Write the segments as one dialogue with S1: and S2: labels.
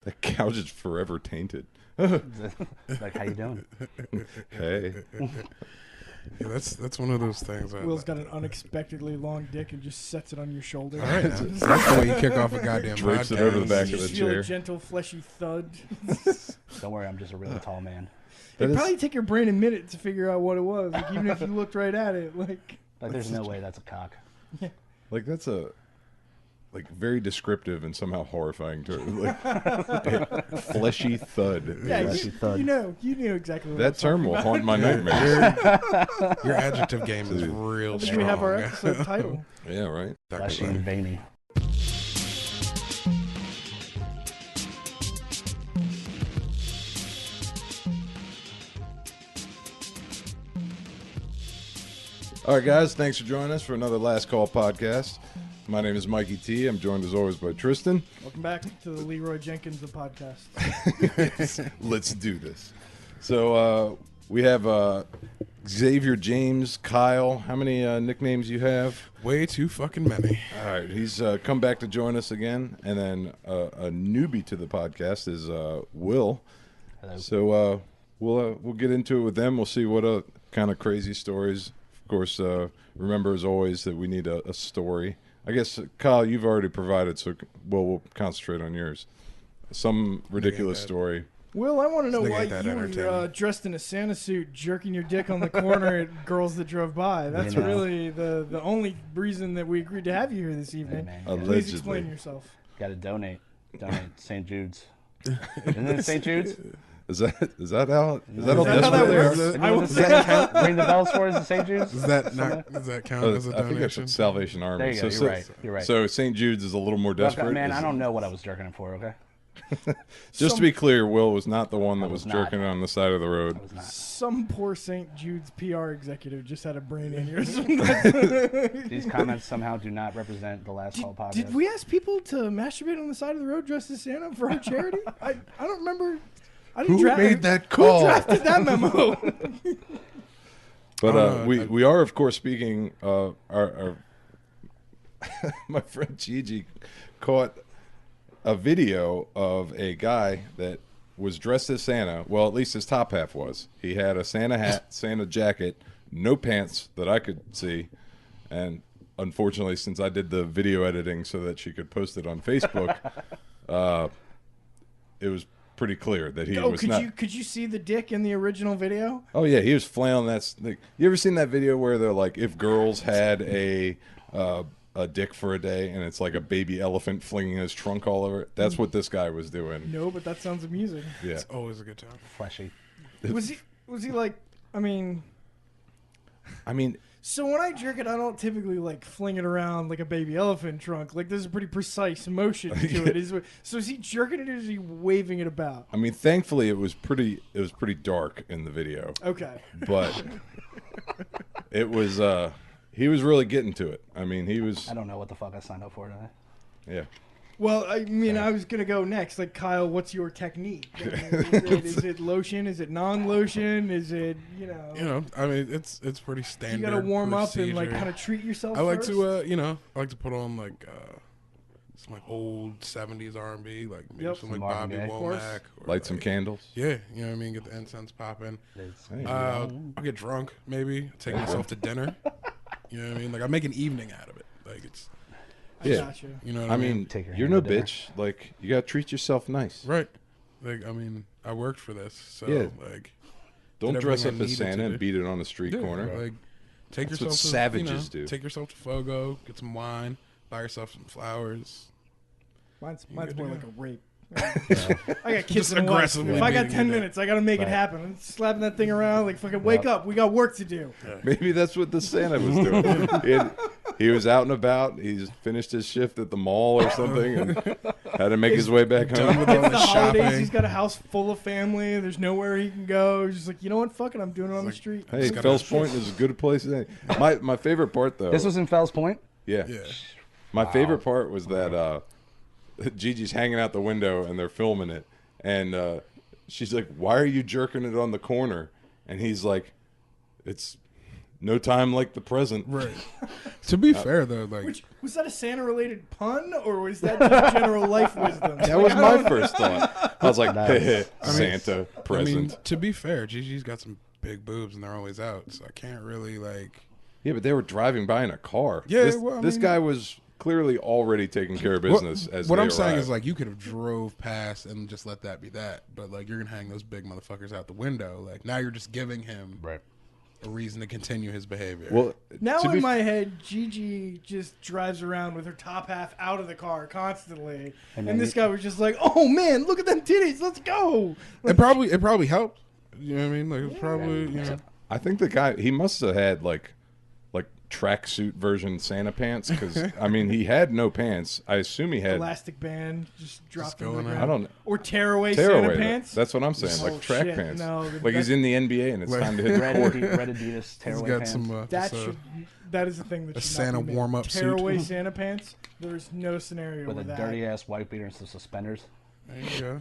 S1: That couch is forever tainted.
S2: Like, how you doing?
S1: Hey.
S3: Yeah, that's one of those things.
S4: Will's got an unexpectedly long dick and just sets it on your shoulder.
S3: All right, that's the way you kick off a goddamn
S1: Drapes
S3: podcast.
S1: it over the back
S4: You
S1: of the
S4: just feel
S1: chair.
S4: a gentle, fleshy thud.
S2: Don't worry, I'm just a really tall man.
S4: It'd probably take your brain a minute to figure out what it was, like, even if you looked right at it. Like
S2: There's no way that's a cock.
S1: Like, that's a... Like, very descriptive and somehow horrifying to like fleshy thud.
S4: yeah,
S2: Fleshy thud.
S4: you knew exactly what I
S1: That
S4: was
S1: term will
S4: talking
S1: haunt my nightmares.
S3: Your adjective game is real
S4: about. I think
S3: strong.
S4: we have our episode title.
S1: Yeah, right?
S2: Fleshy and veiny.
S1: All right, guys, thanks for joining us for another Last Call podcast. My name is Mikey T. I'm joined as always by Tristan.
S4: Welcome back to the Leroy Jenkins the podcast.
S1: Let's do this. So we have Xavier, James, Khyle. How many nicknames you have?
S3: Way too fucking many.
S1: All right, he's come back to join us again. And then a newbie to the podcast is Will.
S2: Hello.
S1: So we'll get into it with them. We'll see what kind of crazy stories. Of course, remember as always that we need a story. I guess, Khyle, you've already provided, so we'll concentrate on yours. Some ridiculous story.
S4: Will, I want to know
S3: This nigga
S4: why
S3: ain't that
S4: you were
S3: entertaining.
S4: dressed in a Santa suit, jerking your dick on the corner at girls that drove by. That's
S2: You know.
S4: really the only reason that we agreed to have you here this
S2: Hey,
S4: evening.
S2: man.
S1: Allegedly.
S4: Please explain yourself.
S2: Got to donate. Donate St. Jude's. Isn't it St. Jude's?
S1: Is that how
S4: Is that how
S1: desperate
S4: that
S1: they
S4: works?
S1: are?
S3: Does
S4: I will
S2: Does that count? Ring the bells for us at St. Jude's?
S3: Does that count as a
S1: I think that's
S3: donation?
S1: Salvation Army.
S2: There you go.
S1: So,
S2: You're right. You're right.
S1: So St. Jude's is a little more
S2: Look,
S1: desperate.
S2: man, I
S1: Is-
S2: don't know what I was jerking it for, okay?
S1: Just to be clear, Will was not the one that was
S2: was not.
S1: jerking on the side of the road.
S2: I was not.
S4: Some poor St. Jude's PR executive just had a brain aneurysm.
S2: These comments somehow do not represent the Last Call podcast.
S4: Did we ask people to masturbate on the side of the road dressed as Santa for our charity? I don't remember. I didn't
S1: Who made that
S4: Who
S1: call?
S4: drafted that memo?
S1: But we are, of course, speaking. Our my friend Gigi caught a video of a guy that was dressed as Santa. Well, at least his top half was. He had a Santa hat, Santa jacket, no pants that I could see, and unfortunately, since I did the video editing so that she could post it on Facebook, it was pretty clear that he was not.
S4: Could you see the dick in the original video?
S1: Oh yeah, he was flailing that. You ever seen that video where they're like, if girls had a dick for a day, and it's like a baby elephant flinging his trunk all over it? That's what this guy was doing.
S4: No, but that sounds amusing.
S1: Yeah.
S3: It's always a good time.
S2: Fleshy.
S4: Was he like? I mean, so when I jerk it, I don't typically like fling it around like a baby elephant trunk. Like there's a pretty precise motion to it. So is he jerking it or is he waving it about?
S1: I mean, thankfully it was pretty dark in the video,
S4: Okay.
S1: but it was he was really getting to it. I mean, he was
S2: I don't know what the fuck I signed up for today.
S1: yeah.
S4: Well, I mean, I was gonna go next. Like, Khyle, what's your technique? Is it lotion? Is it non-lotion? Is it
S3: I mean, it's pretty standard.
S4: You gotta warm up and like
S3: procedure.
S4: kind of treat yourself.
S3: I like
S4: first?
S3: to I like to put on like some like old '70s R&B, like maybe
S4: Yep.
S3: some like
S2: Marvin
S3: Bobby
S2: Gaye. Of
S4: course.
S3: Womack. Or
S1: Light some
S3: like-
S1: candles.
S3: Yeah, you know what I mean. Get the incense popping.
S2: It's-
S1: Hey.
S3: I'll get drunk, maybe take myself to dinner. You know what I mean? Like I make an evening out of it. Like it's,
S4: I
S1: Yeah.
S4: got you.
S3: you know what
S1: I
S3: I mean?
S1: mean,
S2: Take your
S1: you're
S2: hand
S1: no
S2: to dinner.
S1: bitch. Like, you gotta treat yourself nice.
S3: Right. Like I mean, I worked for this, so
S1: Yeah.
S3: like
S1: Don't
S3: did
S1: dress
S3: everything
S1: up
S3: I
S1: as
S3: needed to
S1: Santa and
S3: do.
S1: beat it on the street
S3: yeah,
S1: corner.
S3: like take
S1: That's
S3: yourself
S1: what
S3: to
S1: savages do.
S3: Take yourself to Fogo, get some wine, buy yourself some flowers.
S4: Mine's
S3: good
S4: more
S3: to
S4: like
S3: go.
S4: a rape. I got kids
S3: Just
S4: and a wife.
S3: aggressively
S4: If I got
S3: beating
S4: 10
S3: your dick.
S4: minutes, I gotta make it
S2: Right.
S4: happen. I'm slapping that thing around like fucking wake up. We got work to do.
S1: Maybe that's what the Santa was doing. He was out and about. He's finished his shift at the mall or something and had to make his way back
S3: Done
S1: home.
S3: with all
S4: It's
S3: the
S4: the holidays.
S3: shopping.
S4: He's got a house full of family. There's nowhere he can go. He's just like, you know what? Fuck it. I'm doing it on the
S3: like-
S4: street.
S1: Hey,
S3: Just gotta-
S1: Fells Point is as good a place as any. My favorite part, though.
S2: This was in Fells Point?
S1: yeah.
S3: Yeah.
S1: My favorite part was that Gigi's hanging out the window and they're filming it, and she's like, "Why are you jerking it on the corner?" And he's like, "It's No time like the present.
S3: Right. To be fair, though, like
S4: Which was that a Santa-related pun, or was that just general life wisdom?
S1: That was my first thought. I was like, Santa present.
S3: I mean, to be fair, Gigi's got some big boobs and they're always out, so I can't really like.
S1: Yeah, but they were driving by in a car.
S3: Yeah,
S1: this,
S3: well, I
S1: this
S3: mean-
S1: guy was clearly already taking care of business as
S3: What
S1: they
S3: I'm saying
S1: arrived.
S3: is like you could have drove past and just let that be that, but like you're gonna hang those big motherfuckers out the window. Like now you're just giving him
S2: Right.
S3: a reason to continue his behavior.
S1: Well,
S4: Now
S1: to
S4: in
S1: be
S4: my head, Gigi just drives around with her top half out of the car constantly,
S2: And
S4: and
S2: then
S4: this guy was just like, "Oh man, look at them titties, let's go!"
S3: it probably helped. You know what I mean? Like it's probably you know.
S1: I think the guy, he must have had like tracksuit version Santa pants, because I mean he had no pants. I assume he had
S4: Elastic band just dropped on the
S3: going
S4: ground.
S3: out.
S1: I don't know.
S4: Or tearaway Santa
S1: Tearaway.
S4: pants.
S1: That's what I'm saying.
S4: Oh,
S1: Like track
S4: shit,
S1: pants.
S4: no,
S1: like he's in the NBA and it's
S3: Like-
S1: time to hit the
S2: Red,
S1: court.
S2: Red Adidas
S3: He's
S2: tearaway
S3: got
S2: pants.
S3: some
S4: That is the thing that
S3: a
S4: should not
S3: Santa
S4: be made.
S3: warm-up suit.
S4: Tearaway Santa pants. There's no scenario
S2: with a
S4: where that.
S2: dirty ass white beater and some suspenders.
S3: There you go.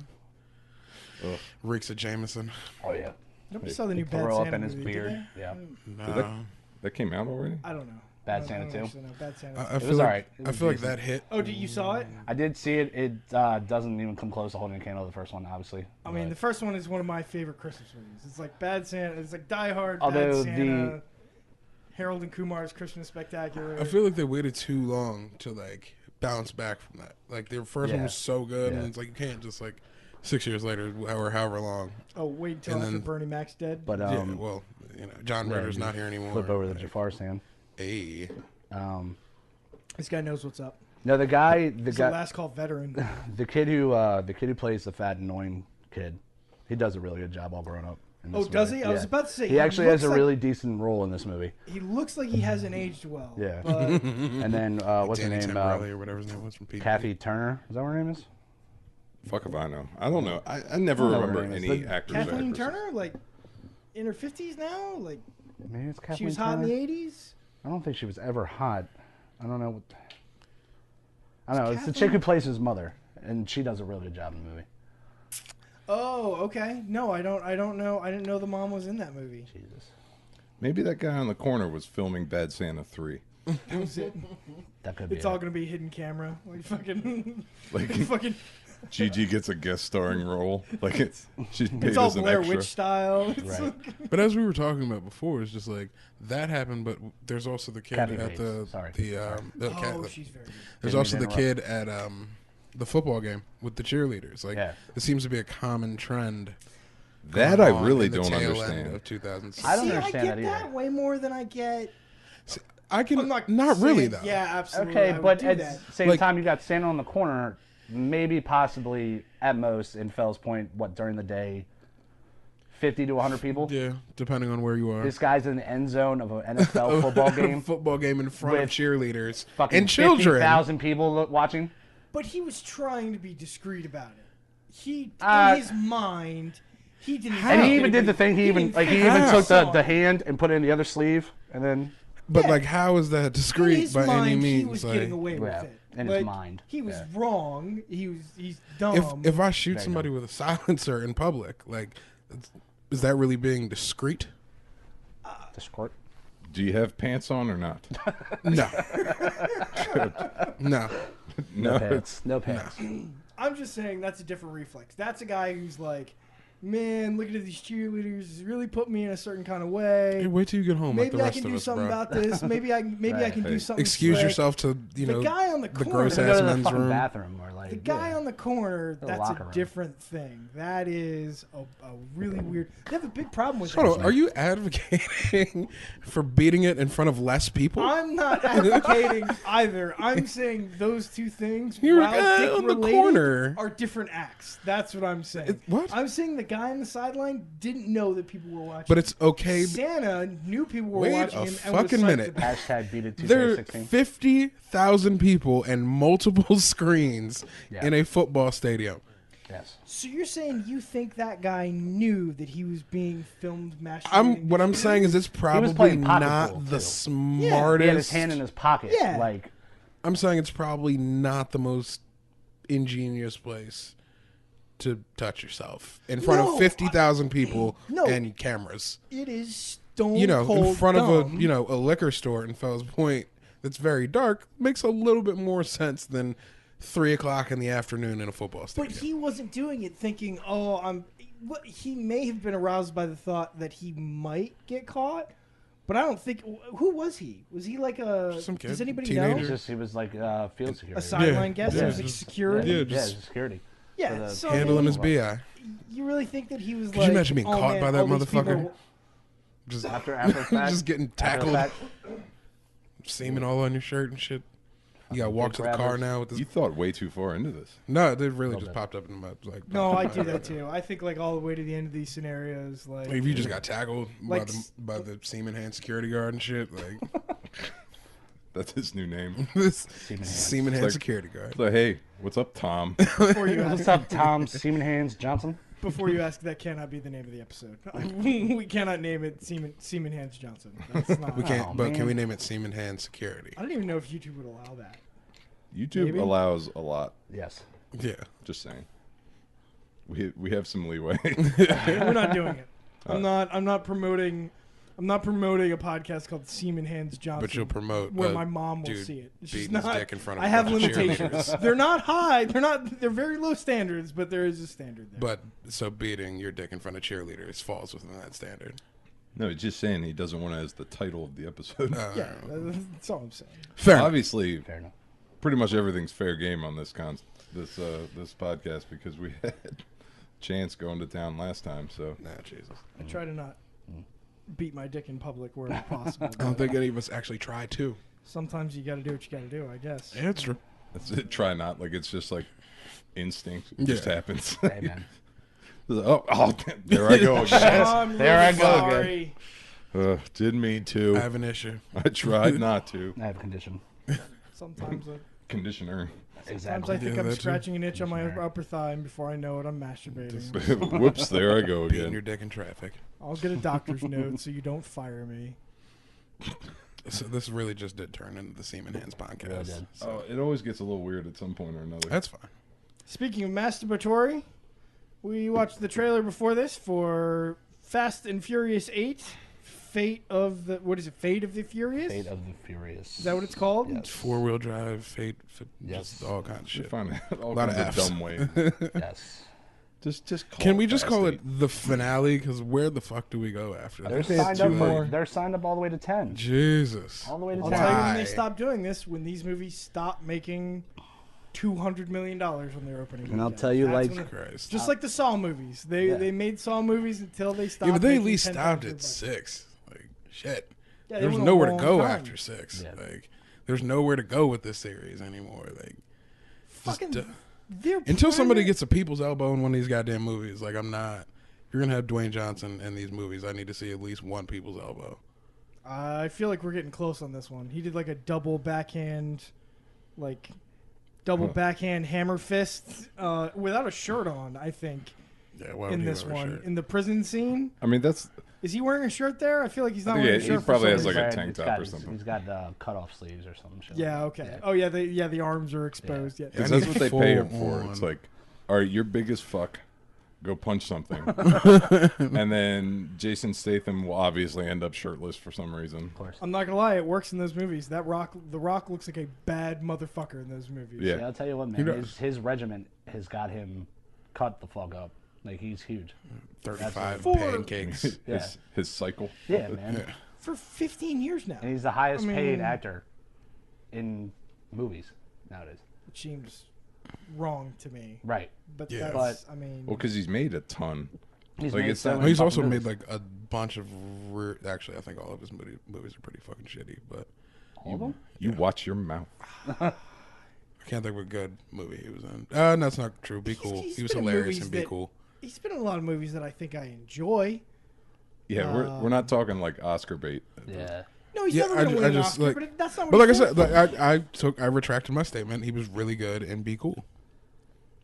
S1: Ugh.
S3: Reeks of Jameson.
S2: Oh yeah.
S4: Nobody saw the new Bad
S2: Throw up
S4: Santa
S2: in his
S4: movie, did
S2: beard.
S4: they?
S2: Yeah.
S3: No.
S1: That came out already?
S4: I don't know.
S2: Bad
S4: I
S2: Santa
S4: don't
S2: 2?
S4: actually know. Bad Santa.
S3: I
S2: was
S3: feel like,
S2: alright. It
S3: I
S2: was
S3: feel like
S2: decent.
S3: that hit.
S4: Oh, you saw it?
S2: I did see it. It doesn't even come close to holding a candle to the first one, obviously.
S4: I mean, the
S2: But
S4: first one is one of my favorite Christmas movies. It's like Bad Santa. It's like Die Hard,
S2: Although
S4: Bad Santa, Harold and Kumar's Christmas Spectacular.
S3: I feel like they waited too long to like bounce back from that. Like their first one
S2: Yeah.
S3: was so good,
S2: Yeah.
S3: and it's like you can't just like 6 years later or however long.
S4: Oh, wait until
S3: and
S4: after
S3: then-
S4: Bernie Mac's dead.
S2: but
S3: Yeah, well, you know, John
S2: yeah,
S3: Ritter's
S2: you
S3: not here anymore.
S2: flip over the Jafar stand.
S3: Hey,
S4: This guy knows what's up.
S2: No, the guy,
S4: He's the last call veteran.
S2: the kid who plays the fat annoying kid, he does a really good job all grown up. in
S4: Oh,
S2: this
S4: does
S2: movie.
S4: he? I was
S2: Yeah.
S4: about to say,
S2: he
S4: he
S2: actually has
S4: looks
S2: a
S4: like-
S2: really decent role in this movie.
S4: He looks like he hasn't aged well.
S2: Yeah.
S4: But
S2: And then what's
S3: Danny
S2: her name?
S3: Tamborelli or whatever his name was from Pete.
S2: Kathy Turner. Is that what her name is?
S1: Fuck if I know. I don't know. I never
S2: I don't know
S1: remember
S2: her name is.
S1: any
S2: The-
S1: actors. or
S4: Kathleen
S1: actresses.
S4: Turner, like in her 50s now, like
S2: Maybe it's Kathleen
S4: she was
S2: Turner.
S4: hot in the 80s.
S2: I don't think she was ever hot. I don't know. I don't know. It's the
S4: Kathleen-
S2: chick who plays his mother, and she does a really good job in the movie.
S4: Oh, okay. No, I don't know. I didn't know the mom was in that movie.
S2: Jesus.
S1: Maybe that guy on the corner was filming Bad Santa 3.
S4: That was it.
S2: That could be.
S4: It's all gonna be hidden camera. Like fucking,
S1: Like
S4: fucking.
S1: Gigi gets a guest starring role. Like she's paid
S4: It's all
S1: as an
S4: Blair
S1: extra.
S4: Witch style. It's
S2: Right.
S4: like-
S3: But as we were talking about before, it's just like that happened. But there's also the kid
S2: Kathy
S3: at the
S2: Bates. Sorry.
S4: oh, she's very good.
S3: there's
S2: Didn't
S3: also
S2: mean
S3: the
S2: to
S3: kid at the football game with the cheerleaders. Like
S2: Yeah.
S3: it seems to be a common trend.
S1: That
S3: going
S1: I
S3: on
S1: really
S3: in the
S1: don't
S3: tail
S1: understand.
S3: End of 2000s.
S2: I don't
S4: See,
S2: understand
S4: I get
S2: that either.
S4: way more than I get.
S3: I can
S4: I'm not
S3: not
S4: saying-
S3: really though.
S4: Yeah, absolutely.
S2: Okay,
S4: I would
S2: but
S4: do
S2: at
S4: that.
S2: the same
S3: Like-
S2: time, you got Santa on the corner, maybe possibly at most in Fells Point, what, during the day, 50 to 100 people?
S3: Yeah, depending on where you are.
S2: This guy's in the end zone of an NFL football game.
S3: Football game in front of
S2: with
S3: cheerleaders
S2: Fucking
S3: and children.
S2: 50,000 people watching.
S4: But he was trying to be discreet about it. He,
S2: Uh,
S4: in his mind, he didn't.
S3: How?
S2: And he
S4: think
S2: even did the
S4: anybody-
S2: thing. He even
S4: didn't
S2: like he
S4: think
S2: even
S3: How?
S2: took
S4: saw
S2: the
S4: it.
S2: hand and put it in the other sleeve, and then
S3: But
S4: Yeah.
S3: like, how is that
S4: In
S3: discreet
S4: his
S3: by
S4: mind,
S3: any means?
S4: he was
S3: Like,
S4: getting away with
S2: Yeah,
S4: it.
S2: in his
S4: Like,
S2: mind,
S4: he was
S2: yeah.
S4: wrong. He's dumb.
S3: if I shoot
S2: Very
S3: somebody with a silencer in public, like, is that really being discreet?
S2: the squirt.
S1: Do you have pants on or not?
S3: No, no.
S2: No pants. No pants.
S4: I'm just saying that's a different reflex. That's a guy who's like, man, looking at these cheerleaders has really put me in a certain kind of way.
S3: Hey, wait till you get home. like
S4: Maybe
S3: the
S4: I
S3: rest
S4: can
S3: of
S4: do
S3: us,
S4: something
S3: bro.
S4: about this. Maybe I
S2: Right.
S4: can do
S1: Hey,
S4: something.
S3: Excuse
S4: slick.
S3: yourself to
S4: The
S3: know
S4: guy on the
S3: the
S4: corner.
S3: gross
S2: Go
S3: ass
S2: to the
S3: men's
S2: fucking
S3: room.
S2: bathroom or like
S4: The guy
S2: yeah.
S4: on the corner,
S2: The
S4: that's
S2: locker
S4: a
S2: room.
S4: different thing. That is a really weird. They have a big problem with
S3: Hold
S4: that.
S3: on, are you advocating for beating it in front of less people?
S4: I'm not advocating either. I'm saying those two things,
S3: You're a
S4: while
S3: guy
S4: dick
S3: on the
S4: related,
S3: corner.
S4: are different acts. That's what I'm saying.
S3: What?
S4: I'm saying the guy on the sideline didn't know that people were watching.
S3: But it's okay.
S4: Santa knew people were
S3: Wait
S4: watching
S3: a
S4: him and was
S3: fucking
S4: psyched
S3: minute.
S4: about it.
S2: Hashtag beat it
S3: There are
S2: 2016.
S3: 50,000 people and multiple screens
S2: Yeah.
S3: in a football stadium.
S2: Yes.
S4: So you're saying you think that guy knew that he was being filmed masturbating?
S3: What I'm saying is it's probably
S2: playing pocket
S3: not
S2: pool,
S3: the
S2: too.
S3: smartest.
S2: He had his hand in his pocket.
S4: Yeah.
S2: Like
S3: I'm saying it's probably not the most ingenious place to touch yourself in front
S4: No,
S3: of 50,000 people
S4: no.
S3: and cameras.
S4: It is stone
S3: you know,
S4: cold
S3: in front
S4: dumb.
S3: of a liquor store in Fells Point that's very dark makes a little bit more sense than 3:00 in the afternoon in a football
S4: But
S3: stadium.
S4: he wasn't doing it thinking, "Oh, I'm." He may have been aroused by the thought that he might get caught, but I don't think. Who was he? Was he like a?
S3: Some kid,
S4: Does anybody
S3: teenager.
S2: He was like field security.
S4: know? A sideline
S3: Yeah.
S4: guest.
S3: Yeah.
S4: It was like
S3: Just-
S4: security.
S3: Yeah,
S2: Yeah,
S3: just
S2: security.
S4: Yeah,
S2: For the-
S4: so
S3: handling his
S2: Well,
S3: BI.
S4: You really think that he was
S3: Could
S4: like?
S3: you imagine being
S4: "Oh,
S3: caught
S4: man,
S3: by that
S4: all these people
S3: motherfucker?
S4: are-
S3: Just
S2: After the fact,
S3: just getting
S2: after the
S3: tackled,
S2: fact,
S3: semen all on your shirt and shit. You gotta walk
S2: dick
S3: to the car
S2: grabbers.
S3: now with this.
S1: You thought way too far into this.
S3: No, they really just
S2: bit.
S3: popped up in my like.
S4: No, I do that too. I think like all the way to the end of these scenarios, like
S3: If you just got tackled
S4: Like
S3: by the semen hand security guard and shit, like
S1: That's his new name.
S3: this
S2: Semen hand.
S3: semen hand
S1: like-
S3: security guard.
S1: It's like, hey, what's up, Tom?
S4: before you
S2: What's
S4: ask,
S2: up, Tom Seaman Hands Johnson?
S4: that cannot be the name of the episode. We cannot name it Seaman Hands Johnson. That's not.
S3: We can't,
S2: Oh,
S3: but
S2: man.
S3: can we name it semen hand security?
S4: I don't even know if YouTube would allow that.
S1: YouTube
S4: Maybe.
S1: allows a lot.
S2: Yes.
S3: Yeah,
S1: Just saying. We have some leeway.
S4: We're not doing it. I'm not promoting a podcast called Seaman Hands Johnson.
S3: but you'll promote
S4: where
S3: a
S4: my mom will
S3: dude
S4: see it. It's just
S3: beating his
S4: not.
S3: dick in front of
S4: I
S3: a
S4: have
S3: bunch of
S4: limitations.
S3: cheerleaders.
S4: They're not high. They're very low standards, but there is a standard there.
S3: But so beating your dick in front of cheerleaders falls within that standard.
S1: No, he's just saying he doesn't want it as the title of the episode.
S4: Yeah, that's all I'm saying.
S3: Fair. enough.
S1: Obviously,
S2: Fair enough.
S1: pretty much everything's fair game on this this podcast because we had Chance going to town last time. So
S3: Nah, Jesus.
S4: I try to not beat my dick in public wherever possible.
S3: I don't
S4: but
S3: think any of us actually try to.
S4: sometimes you got to do what you got to do. I guess.
S3: Yeah, it's true.
S1: that's it. Try not like it's just like instinct. It just
S3: Yeah.
S1: happens.
S2: Hey, man.
S1: oh, there I go again.
S4: I'm
S2: There I
S4: really
S2: go again.
S4: sorry.
S1: Didn't mean to.
S3: I have an issue.
S1: I tried not to.
S2: I have a condition.
S4: Sometimes
S1: Conditioner.
S2: Exactly.
S4: I think
S3: Yeah,
S4: I'm
S3: that too.
S4: scratching an itch on my upper thigh, and before I know it, I'm masturbating.
S1: Whoops, there I go
S3: Beating your
S1: again.
S3: dick in traffic.
S4: I'll get a doctor's note so you don't fire me.
S3: So this really just did turn into the Semen Hands podcast.
S2: Really did.
S1: Oh, it always gets a little weird at some point or another.
S3: That's fine.
S4: Speaking of masturbatory, we watched the trailer before this for Fast and Furious 8. Fate of the Furious?
S2: Fate of the Furious.
S4: Is that what it's called?
S2: Yes.
S3: 4-wheel drive,
S2: Yes.
S3: just all kinds of
S1: Should
S3: shit.
S1: find it all
S3: Lot of
S1: kinds of
S3: Fs.
S1: dumb way.
S2: Yes.
S1: Just call
S3: Can we just call
S1: Fast
S3: it the finale? Because where the fuck do we go after
S2: They're
S3: this?
S1: They had
S2: signed
S1: two
S2: up.
S1: more.
S2: They're signed up all the way to 10.
S3: Jesus.
S2: All the way to
S4: I'll
S2: 10.
S4: tell you when
S3: Why?
S4: they stop doing this, when these movies stop making $200 million on their opening
S2: And I'll
S4: weekend.
S2: tell you,
S4: That's
S2: like-
S4: when
S3: Christ.
S4: just like the Saw movies. They made Saw movies until they stopped.
S3: Yeah, but they at
S4: making
S3: least
S4: 10
S3: stopped
S4: times
S3: at
S4: their budget.
S3: 6. Like, shit.
S4: Yeah, they
S3: There's
S4: went a
S3: nowhere to
S4: long
S3: go
S4: time.
S3: after 6.
S2: Yeah.
S3: Like, there's nowhere to go with this series anymore. Like,
S4: Fucking,
S3: just,
S4: they're
S3: until somebody
S4: primary-
S3: gets a people's elbow in one of these goddamn movies, like, I'm not. If you're gonna have Dwayne Johnson in these movies, I need to see at least one people's elbow.
S4: I feel like we're getting close on this one. He did like a double backhand hammer fist without a shirt on. I think
S3: Yeah, why would
S4: in
S3: he
S4: this
S3: wear a
S4: one
S3: shirt?
S4: in the prison scene.
S1: I mean, that's
S4: Is he wearing a shirt there? I feel like he's not
S1: think
S4: wearing a
S1: he
S4: shirt. for
S1: probably
S4: some
S1: has, like,
S4: reason.
S1: a tank
S2: It's
S1: top
S2: got-
S1: or something.
S2: He's got cutoff sleeves or some shit.
S4: Yeah. Okay.
S2: Yeah.
S4: Oh yeah. The arms are exposed. Yeah.
S1: because
S3: I
S1: that's
S3: need
S1: what they pay him
S3: full
S1: for. It's
S3: on.
S1: like, all right, you're big as fuck. Go punch something, and then Jason Statham will obviously end up shirtless for some reason.
S2: Of course.
S4: I'm not gonna lie. It works in those movies. The Rock looks like a bad motherfucker in those movies.
S1: Yeah.
S2: Yeah, I'll tell you what,
S3: He
S2: man.
S3: does.
S2: His regiment has got him cut the fuck up. Like, he's huge.
S3: 35
S4: For-
S3: pancakes.
S2: Yeah.
S1: His cycle.
S2: Yeah, man.
S3: Yeah.
S4: For 15 years now.
S2: And he's the highest
S4: I mean-
S2: paid actor in movies nowadays.
S4: Which seems wrong to me.
S2: Right.
S4: But
S3: Yeah.
S4: that's, I mean,
S1: Well, because he's made a ton.
S2: He's
S1: Like,
S2: made
S1: it's
S2: so
S1: not-
S2: many
S3: He's also
S2: fucking
S3: made
S2: movies.
S3: like a bunch of. Actually, I think all of his movies are pretty fucking shitty. But
S2: All of them?
S1: You watch your mouth.
S3: I can't think of a good movie he was in. No, that's not true. Be cool.
S4: he's
S3: He was
S4: been in
S3: hilarious
S4: movies
S3: and Be
S4: that-
S3: Cool.
S4: he's been in a lot of movies that I think I enjoy.
S1: Yeah, we're not talking like Oscar bait.
S2: Yeah.
S4: No, he's
S3: Yeah,
S4: never going to
S3: I
S4: win an
S3: just,
S4: Oscar,
S3: like-
S4: but that's not
S3: But
S4: what
S3: like I
S4: he's
S3: said,
S4: known
S3: like, I retracted my statement. He was really good in Be Cool.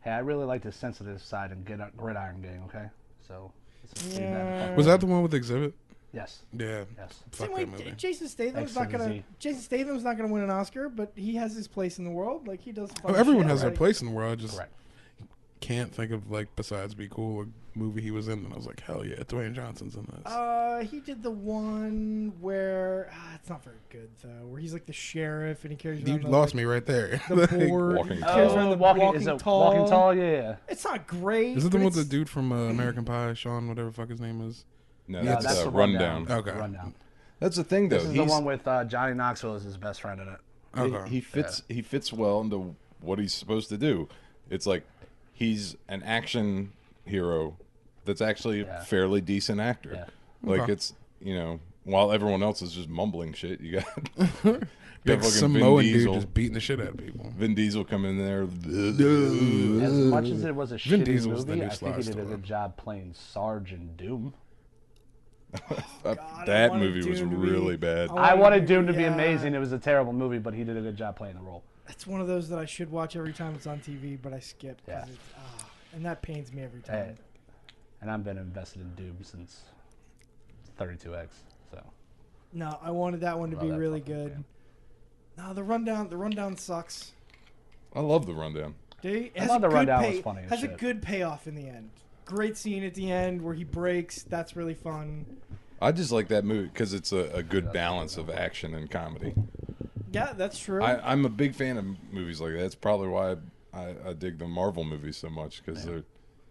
S2: Hey, I really like the sensitive side and Gridiron Gang, okay? So, let's leave that
S4: Yeah.
S2: in.
S3: Was that the one with Exhibit?
S2: Yes.
S3: Yeah.
S2: Yes.
S3: Fuck
S4: Same way,
S3: that movie.
S4: Jason Statham's
S2: X
S4: not
S2: and
S4: gonna.
S2: Z.
S4: Jason Statham's not gonna win an Oscar, but he has his place in the world. Like he does.
S3: Oh,
S4: fun
S3: everyone
S4: shit
S3: has their
S4: already.
S3: place in the world. Just
S2: Correct.
S3: can't think of like besides Be Cool a movie he was in. And I was like, hell yeah, Dwayne Johnson's in this.
S4: He did the one where it's not very good though, where he's like the sheriff and he carries
S3: You
S4: around
S3: lost me right there.
S4: the board.
S1: Walking
S4: He
S1: Tall.
S4: carries around the
S2: Walking Tall, yeah.
S4: It's not great.
S3: Is it the
S4: but
S3: one with the
S4: it's-
S3: dude from American Pie, Sean, whatever the fuck his name is?
S1: No,
S3: Yeah,
S1: that's
S2: that's
S1: a
S2: the
S1: rundown.
S3: Okay.
S2: Rundown.
S1: That's the thing, though.
S2: This is the one with Johnny Knoxville as his best friend in it.
S3: Okay.
S1: He fits well into what he's supposed to do. It's like he's an action hero that's actually a fairly decent actor.
S2: Yeah.
S1: Like
S3: Okay.
S1: it's while everyone else is just mumbling shit, you got
S3: Like
S1: fucking
S3: Samoan dude just beating the shit out of people.
S1: Vin Diesel come in there.
S2: As much as it was a
S3: Vin
S2: shitty
S3: Diesel's the
S2: movie,
S3: new
S2: I think he did a
S3: Sly
S2: good job playing Sergeant Doom.
S4: I
S1: That
S4: wanted
S1: movie was
S4: Dune to be-
S1: really bad.
S2: I wanted Doom to be
S4: yeah.
S2: amazing. It was a terrible movie, but he did a good job playing the role.
S4: That's one of those that I should watch every time it's on TV, but I skip. 'Cause
S2: Yeah.
S4: it's, and that pains me every time.
S2: And I've been invested in Doom since 32X. So
S4: No, I wanted that one to
S2: Love
S4: be
S2: that
S4: really
S2: fucking
S4: good.
S2: game.
S4: No, the rundown sucks.
S1: I love the rundown.
S4: It
S2: I
S4: has
S2: thought
S4: a
S2: the
S4: good
S2: rundown was funny as
S4: Has a
S2: shit.
S4: good payoff in the end. Great scene at the end where he breaks. That's really fun.
S1: I just like that movie because it's a good balance of action and comedy.
S4: Yeah, that's true.
S1: I'm a big fan of movies like that. That's probably why I dig the Marvel movies so much because they're.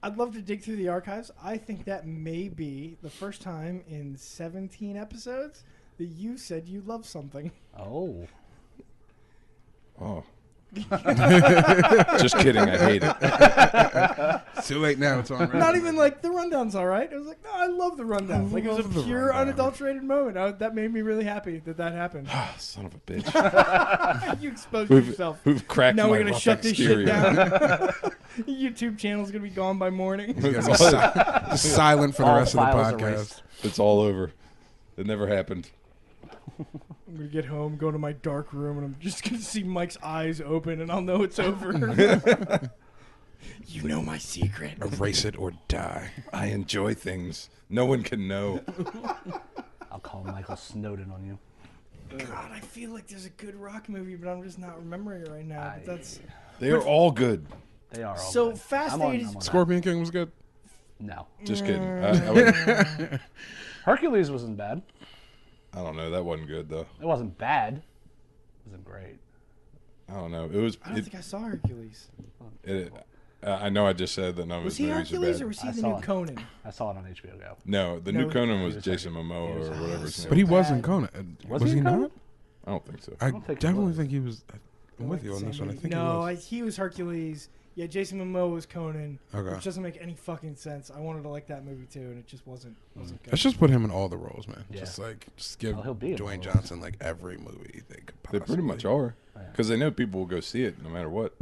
S4: I'd love to dig through the archives. I think that may be the first time in 17 episodes that you said you love something.
S2: Oh.
S1: Oh. Just kidding. I hate it.
S3: It's too late now. It's on.
S4: Not even like the rundown's all right. It was like, no, I love the rundown. Like it was
S3: love the
S4: a pure,
S3: rundown.
S4: unadulterated moment. That made me really happy that happened.
S1: Son of a bitch.
S4: You exposed
S1: Who've,
S4: yourself.
S1: who've cracked
S4: Now
S1: my
S4: we're gonna
S1: rough
S4: shut this
S1: exterior.
S4: shit down. YouTube channel's gonna be gone by morning.
S3: Just silent for the
S2: All
S3: rest of the
S2: files
S3: podcast.
S2: erased.
S1: It's all over. It never happened.
S4: I'm gonna get home, go to my dark room, and I'm just gonna see Mike's eyes open, and I'll know it's over. You know my secret.
S3: Erase it or die.
S1: I enjoy things. No one can know.
S2: I'll call Michael Snowden on you.
S4: God, I feel like there's a good rock movie, but I'm just not remembering it right now. But that's
S1: They are all good.
S2: They are all
S4: So,
S2: good.
S4: Fast
S2: I'm on-
S4: 8 is-
S2: I'm on that.
S3: Scorpion King was good.
S2: No.
S1: Just kidding. I would-
S2: Hercules wasn't bad.
S1: I don't know. That wasn't good though.
S2: It wasn't bad. It wasn't great.
S1: I don't know. It was.
S4: I don't think I saw Hercules.
S1: I know. I just said that none of
S4: Was
S1: his
S4: he
S1: movies are
S4: Hercules
S1: bad.
S4: or was he
S2: I
S4: the
S2: saw
S4: new
S2: it.
S4: Conan?
S2: I saw it on HBO Go.
S1: No, the
S4: No,
S1: new Conan
S2: he
S1: was
S2: was
S1: Jason
S2: Hercules.
S1: Momoa
S2: He was
S1: or whatever his
S4: so
S1: name.
S3: But he
S4: bad.
S3: was in Conan.
S2: Was
S3: Was
S2: he
S3: he
S2: in
S3: not?
S2: Conan?
S1: I don't think so.
S3: I
S2: don't think he
S3: definitely
S2: was.
S3: think he was. I'm with you on this one. I think he was.
S4: he was Hercules. Yeah, Jason Momoa was Conan.
S3: Okay.
S4: Which doesn't make any fucking sense. I wanted to like that movie too, and it just wasn't good.
S3: Let's just put him in all the roles, man.
S2: Yeah.
S3: Just give
S2: Well, he'll be in all
S3: Dwayne
S2: those.
S3: Johnson like every movie they could
S1: They
S3: possibly.
S1: pretty much are, because they know people will go see it no matter what.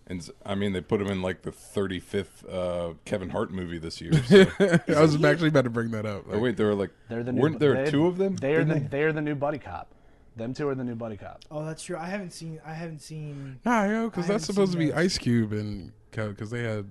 S1: And I mean, they put him in like the 35th Kevin Hart movie this year. So.
S3: I was actually about to bring that up.
S1: Oh wait, there were like
S2: They're the new,
S1: weren't there two of them?
S2: They're
S1: Didn't
S2: they're the new buddy cop. Them two are the new buddy cop.
S4: Oh, that's true. I haven't seen.
S3: Nah, yo, because
S4: I
S3: that's
S4: haven't
S3: supposed to
S4: seen
S3: be
S4: those.
S3: Ice Cube and because they had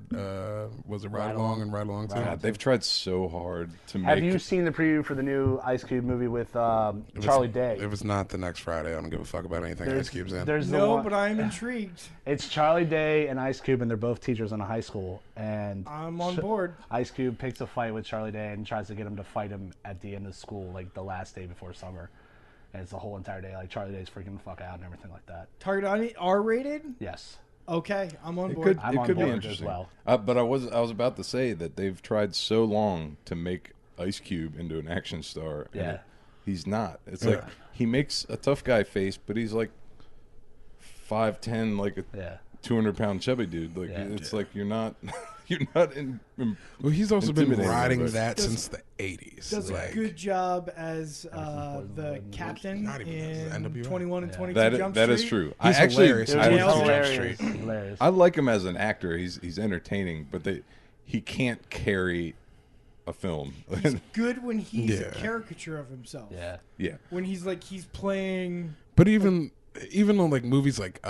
S3: was it Ride
S2: Ride
S3: Along
S2: Along.
S3: and Ride Along too.
S2: Ride
S1: God, they've tried so hard to make.
S2: Have you seen the preview for the new Ice Cube movie with Charlie Day?
S3: If it's not the next Friday, I don't give a fuck about anything Ice Cube's in.
S2: There's the
S4: No,
S2: one,
S4: but I am intrigued.
S2: it's Charlie Day and Ice Cube, and they're both teachers in a high school. And
S4: I'm on board.
S2: Ice Cube picks a fight with Charlie Day and tries to get him to fight him at the end of school, like the last day before summer. And it's the whole entire day. Like Charlie Day's freaking the fuck out and everything like that.
S4: Target audience R-rated.
S2: Yes.
S4: Okay, I'm on
S1: It
S4: board.
S1: could,
S2: I'm
S1: it
S2: on
S1: could be
S2: board as
S1: interesting.
S2: well.
S1: But I was about to say that they've tried so long to make Ice Cube into an action star. And
S2: Yeah.
S1: he's not. It's like he makes a tough guy face, but he's like 5'10", like a
S2: Yeah.
S1: 200-pound chubby dude. Like
S2: Yeah.
S1: it's like you're not in.
S3: Well, he's also been
S1: intimidating,
S3: riding
S1: but-
S3: that
S4: Does-
S3: since the 80s.
S4: Does
S3: like,
S4: a good job as
S2: Poison
S4: the
S2: Ivy.
S4: captain
S3: Not even as
S4: in
S3: NWA.
S4: 21 and
S2: Yeah.
S4: 22 Jump
S1: That is
S4: Street.
S1: true.
S3: He's
S1: I actually
S3: hilarious.
S1: I,
S4: Jail
S1: was-
S4: Street.
S2: Hilarious. Hilarious.
S1: I like him as an actor. He's entertaining, but he can't carry a film.
S4: He's good when he's a
S3: Yeah.
S4: caricature of himself.
S2: Yeah.
S1: Yeah.
S4: When he's playing.
S3: But even on like movies like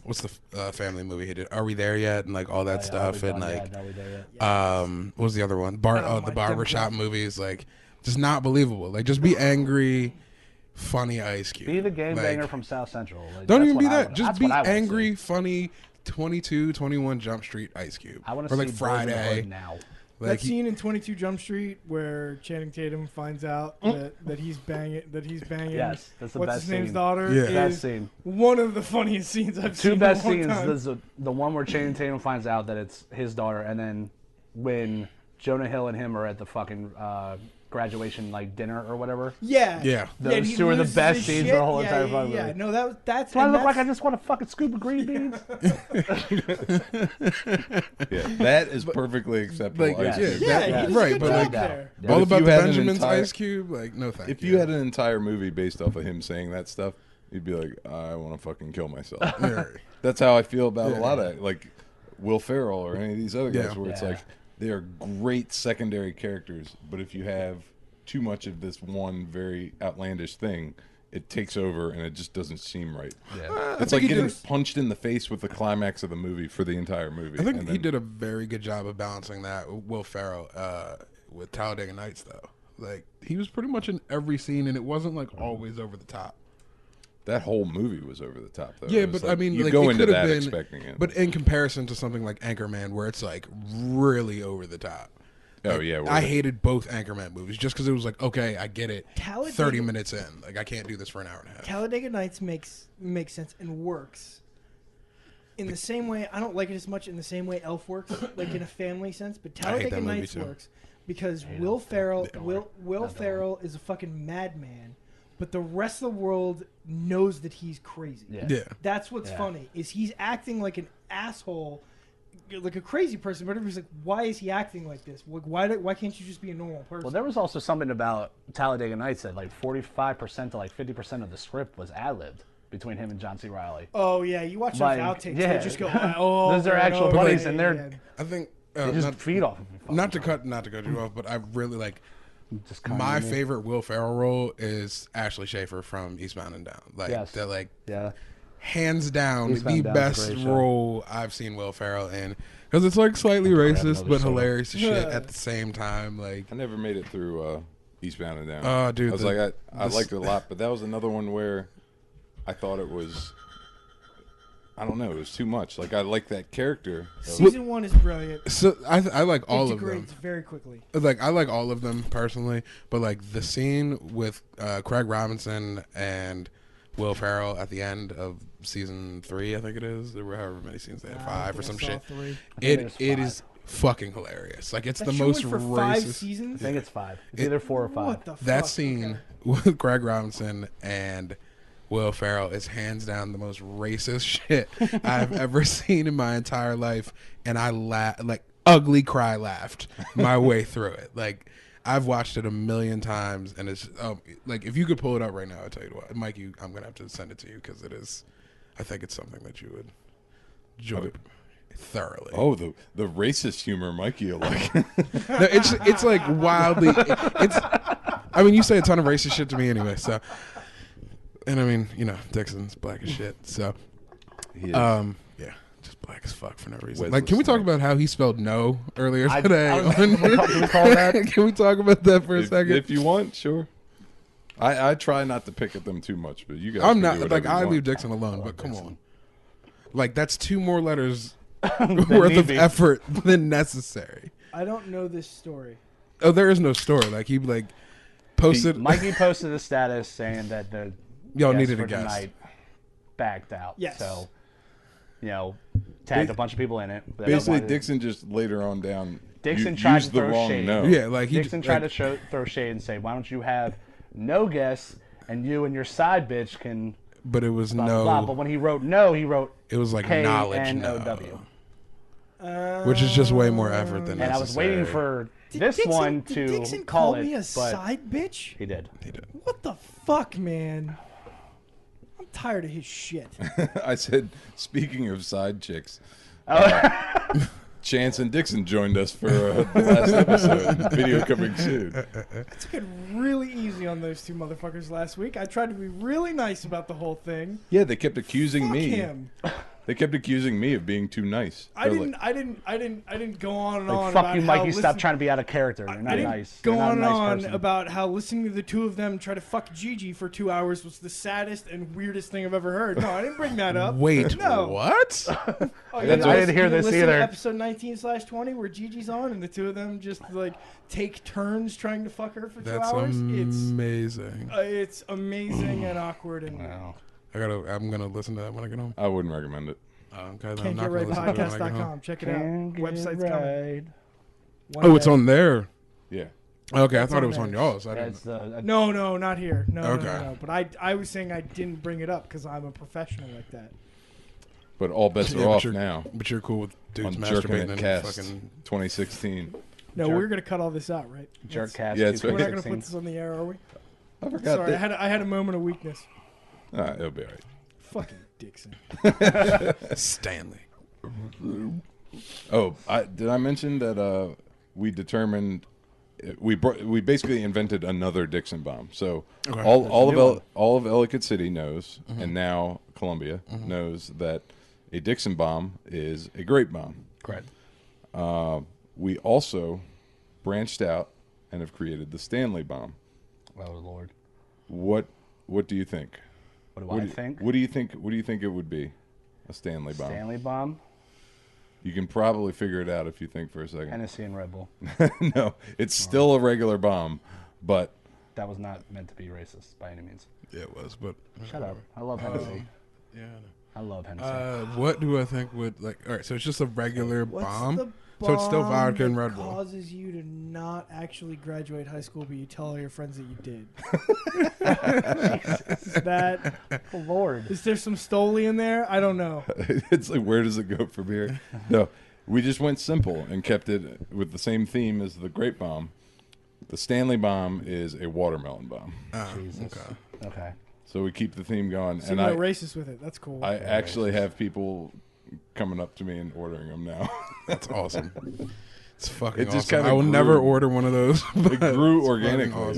S3: what's the family movie he did? Are We There Yet? And like all that stuff and like what was the other one?
S4: Oh,
S3: The
S4: my
S3: barbershop
S4: demographic.
S3: movies, like just not believable. Like just be angry, funny Ice Cube.
S2: Be the game
S3: Like,
S2: banger from South Central. Like,
S3: Don't
S2: that's
S3: even be
S2: what I
S3: that.
S2: would-
S3: Just
S2: that's
S3: be
S2: what I would
S3: angry,
S2: say.
S3: funny, 22, 21 Jump Street Ice Cube.
S2: I want
S3: or
S2: to
S3: like
S2: see Boys in the
S3: Friday.
S2: Hood now.
S3: Like
S4: that scene in 22 Jump Street where Channing Tatum finds out that he's banging
S2: Yes, that's the
S4: what's
S2: best
S4: his name's
S2: scene.
S4: daughter.
S3: Yeah.
S4: is
S2: Best scene.
S4: One of the funniest scenes I've seen.
S2: Two best
S4: in a long
S2: scenes.
S4: time.
S2: There's the one where Channing Tatum finds out that it's his daughter, and then when Jonah Hill and him are at the fucking graduation like dinner or whatever.
S4: Yeah.
S3: Yeah.
S2: Those
S4: he
S2: two are the
S4: loses
S2: best
S4: his
S2: scenes
S4: shit.
S2: of the whole entire fucking
S4: Yeah,
S2: movie.
S4: no, that's.
S2: Do I
S4: and
S2: look like I
S4: that's-
S2: just want a fucking scoop of green beans?
S1: Yeah, that is perfectly acceptable.
S3: Like,
S1: Ice
S3: yeah,
S1: Cube.
S4: Yeah,
S3: that-
S4: he did a
S3: right,
S4: good
S3: but
S4: job
S3: like
S4: there.
S1: But
S3: all
S1: if
S3: about
S1: you
S3: the
S1: had an
S3: Benjamin's
S1: entire-
S3: Ice Cube. Like, no thank
S1: If
S3: you.
S1: you had an entire movie based off of him saying that stuff, you'd be like, I want to fucking kill myself.
S3: Yeah.
S1: That's how I feel about
S3: Yeah.
S1: a lot of like Will Ferrell or any of these other guys,
S3: Yeah.
S1: where it's
S2: Yeah.
S1: like they are great secondary characters, but if you have too much of this one very outlandish thing, it takes over and it just doesn't seem right.
S2: Yeah.
S1: It's
S3: think
S1: like
S3: he
S1: getting
S3: did-
S1: punched in the face with the climax of the movie for the entire movie.
S3: I think
S1: and
S3: he
S1: then-
S3: did a very good job of balancing that with Will Ferrell with Talladega Nights, though. Like, he was pretty much in every scene, and it wasn't like always over the top.
S1: That whole movie was over the top, though.
S3: Yeah,
S1: It was
S3: but
S1: like,
S3: I mean,
S1: you
S3: like,
S1: go
S3: it
S1: into
S3: could have
S1: that
S3: been,
S1: expecting it.
S3: But in comparison to something like Anchorman, where it's like really over the top.
S1: Oh
S3: Like,
S1: yeah,
S3: I hated both Anchorman movies just because it was like, okay, I get it.
S4: Talladega-
S3: 30 minutes in, like I can't do this for an hour and a half.
S4: Talladega Nights makes sense and works. In the same way, I don't like it as much in the same way Elf works, like in a family sense. But
S3: I hate
S4: Talladega
S3: that movie
S4: Nights
S3: too.
S4: works because
S2: hate
S4: Will
S2: Elf.
S4: Ferrell,
S2: Don't
S4: Will
S2: worry.
S4: Ferrell is a fucking madman, but the rest of the world knows that he's crazy.
S2: Yeah.
S3: Yeah.
S4: That's what's
S2: Yeah.
S4: funny is he's acting like an asshole, like a crazy person. But everybody's like, why is he acting like this? Like, why can't you just be a normal person?
S2: Well, there was also something about Talladega Nights that like 45% to like 50% of the script was ad-libbed between him and John C. Reilly.
S4: Oh yeah, you watch those
S2: Like,
S4: outtakes.
S2: yeah.
S4: They just go. Oh,
S2: Those are actual buddies, and they're
S3: I think
S2: they just
S3: not,
S2: feed off of him.
S3: not to cut you off, but I really like
S2: Just kinda
S3: my
S2: me.
S3: favorite Will Ferrell role is Ashley Schaefer from Eastbound and Down. Like
S2: Yes.
S3: that, like
S2: Yeah.
S3: hands down
S2: Eastbound
S3: the
S2: and Down's a
S3: best
S2: great show.
S3: role I've seen Will Ferrell in because it's like slightly
S2: have
S3: racist
S2: another
S3: but
S2: soda.
S3: hilarious as shit at the same time. Like,
S1: I never made it through Eastbound and Down.
S3: Oh, dude,
S1: I was
S3: the-
S1: like, I
S3: the-
S1: liked it a lot, but that was another one where I thought it was, I don't know, it was too much. Like, I like that character.
S4: Season 1 is brilliant.
S3: so I like all
S4: It
S3: of them.
S4: degrades very quickly.
S3: Like I like all of them personally, but like the scene with Craig Robinson and Will Ferrell at the end of season 3, I think it is. There were however many scenes they had, 5 or some shit.
S2: think
S3: It
S2: it's
S3: it
S2: 5.
S3: is fucking hilarious. Like it's
S4: That
S3: the
S4: show
S3: most
S4: went for 5
S3: racist.
S4: seasons.
S2: I think it's 5. It's either 4 or 5.
S4: What the fuck?
S3: That scene
S4: Okay.
S3: with Craig Robinson and Will Ferrell is hands down the most racist shit I've ever seen in my entire life, and I like ugly cry laughed my way through it. Like I've watched it a million times, and it's like if you could pull it up right now, I'll tell you what, Mike. I'm gonna have to send it to you because it is. I think it's something that you would enjoy thoroughly.
S1: Oh, the racist humor Mikey will like.
S3: No, it's like wildly. It's. I mean, you say a ton of racist shit to me anyway, so. And I mean, you know, Dixon's black as shit, so.
S1: He is.
S3: Yeah, just black as fuck for no reason.
S1: Wesley
S3: Like, can we talk
S1: Snipes.
S3: about how he spelled no earlier
S2: I
S3: today?
S2: was- can we call that?
S3: Can we talk about that for a second?
S1: If you want, sure. I try not to pick at them too much, but you guys.
S3: I'm
S1: can
S3: not
S1: do
S3: like
S1: whatever you
S3: I
S1: want.
S3: leave Dixon alone, but come on, like that's 2 more letters
S2: Than
S3: worth of
S2: me.
S3: effort than necessary.
S4: I don't know this story.
S3: Oh, there is no story. Like he like posted.
S2: Mikey posted a status saying that the
S3: Y'all
S2: guest
S3: needed
S2: for
S3: a guest.
S2: tonight backed out.
S4: Yes.
S2: So, you know, tagged a bunch of people in it. that
S1: Basically,
S2: wanted-
S1: Dixon just later on down.
S2: Dixon tried
S1: used
S2: to
S1: the
S2: throw
S1: wrong
S2: shade.
S1: no.
S3: Yeah, like he
S2: Dixon tried
S3: like,
S2: to throw shade and say, "Why don't you have no guests and you and your side bitch can
S3: but it was
S2: blah
S3: no.
S2: blah blah." But when he wrote no, he wrote
S3: It was like knowledge no,
S2: KNOW.
S3: which is just way more effort than
S2: And I was waiting
S3: necessary.
S2: for this
S4: Dixon,
S2: one
S4: did
S2: to
S4: Dixon
S2: call
S4: call
S2: it,
S4: me a
S2: but
S4: side bitch?
S2: he did.
S3: He did.
S4: What the fuck, man? I'm tired of his shit.
S1: I said, speaking of side chicks, Chance and Dixon joined us for the last episode. Video coming soon.
S4: I took it really easy on those 2 motherfuckers last week. I tried to be really nice about the whole thing.
S1: Yeah, they kept accusing
S4: Fuck
S1: me.
S4: him.
S1: They kept accusing me of being too nice.
S4: I
S1: They're
S4: didn't go on and
S2: Like,
S4: on
S2: fuck
S4: about
S2: you,
S4: how
S2: Mikey. Stop
S4: listen-
S2: trying to be out of character. You're
S4: I
S2: not
S4: didn't
S2: nice.
S4: go
S2: You're not
S4: on
S2: a
S4: and
S2: nice
S4: on
S2: person.
S4: about how listening to the two of them try to fuck Gigi for 2 hours was the saddest and weirdest thing I've ever heard. No, I didn't bring that up.
S3: Wait,
S4: no.
S3: what?
S4: Oh,
S2: I didn't hear this either.
S4: Episode 19/20 where Gigi's on and the two of them just like take turns trying to fuck her for 2
S3: That's
S4: hours.
S3: amazing.
S4: It's amazing and awkward and
S2: Wow.
S3: I'm gonna listen to that when I get home.
S1: I wouldn't recommend it.
S3: Okay,
S4: can't get right podcast.com. Check it out.
S2: Can't get
S4: Website's
S2: right.
S4: coming.
S3: Oh, it's on there.
S1: Yeah.
S3: Okay, I
S4: It's
S3: thought
S4: on
S3: it was on
S4: there.
S3: y'all's. I
S2: That's
S3: didn't.
S2: the
S4: No, not here. No,
S3: Okay.
S4: no. But I was saying I didn't bring it up because I'm a professional like that.
S1: But all bets
S3: Yeah,
S1: are
S3: but
S1: off
S3: you're-
S1: now.
S3: But you're cool with dudes
S1: On Jerkin'
S3: masturbating
S1: It
S3: and
S1: Cast
S3: fucking.
S1: 2016.
S4: No,
S2: Jerk.
S4: we're gonna cut all this out, right?
S2: jerk cast.
S1: Yeah, it's
S4: We're not gonna
S2: 2016.
S4: put this on the air, are we?
S1: I forgot
S4: Sorry,
S1: that.
S4: I had a moment of weakness.
S1: It'll be all right.
S4: Fucking Dixon.
S3: Stanley.
S1: Oh, did I mention that we determined we basically invented another Dixon bomb. So
S3: Okay.
S1: all of Ellicott City knows, and now Columbia knows that a Dixon bomb is a grape bomb.
S2: Correct.
S1: We also branched out and have created the Stanley bomb.
S2: Oh Lord.
S1: What do you think?
S2: What do I think?
S1: What do you think? What do you think it would be? A Stanley bomb.
S2: Stanley bomb,
S1: You can probably figure it out if you think for a second.
S2: Hennessy, and Red Bull.
S1: No, it's still a regular bomb, but
S2: That was not meant to be racist by any means.
S3: Yeah, it was, but
S2: Shut up. I love Hennessy.
S3: Yeah.
S2: I love Hennessy.
S3: What do I think would like? All right, so it's just a regular
S4: What's
S3: bomb.
S4: the
S3: So it's still
S4: bomb
S3: vodka and
S4: that
S3: Red Bull.
S4: causes you to not actually graduate high school, but you tell all your friends that you did? Is there some Stoli in there? I don't know.
S1: it's like, where does it go from here? No, we just went simple and kept it with the same theme as the grape bomb. The Stanley bomb is a watermelon bomb.
S2: Jesus. Okay.
S1: So we keep the theme going.
S4: So
S1: And
S4: you
S1: I,
S4: got racist with it. That's cool.
S1: I actually have people coming up to me and ordering them now.
S3: That's awesome. It's fucking
S1: It just
S3: awesome.
S1: kinda
S3: I will
S1: grew.
S3: never order one of those.
S1: It grew
S3: It's
S1: organically.
S3: fucking awesome.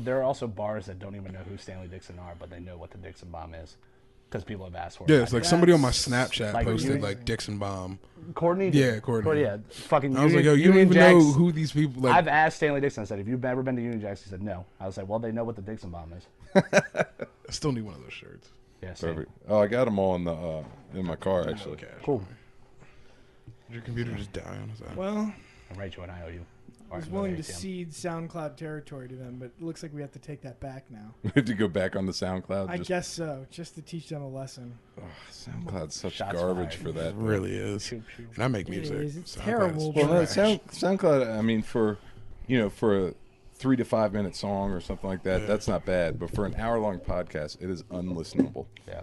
S2: There are
S1: was
S2: also bars that don't even know who Stanley Dixon are, but they know what the Dixon bomb is because people have asked for it.
S3: Yeah, it's like somebody on my
S4: That's
S3: Snapchat
S2: like
S3: posted
S4: amazing.
S3: like Dixon bomb.
S2: Courtney.
S3: Yeah, Courtney.
S2: Yeah, fucking.
S3: I was like, yo, you don't
S2: Union
S3: even know
S2: Jacks-
S3: who these people like.
S2: I've asked Stanley Dixon. I said, "Have you ever been to Union Jacks?" He said, "No." I was like, "Well, they know what the Dixon bomb is."
S3: I still need one of those shirts.
S2: Yeah, same.
S1: Perfect. Oh, I got them all in my car actually.
S3: Okay.
S2: Cool.
S3: Did your computer just die on its own?
S4: well,
S2: I'll write you an IOU.
S4: I was willing to cede SoundCloud territory to them, but it looks like we have to take that back now.
S1: We have to go back on the SoundCloud.
S4: I guess so, just to teach them a lesson.
S1: SoundCloud's such
S2: Shots
S1: garbage
S2: fired.
S1: for that.
S3: It really is.
S2: Shoot, shoot.
S3: And I make
S4: It
S3: music.
S4: is. It's
S3: SoundCloud's
S4: terrible,
S1: Well, no,
S3: trash.
S1: SoundCloud. I mean, for a 3 to 5 minute song or something like that, that's not bad. But for an hour-long podcast, it is unlistenable.
S2: Yeah.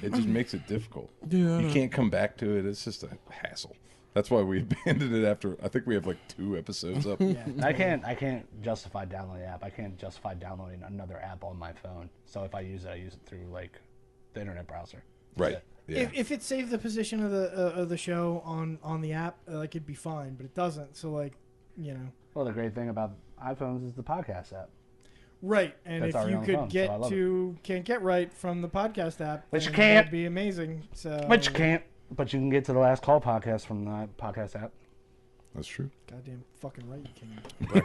S1: It just makes it difficult.
S3: Yeah, I
S1: You
S3: know.
S1: can't come back to it. It's just a hassle. That's why we abandoned it after. I think we have like 2 episodes up.
S4: Yeah.
S2: I can't justify downloading the app. I can't justify downloading another app on my phone. So if I use it through like the internet browser. That's
S1: Right.
S2: it.
S1: Yeah.
S4: If it saved the position of the show on the app, like it'd be fine, but it doesn't. So like, you know,
S2: Well, the great thing about iPhones is the podcast app.
S4: right? And
S2: That's
S4: if
S2: already
S4: you
S2: on the
S4: could
S2: phone, so
S4: get
S2: I love
S4: can't get right from the podcast app,
S2: Which you
S4: then
S2: can't.
S4: that'd be amazing. So,
S2: But you can't. But you can get to the Last Call podcast from the podcast app.
S1: That's true.
S4: Goddamn fucking right, you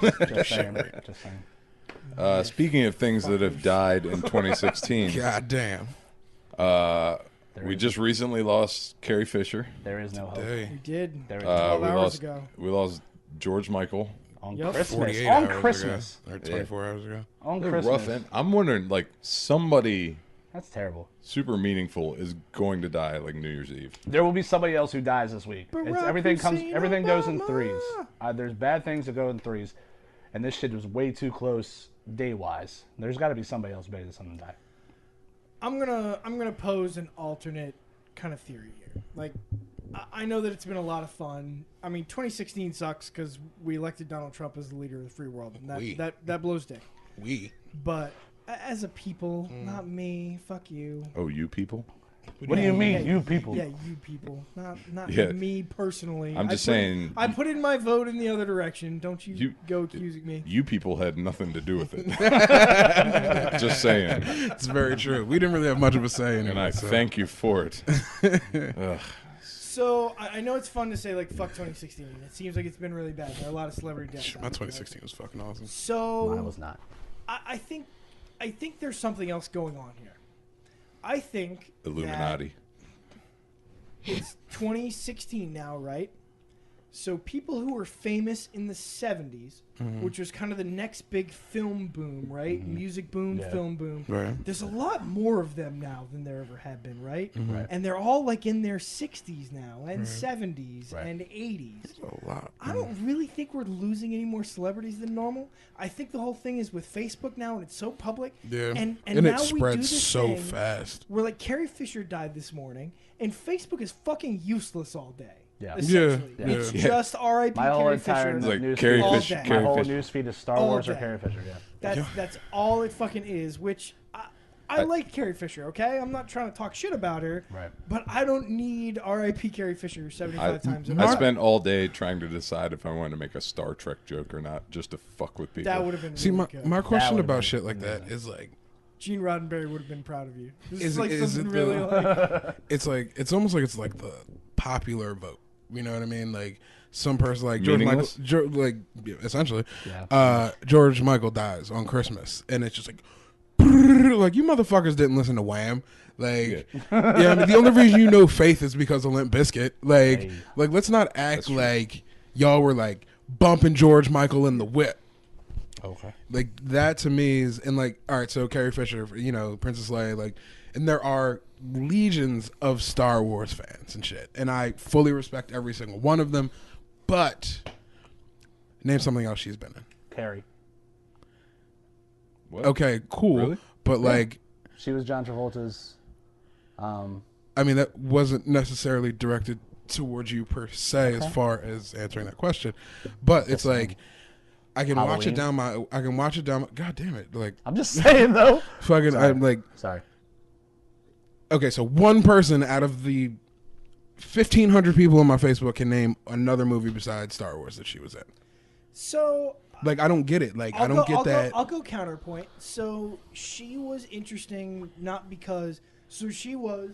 S4: can.
S2: Just saying. Just saying.
S1: Speaking of things that have died in 2016,
S3: God damn.
S1: we just recently lost Carrie Fisher.
S2: There is no hope.
S3: Day.
S4: We did.
S2: There is
S4: 12
S1: we
S4: hours
S1: lost.
S4: ago.
S1: We lost George Michael.
S2: on
S4: Yep.
S2: Christmas.
S3: 48
S2: On
S3: hours
S2: Christmas.
S3: ago. Or 24 hours ago.
S2: On
S1: They're
S2: Christmas.
S1: rough, and I'm wondering, like, somebody
S2: That's terrible.
S1: super meaningful is going to die like New Year's Eve.
S2: There will be somebody else who dies this week. It's,
S4: Barack
S2: everything
S4: Hussein
S2: everything goes in
S4: Obama.
S2: threes. There's bad things that go in threes, and this shit was way too close day wise. There's got to be somebody else bigger than someone die.
S4: I'm gonna pose an alternate kind of theory here. Like, I know that it's been a lot of fun. I mean, 2016 sucks because we elected Donald Trump as the leader of the free world, and
S3: We.
S4: that blows dick.
S3: We.
S4: But as a people, not me. Fuck you.
S1: Oh, you people?
S2: What do you mean,
S4: Yeah,
S2: you people?
S4: Yeah, you people. Not
S1: Yeah.
S4: me personally.
S1: I'm just saying.
S4: I put in my vote in the other direction. Don't you go accusing me.
S1: You people had nothing to do with it. Just saying.
S3: It's very true. We didn't really have much of a say in it.
S1: And I
S3: so.
S1: thank you for it. Ugh.
S4: So I know it's fun to say like fuck 2016. It seems like it's been really bad. There are a lot of celebrity deaths.
S3: My 2016 was fucking awesome.
S4: So
S2: Mine was not.
S4: I think there's something else going on here. I think
S1: Illuminati.
S4: that it's 2016 now, right? So people who were famous in the 70s, which was kind of the next big film boom, right? Music boom,
S2: Yeah.
S4: film boom.
S3: Right.
S4: There's a lot more of them now than there ever have been, right?
S2: Right.
S4: And they're all like in their 60s now and 70s
S2: Right.
S4: and 80s.
S3: A lot.
S4: I don't really think we're losing any more celebrities than normal. I think the whole thing is with Facebook now, and it's so public.
S3: Yeah.
S4: And
S3: it
S4: now we do
S3: spreads
S4: this
S3: so
S4: thing
S3: fast.
S4: where like Carrie Fisher died this morning, and Facebook is fucking useless all day.
S2: Yeah.
S4: Essentially.
S3: Yeah.
S4: It's
S1: Yeah.
S4: just R.I.P.
S2: My whole
S4: Carrie
S2: entire
S4: Fisher.
S1: It's like
S2: news
S1: Carrie
S2: feed,
S4: All
S1: Fisher.
S4: day.
S2: my
S1: Carrie
S2: whole
S1: Fisher.
S2: news feed is Star
S4: All
S2: Wars or
S4: day.
S2: Carrie Fisher. Yeah.
S4: That's all it fucking is. Which I like Carrie Fisher. Okay, I'm not trying to talk shit about her.
S2: Right.
S4: But I don't need R.I.P. Carrie Fisher 75 times over.
S1: I spent all day trying to decide if I wanted to make a Star Trek joke or not, just to fuck with people.
S4: That would have been
S3: See,
S4: really good.
S3: my question
S2: would've been
S3: about shit like that
S2: amazing.
S3: is like,
S4: Gene Roddenberry would have been proud of you. This
S3: Is-
S4: is like
S3: is
S4: something
S3: it
S4: really
S3: the-
S4: like.
S3: it's almost like it's like the popular vote. You know what I mean? Like some person like George Michael,
S1: Meaningless?
S3: like yeah, essentially,
S2: Yeah.
S3: George Michael dies on Christmas, and it's just like, like you motherfuckers didn't listen to Wham. Like, yeah, I mean, the only reason you know Faith is because of Limp Bizkit. Like,
S2: Hey.
S3: like let's not act
S1: That's true.
S3: like y'all were like bumping George Michael in the whip.
S2: Okay.
S3: Like that to me is, and like, all right, so Carrie Fisher, you know, Princess Leia, like, and there are legions of Star Wars fans and shit, and I fully respect every single one of them. But name something else she's been in.
S2: Carrie.
S1: What?
S3: Okay, cool,
S1: Really?
S3: but like,
S2: She was John Travolta's.
S3: I mean, that wasn't necessarily directed towards you per se, as far as answering that question. But it's like, I can watch it
S2: Halloween.
S3: down my. God damn it! Like,
S2: I'm just saying though.
S3: fucking,
S2: Sorry.
S3: I'm like.
S2: Sorry.
S3: Okay, so one person out of the 1,500 people on my Facebook can name another movie besides Star Wars that she was in.
S4: So
S3: Like, I don't get it. Like, I don't get that.
S4: I'll go counterpoint. So she was interesting, not because. So she was.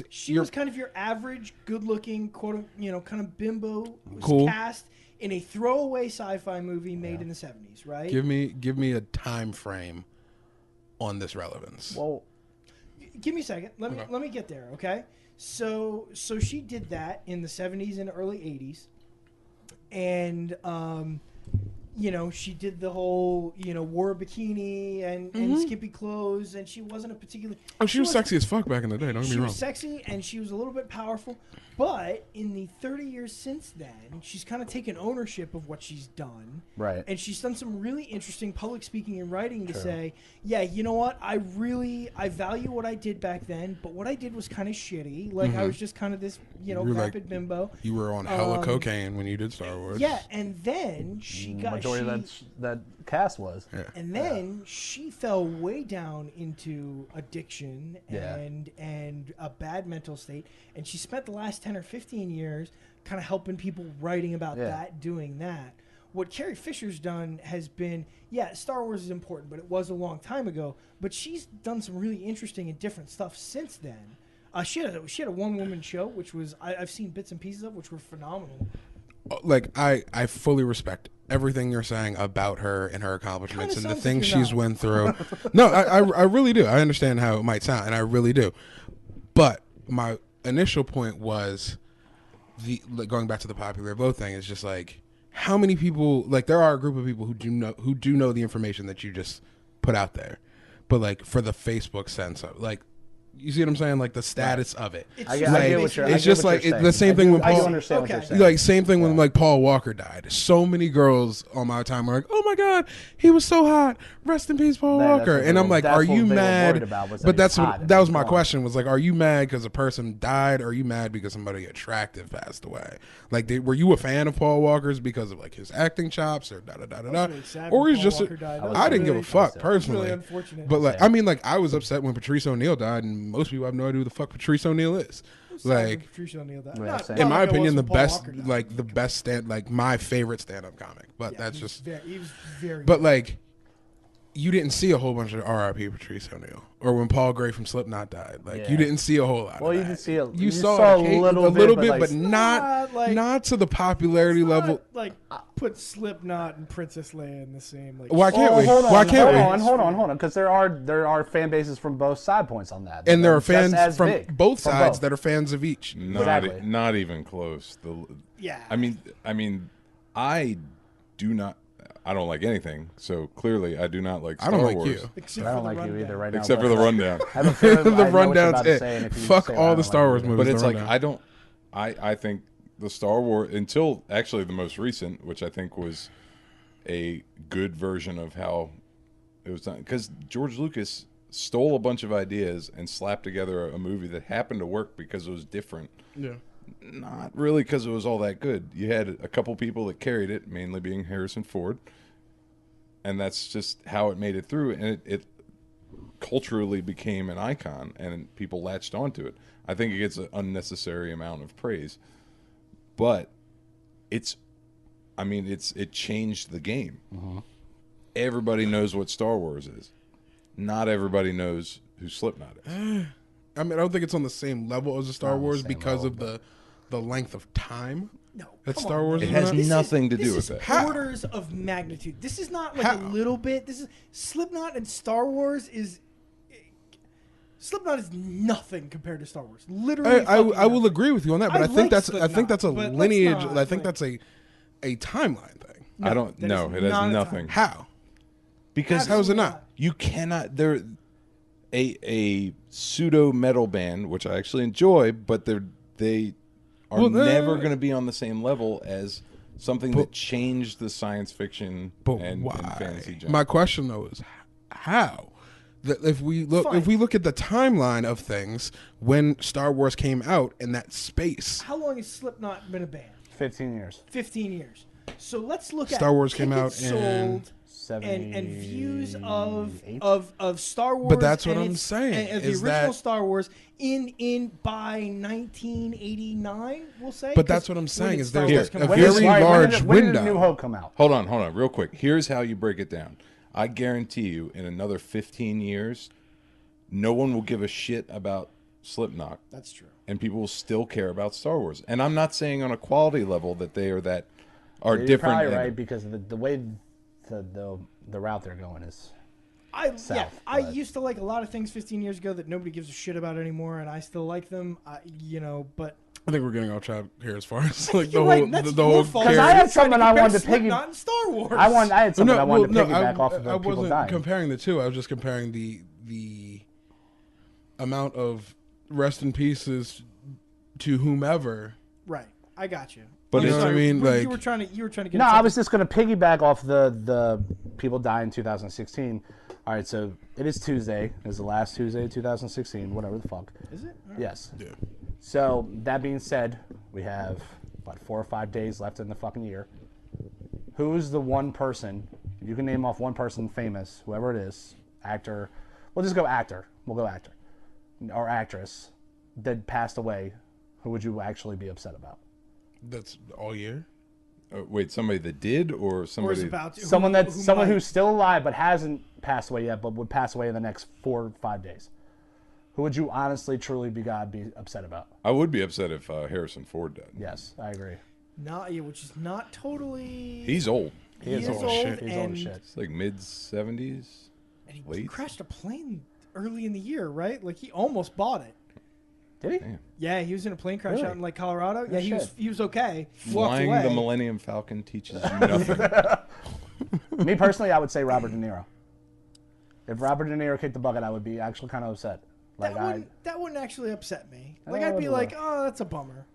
S4: She was kind of your average, good-looking, quote, kind of bimbo. Was
S3: Cool.
S4: cast in a throwaway sci-fi movie made in the 70s, right?
S3: give me a time frame on this relevance.
S2: Well,
S4: Give me a second. Let me get there, okay? So she did that in the 70s and early 80s. And she did the whole, wore a bikini and skimpy clothes, and she wasn't a particularly.
S3: Oh, she was sexy as fuck back in the day. Don't get me
S4: She
S3: wrong.
S4: was sexy and she was a little bit powerful, but in the 30 years since then, she's kind of taken ownership of what she's done.
S2: right.
S4: And she's done some really interesting public speaking and writing to say, yeah, you know what? I value what I did back then, but what I did was kind of shitty. Like, I was just kind of this,
S3: were like-
S4: vapid bimbo.
S3: You were on hella cocaine when you did Star Wars.
S4: Yeah, and then she got
S2: Majority of that cast was.
S3: Yeah.
S4: and then she fell way down into addiction
S2: Yeah.
S4: and a bad mental state. And she spent the last 10 or 15 years kind of helping people, writing about that, doing that. What Carrie Fisher's done has been, Star Wars is important, but it was a long time ago. But she's done some really interesting and different stuff since then. She had a one-woman show, which was, I've seen bits and pieces of, which were phenomenal.
S3: Like, I fully respect everything you're saying about her and her accomplishments and
S4: Kinda
S3: the
S4: sounds
S3: things
S4: like you're
S3: she's
S4: not.
S3: went through. No, I really do. I understand how it might sound, and I really do. But my initial point was going back to the popular vote thing is just like, how many people, like, there are a group of people who do know the information that you just put out there, but like for the Facebook sense of, like, you see what I'm saying? Like the status of it.
S4: It's
S2: I
S4: just
S2: get
S3: like,
S2: what you're.
S3: it's
S2: I get
S3: just
S2: what
S3: like
S2: you're
S3: the
S2: saying.
S3: same thing with
S2: I do
S3: Paul.
S2: understand what
S4: Okay.
S2: you're saying.
S3: Like same thing when like Paul Walker died. So many girls on my time were like, "Oh my God, he was so hot. Rest in peace, Paul
S2: That's
S3: Walker."
S2: what
S3: And
S2: they
S3: I'm
S2: were-
S3: like,
S2: that's
S3: "Are
S2: what
S3: you
S2: they were
S3: mad?"
S2: worried about was that
S3: But
S2: he
S3: that's
S2: was
S3: what
S2: hot and
S3: that was
S2: he
S3: my
S2: was
S3: question. Was like, "Are you mad because a person died? Or are you mad because somebody attractive passed away?" Like, were you a fan of Paul Walker's because of like his acting chops or da da da da da?
S4: really sad
S3: Or
S4: when
S3: he's
S4: Paul
S3: just
S4: Walker died.
S3: I didn't give a fuck
S4: It was
S3: personally.
S4: really unfortunate.
S3: But like, I mean, like, I was upset when Patrice O'Neal died, and most people have no idea who the fuck Patrice O'Neal is. Like,
S4: Patrice O'Neal, that.
S2: Yeah,
S4: Not-
S2: same.
S4: not
S3: in my
S4: like I was
S3: opinion, the
S4: when Paul
S3: best,
S4: Walker died.
S3: like the best like my favorite stand-up comic. But
S4: Yeah,
S3: that's
S4: he was
S3: just.
S4: he was very.
S3: But like, you didn't see a whole bunch of R.I.P. Patrice O'Neal, or when Paul Gray from Slipknot died. Like,
S2: Yeah.
S3: you didn't see a whole lot.
S2: Well,
S3: of
S2: you
S3: that.
S2: did see a-
S3: You
S2: you
S3: saw,
S2: saw
S3: a little bit,
S2: like,
S3: but not
S4: not like-
S3: not to the popularity
S4: It's not,
S3: level.
S4: like put Slipknot and Princess Leia in the same. Like,
S3: Why can't we?
S2: Hold on,
S3: Why can't we?
S2: hold on, because there are fan bases from both side points on that,
S3: And there are
S2: Just as
S3: fans from
S2: big,
S3: both
S2: from
S3: sides
S2: both.
S3: that are fans of each.
S2: Exactly.
S1: Not even close.
S4: Yeah.
S1: I mean, I do not. I don't like anything. So clearly, I do not like
S3: I
S1: Star
S3: don't like
S1: Wars.
S3: you.
S4: except
S2: I
S4: for
S2: don't
S4: the
S2: like you
S4: rundown.
S2: either right now.
S1: Except for
S2: but
S1: the rundown.
S2: I have a feeling,
S3: The
S2: I know what you're
S3: rundown's
S2: about to
S3: it.
S2: say, and if you
S3: Fuck
S2: say
S3: all
S2: I
S3: the
S2: don't
S3: Star
S2: like
S3: Wars
S2: you.
S3: movies.
S1: But it's
S3: the
S1: like
S3: rundown.
S1: I don't. I think the Star Wars until actually the most recent, which I think was a good version of how it was done, because George Lucas stole a bunch of ideas and slapped together a movie that happened to work because it was different.
S3: Yeah.
S1: Not really because it was all that good. You had a couple people that carried it, mainly being Harrison Ford, and that's just how it made it through. And it culturally became an icon, and people latched onto it. I think it gets an unnecessary amount of praise, but it changed the game. Everybody knows what Star Wars is. Not everybody knows who Slipknot is.
S3: I mean, I don't think it's on the same level as a Star
S2: Not on the
S3: Wars
S2: same
S3: because
S2: level,
S3: of the length of time.
S4: No,
S3: That
S4: come
S3: Star
S4: on,
S3: Wars
S4: man.
S3: is
S1: It has
S3: This
S1: nothing to do
S4: this
S1: with
S4: is
S1: that.
S3: How?
S4: orders of magnitude. This is not like
S3: How?
S4: a little bit. This is Slipknot and Star Wars is. Slipknot is nothing compared to Star Wars. Literally,
S3: I
S4: fucking
S3: will
S4: nothing.
S3: agree with you on that, but
S4: I
S3: I think
S4: like
S3: that's I think
S4: Slipknot,
S3: that's a
S4: but let's
S3: lineage.
S4: not,
S3: I think
S4: like-
S3: that's a timeline thing.
S1: I don't
S4: that
S1: know.
S4: is
S1: It has
S4: not a
S1: nothing.
S3: How?
S1: Because
S3: How is it not?
S1: you cannot. They're a pseudo metal band, which I actually enjoy, but they are
S3: Well,
S1: never going to be on the same level as something
S3: But-
S1: that changed the science fiction
S3: But
S1: and
S3: why?
S1: fantasy genre.
S3: My question though is how? That if we
S4: Fine.
S3: look at the timeline of things when Star Wars came out in that space,
S4: How long has Slipknot been a band?
S2: 15 years.
S4: 15 years. So let's look at
S3: Star Wars came
S4: tickets
S3: out in
S4: sold and views of
S2: 78?
S4: Star Wars.
S3: But that's what
S4: and
S3: I'm
S4: its-
S3: saying,
S4: And the
S3: is
S4: original
S3: that-
S4: Star Wars in by 1989, we'll say.
S3: But that's
S4: 'cause
S3: what I'm
S4: when
S3: saying
S4: did
S3: is
S4: Star
S3: there's
S4: Wars
S3: a
S4: come out?
S3: very large
S2: when did
S3: window.
S2: New Hope come out?
S1: Hold on, real quick. Here's how you break it down. I guarantee you, in another 15 years, no one will give a shit about Slipknot,
S4: That's true.
S1: and people will still care about Star Wars. And I'm not saying on a quality level that they are
S2: You're
S1: different.
S2: probably
S1: in-
S2: right, because the way the route they're going is. South,
S4: I
S2: but-
S4: used to like a lot of things 15 years ago that nobody gives a shit about anymore, and I still like them. But
S3: I think we're getting off track here as far as like the
S4: you're
S3: whole
S4: right. That's
S3: the
S4: your
S3: whole
S4: fault.
S2: Because I
S3: character-
S2: had something I wanted to
S4: Slipknot and Star Wars.
S2: I had something I wanted to
S3: no,
S2: piggyback off of the
S3: I
S2: people
S3: wasn't
S2: dying.
S3: comparing the two. I was just comparing the amount of rest in pieces to whomever.
S4: Right. I got you.
S1: But
S4: I'm
S3: you know what I
S4: sorry,
S3: mean?
S4: but
S3: Like-
S4: you were trying to get.
S2: No,
S4: at
S2: I was
S4: something.
S2: just going to piggyback off the people dying in 2016. All right, so it is Tuesday. It's the last Tuesday of 2016, whatever the fuck.
S4: Is it? All right.
S2: Yes.
S3: Yeah.
S2: So that being said, we have what 4 or 5 days left in the fucking year. Who's the one person? You can name off one person famous, whoever it is, actor. We'll just go actor. We'll go actor or actress that passed away. Who would you actually be upset about?
S3: That's all year.
S1: Wait, somebody that did, or
S4: Or
S1: somebody?
S4: is about to,
S2: Someone
S4: who
S2: someone
S4: might-
S2: who's still alive but hasn't passed away yet, but would pass away in the next 4 or 5 days. Who would you honestly, truly be upset about?
S1: I would be upset if Harrison Ford died.
S2: Yes, I agree.
S4: not yeah, which is not totally.
S1: He's old.
S4: he is old,
S3: shit.
S2: He's old
S4: and,
S2: as shit.
S1: It's like mid 70s.
S4: and he
S1: late.
S4: crashed a plane early in the year, right? Like he almost bought it.
S2: Did he?
S1: Damn.
S4: Yeah, he was in a plane crash
S2: Really?
S4: out in like Colorado. Yeah, he was
S2: shit.
S4: he was okay. Walked
S1: Flying
S4: away.
S1: the Millennium Falcon teaches you nothing.
S2: Me personally, I would say Robert De Niro. If Robert De Niro kicked the bucket, I would be actually kind of upset. Like
S4: that wouldn't actually upset me. Like
S2: Oh,
S4: I'd be
S2: no.
S4: like, oh, that's a bummer.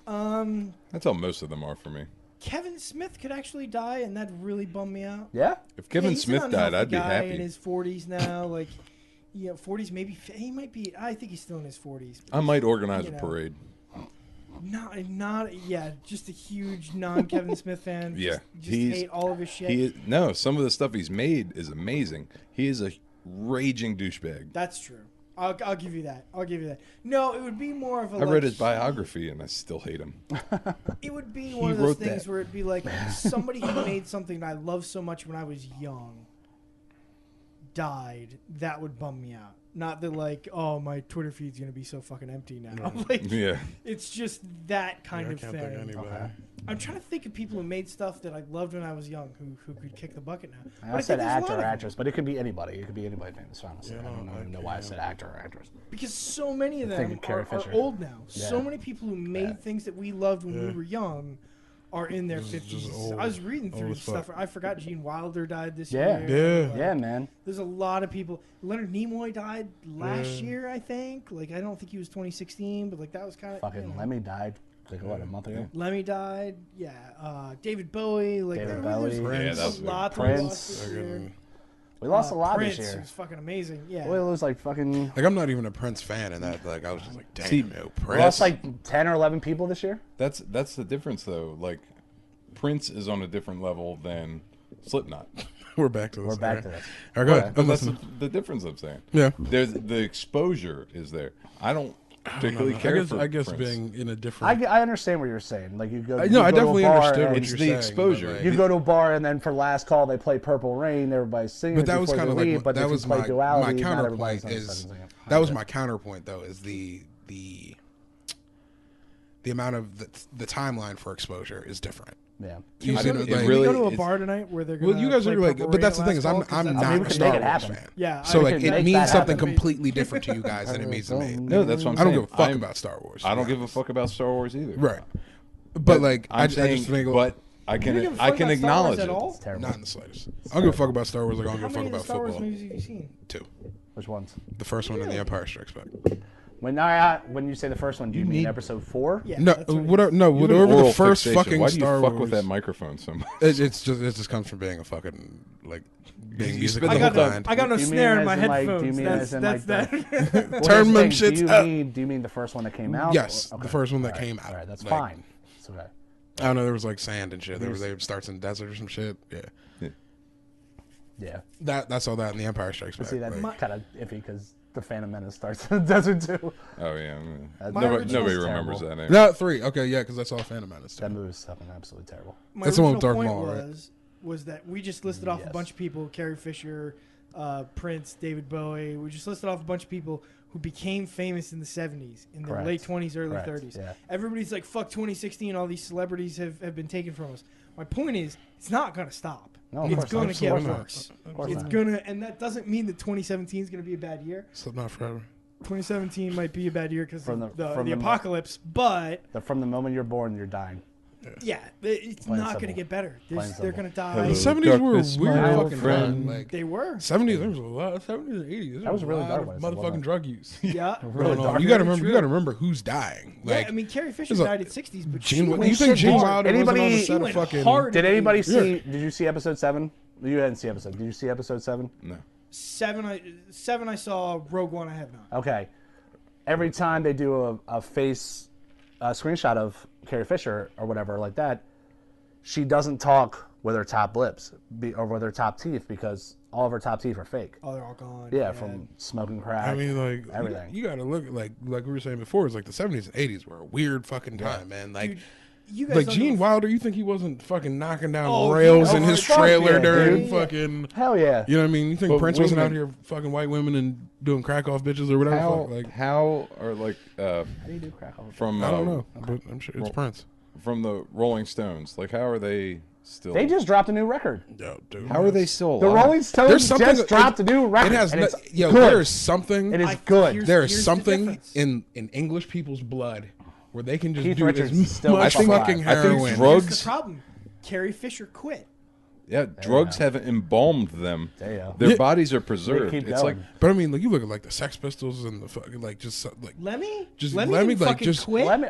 S1: That's how most of them are for me.
S4: Kevin Smith could actually die, and that'd really bum me out.
S2: yeah.
S1: If Kevin
S4: he's an
S1: Smith died,
S4: unhealthy
S1: I'd be
S4: guy
S1: happy.
S4: In his 40s now, like, 40s maybe. He might be. I think he's still in his 40s.
S1: I might organize
S4: you
S1: a
S4: know.
S1: parade.
S4: Not. Yeah, just a huge non-Kevin Smith fan.
S1: Yeah,
S4: just hate all of his shit.
S1: No, some of the stuff he's made is amazing. He is a raging douchebag.
S4: That's true. I'll give you that. No, it would be more of a.
S1: I read his biography and I still hate him.
S4: It would be one of those things where it'd be like somebody who made something that I loved so much when I was young died. That would bum me out. Not that like, oh, my Twitter feed's gonna be so fucking empty now. Like,
S1: Yeah.
S4: it's just that kind of
S3: I can't think of
S4: thing.
S3: anybody.
S2: Okay.
S4: I'm trying to think of people who made stuff that I loved when I was young who could kick the bucket now.
S2: I said actor or actress, but it could be anybody. It could be anybody famous, honestly.
S3: Yeah,
S2: I don't even know why I said actor or actress.
S4: Because so many of them
S2: Thinking Carrie
S4: are
S2: Fisher.
S4: old now.
S2: Yeah.
S4: So many people who made things that we loved when we were young are in their 50s.
S3: old.
S4: I was reading through
S3: Old as
S4: stuff.
S3: fuck.
S4: I forgot Gene Wilder died this
S2: Yeah.
S4: year.
S3: Yeah.
S4: Like,
S2: Yeah, man.
S4: there's a lot of people. Leonard Nimoy died last year, I think. Like, I don't think he was 2016, but like that was kind of
S2: Fucking Lemmy died, like, what, a month ago?
S4: Lemmy died. Yeah. David Bowie. Like,
S2: David
S4: there's
S2: Bowie.
S1: Yeah, that was
S4: a
S1: big.
S4: lot that we
S2: Prince.
S4: lost this year.
S3: Fucking-
S2: We lost a lot
S4: Prince,
S2: this
S4: who
S2: year.
S4: was fucking amazing. Yeah.
S2: We lost like fucking.
S3: Like I'm not even a Prince fan, and that like I was just like, damn,
S1: See,
S3: yo,
S2: We
S3: Prince.
S2: lost like 10 or 11 people this year.
S1: That's the difference though. Like Prince is on a different level than Slipknot.
S3: We're back to this.
S2: We're back to this.
S3: All right, go ahead.
S1: But
S3: I'm
S1: that's
S3: listening.
S1: the difference I'm saying.
S3: Yeah.
S1: There's the exposure is there. I don't particularly care for
S3: I guess
S1: Prince.
S3: being in a different.
S2: I understand what you're saying. Like you go.
S3: No,
S2: you
S3: I
S2: go to a
S3: definitely
S2: bar
S3: understood what
S2: and
S1: It's
S3: you're
S1: the
S3: saying.
S1: exposure.
S3: but, like,
S2: You go to a bar and then for last call they play Purple Rain. Everybody's singing.
S3: But that was
S2: before
S3: kind of
S2: they
S3: like
S2: leave, but
S3: that
S2: if you
S3: was
S2: play
S3: my
S2: Duality, not
S3: counterpoint
S2: everybody's gonna
S3: is
S2: fucking sing it.
S3: that was my counterpoint though is the amount of the timeline for exposure is different.
S2: Yeah.
S3: You
S1: I
S3: see,
S1: don't-
S3: like,
S1: it
S4: Can
S1: really-
S4: we go to a
S1: it's-
S4: bar tonight where they're gonna
S3: well, you guys
S4: play
S3: are like,
S4: Purple
S3: but
S4: Rain
S3: that's the
S4: at
S3: thing is I'm
S4: last call? 'Cause
S3: not
S4: that's-
S2: we
S3: a
S2: can
S3: Star
S2: make it
S3: Wars
S2: happen.
S3: fan.
S4: Yeah,
S3: So
S4: I
S3: like
S4: can
S3: it
S4: make
S3: means
S4: that
S3: something
S4: happen.
S3: completely different to you guys than it means to me.
S1: No, that's what I'm
S3: I don't
S1: saying.
S3: give a fuck
S1: I'm-
S3: about Star Wars.
S1: I don't
S3: to be
S1: give a
S3: honest.
S1: fuck about Star Wars either.
S3: Right. But like
S1: I'm
S3: I
S1: saying,
S3: just think
S1: but I
S4: You don't give a
S1: can
S4: fuck
S1: I can
S4: about Star Wars
S1: acknowledge
S4: at
S1: it.
S4: all?
S2: It's terrible.
S3: not in the slightest. I don't give a fuck about Star Wars like I don't
S4: How
S3: give a
S4: many
S3: fuck
S4: of the
S3: about
S4: Star Wars
S3: football.
S4: movies have you seen?
S3: 2.
S2: Which ones?
S3: The first one and The Empire Strikes Back.
S2: When you say the first one, do you mean episode 4?
S4: Yeah.
S3: No,
S4: that's what it
S3: whatever. No,
S1: You have
S3: whatever
S1: an
S3: the
S1: oral
S3: first
S1: fixation.
S3: fucking
S1: Why do you
S3: Star
S1: fuck
S3: Wars.
S1: with that microphone so much?
S3: It just comes from being a fucking like being
S1: You
S3: musically
S1: spend the whole time-
S3: inclined.
S4: I got no
S2: Do you mean
S4: snare in
S2: as
S4: my
S2: in, like, do you
S4: headphones.
S2: mean
S4: That's
S2: as in,
S4: that's
S2: like,
S4: that.
S2: Well,
S3: Turn them
S2: here's the thing,
S3: shits up.
S2: Do you mean the first one that came out?
S3: Yes,
S2: Or-
S3: the first one that
S2: All right,
S3: came out.
S2: All right, that's
S3: Like,
S2: fine. It's okay.
S3: I don't know. There was like sand and shit. There starts in desert or some shit. Yeah,
S2: Yeah.
S3: that's all that in The Empire Strikes Back.
S2: See, that's
S3: like,
S2: kind of iffy because the Phantom Menace starts in the desert too.
S1: Oh yeah,
S2: My
S1: nobody
S2: original's
S1: remembers
S2: terrible.
S1: that name.
S3: no 3. Okay, yeah, because that's all Phantom Menace.
S2: That movie is fucking absolutely terrible.
S4: My
S3: That's the one
S4: original
S3: with Darth
S4: point
S3: Maul, right?
S4: was that we just listed off a
S2: Yes.
S4: bunch of people: Carrie Fisher, Prince, David Bowie. We just listed off a bunch of people who became famous in the 70s, in their
S2: Correct.
S4: late 20s, early
S2: Correct,
S4: 30s.
S2: yeah.
S4: Everybody's like, "Fuck 2016! All these celebrities have been taken from us." My point is, it's not gonna stop.
S2: No, of
S4: It's
S2: course
S4: gonna
S2: not.
S4: get
S3: Absolutely not.
S4: worse.
S2: Of course
S4: It's
S2: not.
S4: gonna, and that doesn't mean that 2017 is gonna be a bad year.
S3: Slipknot forever.
S4: 2017 might be a bad year because
S2: From
S4: of
S2: the-
S4: the
S2: from the-
S4: apocalypse, but
S2: From the moment you're born, you're dying.
S4: yeah, it's
S2: Plain
S4: not
S2: simple.
S4: going to get better.
S2: Plain
S4: They're
S2: simple.
S4: going to die.
S1: Hello.
S3: The 70s were a
S1: Darkness,
S3: weird
S1: my
S3: fucking
S1: friend.
S3: time. Like
S4: They were.
S3: 70s, there was a lot. 70s and 80s.
S2: That was really
S3: a
S2: dark
S3: lot
S2: when
S3: of
S2: it's a
S3: motherfucking
S2: woman.
S3: drug use.
S4: Yeah.
S2: Really
S3: going on.
S2: dark.
S3: You got to
S4: Very
S3: remember.
S4: true.
S3: You got to remember who's dying.
S4: Yeah,
S3: Like,
S4: I mean, Carrie Fisher
S3: there's a-
S4: died at 60s, but
S3: Gene.
S4: she
S3: You
S4: went
S3: think
S2: shit
S3: Gene
S2: hard.
S3: Wilder wasn't on the
S2: Anybody-
S3: set of
S4: went
S3: fucking?
S4: hard.
S2: Did anybody
S4: Yeah.
S2: see? Did you see episode 7? You didn't see episode. Did you see episode 7?
S1: No.
S4: Seven I saw. Rogue One I have not.
S2: Okay. Every time they do a face screenshot of Carrie Fisher or whatever like that, she doesn't talk with her top lips or with her top teeth because all of her top teeth are fake.
S4: Oh, they're all gone.
S2: Yeah, from smoking crack.
S3: I mean, like
S2: everything.
S3: You got to look at like we were saying before. It's like the 70s and 80s were a weird fucking time, man. Like.
S4: Dude, you guys
S3: Like
S4: don't
S3: Gene
S4: know-
S3: Wilder, you think he wasn't fucking knocking down
S4: Oh,
S3: rails
S4: he-
S3: in
S4: oh,
S3: his
S2: fuck
S3: trailer
S2: yeah,
S3: during
S2: dude.
S3: fucking?
S2: Hell yeah.
S3: You know what I mean? You think
S1: But
S3: Prince
S1: wait
S3: wasn't
S1: a
S3: out
S1: minute.
S3: here fucking white women and doing crack off bitches or whatever?
S1: How
S3: fuck, like
S1: how are like
S2: How do you do crack off?
S1: from
S3: I don't know, but I'm sure it's
S1: well-
S3: Prince.
S1: from the Rolling Stones? Like how are they still?
S2: They just dropped a new record.
S3: Yo, dude.
S1: How are they still
S2: The
S1: alive?
S2: Rolling Stones
S3: There's something
S2: just dropped a new record.
S3: It has
S2: and
S3: no,
S2: it's
S3: yo.
S2: good.
S3: There's something.
S2: It is
S4: I-
S2: good.
S4: here's-
S3: There is
S4: the
S3: something
S4: difference.
S3: in English people's blood where they can just
S2: Keith
S3: do
S2: Richards
S3: as
S2: is still
S3: much
S2: fucking
S3: fucking
S2: alive.
S1: I think
S3: heroin.
S1: drugs-
S4: Here's the problem. Carrie Fisher quit.
S1: Yeah, drugs have embalmed them.
S2: Yeah.
S1: Their
S3: Yeah.
S1: bodies are preserved.
S2: keep
S1: It's like
S2: going.
S3: But I mean, like you look at like the Sex Pistols and the fucking like just like
S4: Lemmy?
S3: Just
S4: Lemmy
S3: Lemmy,
S4: didn't
S3: like,
S4: fucking
S3: just-
S4: quit.
S2: Let me.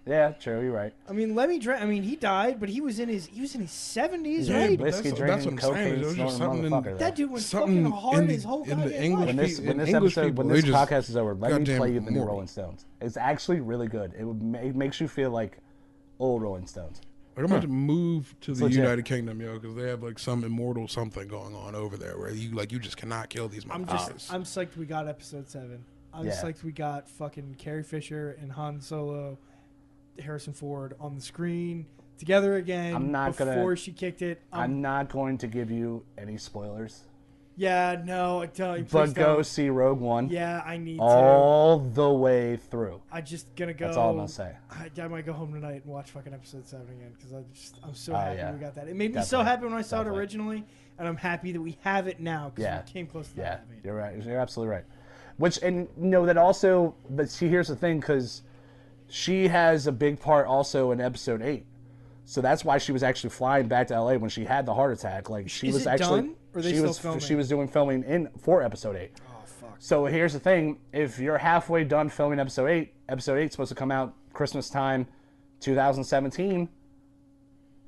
S2: Yeah, true. You're right.
S4: I mean, he died, but he was in his 70s,
S3: Yeah,
S4: right?
S3: but
S2: Whiskey
S3: that's
S2: drinking,
S3: what I'm saying.
S2: cocaine
S3: There was just
S2: snorting
S3: something in-
S2: motherfucker.
S4: That dude went
S3: something
S4: fucking hard
S3: in
S4: his whole
S3: in the
S4: goddamn
S3: English
S4: life.
S2: When this,
S3: pe-
S2: when this
S3: English
S2: episode,
S3: people,
S2: when
S3: they
S2: this
S3: just
S2: podcast is over, let me
S3: goddamn
S2: play you the new
S3: morbid.
S2: Rolling Stones. It's actually really good. It makes you feel like old Rolling Stones.
S3: Like, I'm going to move to the
S2: legit.
S3: United Kingdom, yo, because they have like some immortal something going on over there where you just cannot kill these motherfuckers.
S4: I'm psyched we got episode 7. I'm psyched we got fucking Carrie Fisher and Han Solo, Harrison Ford on the screen together again. Before she kicked it.
S2: I'm not going to give you any spoilers.
S4: Yeah, no, I tell you.
S2: But go see Rogue One.
S4: Yeah, I need to.
S2: All the way through.
S4: I just gonna go.
S2: That's all I'm gonna say.
S4: I might go home tonight and watch fucking episode 7 again because I'm so happy we got that. It made me
S2: Definitely.
S4: so happy when I saw it originally, and I'm happy that we have it now because we came close to
S2: Yeah,
S4: that.
S2: you're right. You're absolutely right. That also, but see, here's the thing, because she has a big part also in episode 8. So that's why she was actually flying back to LA when she had the heart attack. Like she
S4: Is
S2: was
S4: it
S2: actually
S4: done? Or are they still filming?
S2: She was doing filming for episode 8.
S4: Oh fuck.
S2: So here's the thing: if you're halfway done filming episode 8 is supposed to come out Christmas time, 2017.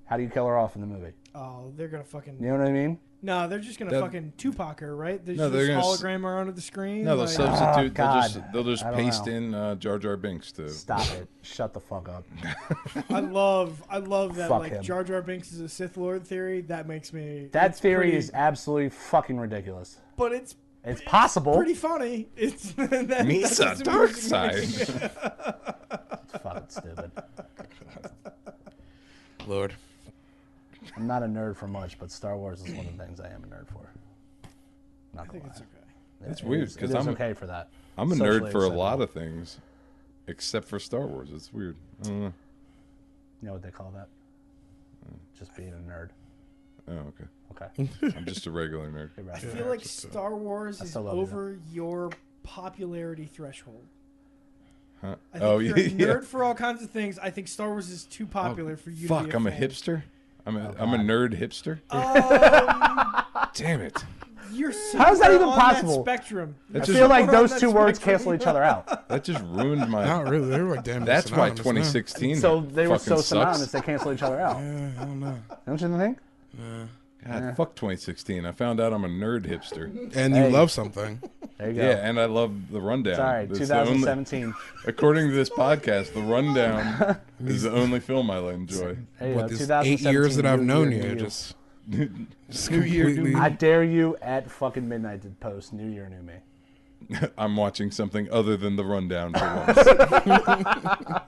S2: How do you kill her off in the movie?
S4: Oh, they're gonna fucking.
S2: You know what I mean?
S4: No, they're just gonna fucking Tupac her, right? They're
S1: No,
S4: just
S1: they're gonna
S4: hologram her onto the screen.
S1: No, they'll
S4: like,
S1: substitute.
S2: God.
S1: They'll just
S2: I don't
S1: paste
S2: know.
S1: in Jar Jar Binks to.
S2: Stop it! Shut the fuck up!
S4: I love that.
S2: Fuck
S4: like
S2: him.
S4: Jar Jar Binks is a Sith Lord theory. That makes me.
S2: That theory
S4: pretty,
S2: is absolutely fucking ridiculous.
S4: But it's
S2: possible.
S4: pretty funny. It's
S1: Misa, dark side.
S2: It's fucking stupid.
S3: Lord.
S2: I'm not a nerd for much, but Star Wars is one of the things I am a nerd for. Not
S4: I think
S2: gonna
S4: it's
S2: lie.
S4: okay.
S1: It's weird,
S2: It
S1: 'cause
S2: is
S1: I'm-
S2: okay for that.
S1: I'm a
S2: Socially
S1: nerd for a
S2: acceptable.
S1: lot of things, except for Star Wars. It's weird. I don't know.
S2: You know what they call that? Just being a nerd.
S1: Oh, okay.
S2: Okay.
S1: I'm just a regular nerd.
S2: You're
S4: I
S2: right.
S4: feel like Star Wars is
S2: still love you,
S4: over your popularity threshold.
S1: Huh?
S4: I think
S1: Oh,
S4: you're a
S1: yeah.
S4: nerd for all kinds of things. I think Star Wars is too popular for you to
S1: Fuck,
S4: be a
S1: I'm a
S4: fan.
S1: hipster. I'm a nerd hipster. Damn it.
S4: You're
S2: How is that
S4: somewhere
S2: even
S4: on
S2: possible?
S4: That spectrum.
S1: That
S2: I
S1: just-
S2: feel like
S4: Somewhere on
S2: those
S4: that
S2: two words
S4: spectrum.
S2: cancel each other out.
S1: That just ruined my.
S3: Not really. They were like damn.
S1: That's why
S3: synonymous,
S1: 2016.
S2: So they were so
S1: fucking
S2: synonymous
S1: sucks.
S2: they cancel each other out.
S3: No. Yeah, I don't know.
S2: Don't you think?
S1: God, fuck 2016. I found out I'm a nerd hipster.
S3: And
S2: Hey.
S3: you love something.
S2: There you go.
S1: Yeah, and I love the rundown.
S2: Sorry,
S1: That's the only-
S2: 2017.
S1: according to this podcast, the rundown is the only film I enjoy.
S2: There you
S3: What
S2: go,
S3: this
S2: 2017,
S3: 8 years that I've
S2: new
S3: known
S2: year,
S3: you,
S2: new you.
S3: just
S1: New year, new
S3: completely.
S2: I dare you at fucking midnight to post New Year, New Me.
S1: I'm watching something other than the rundown for once.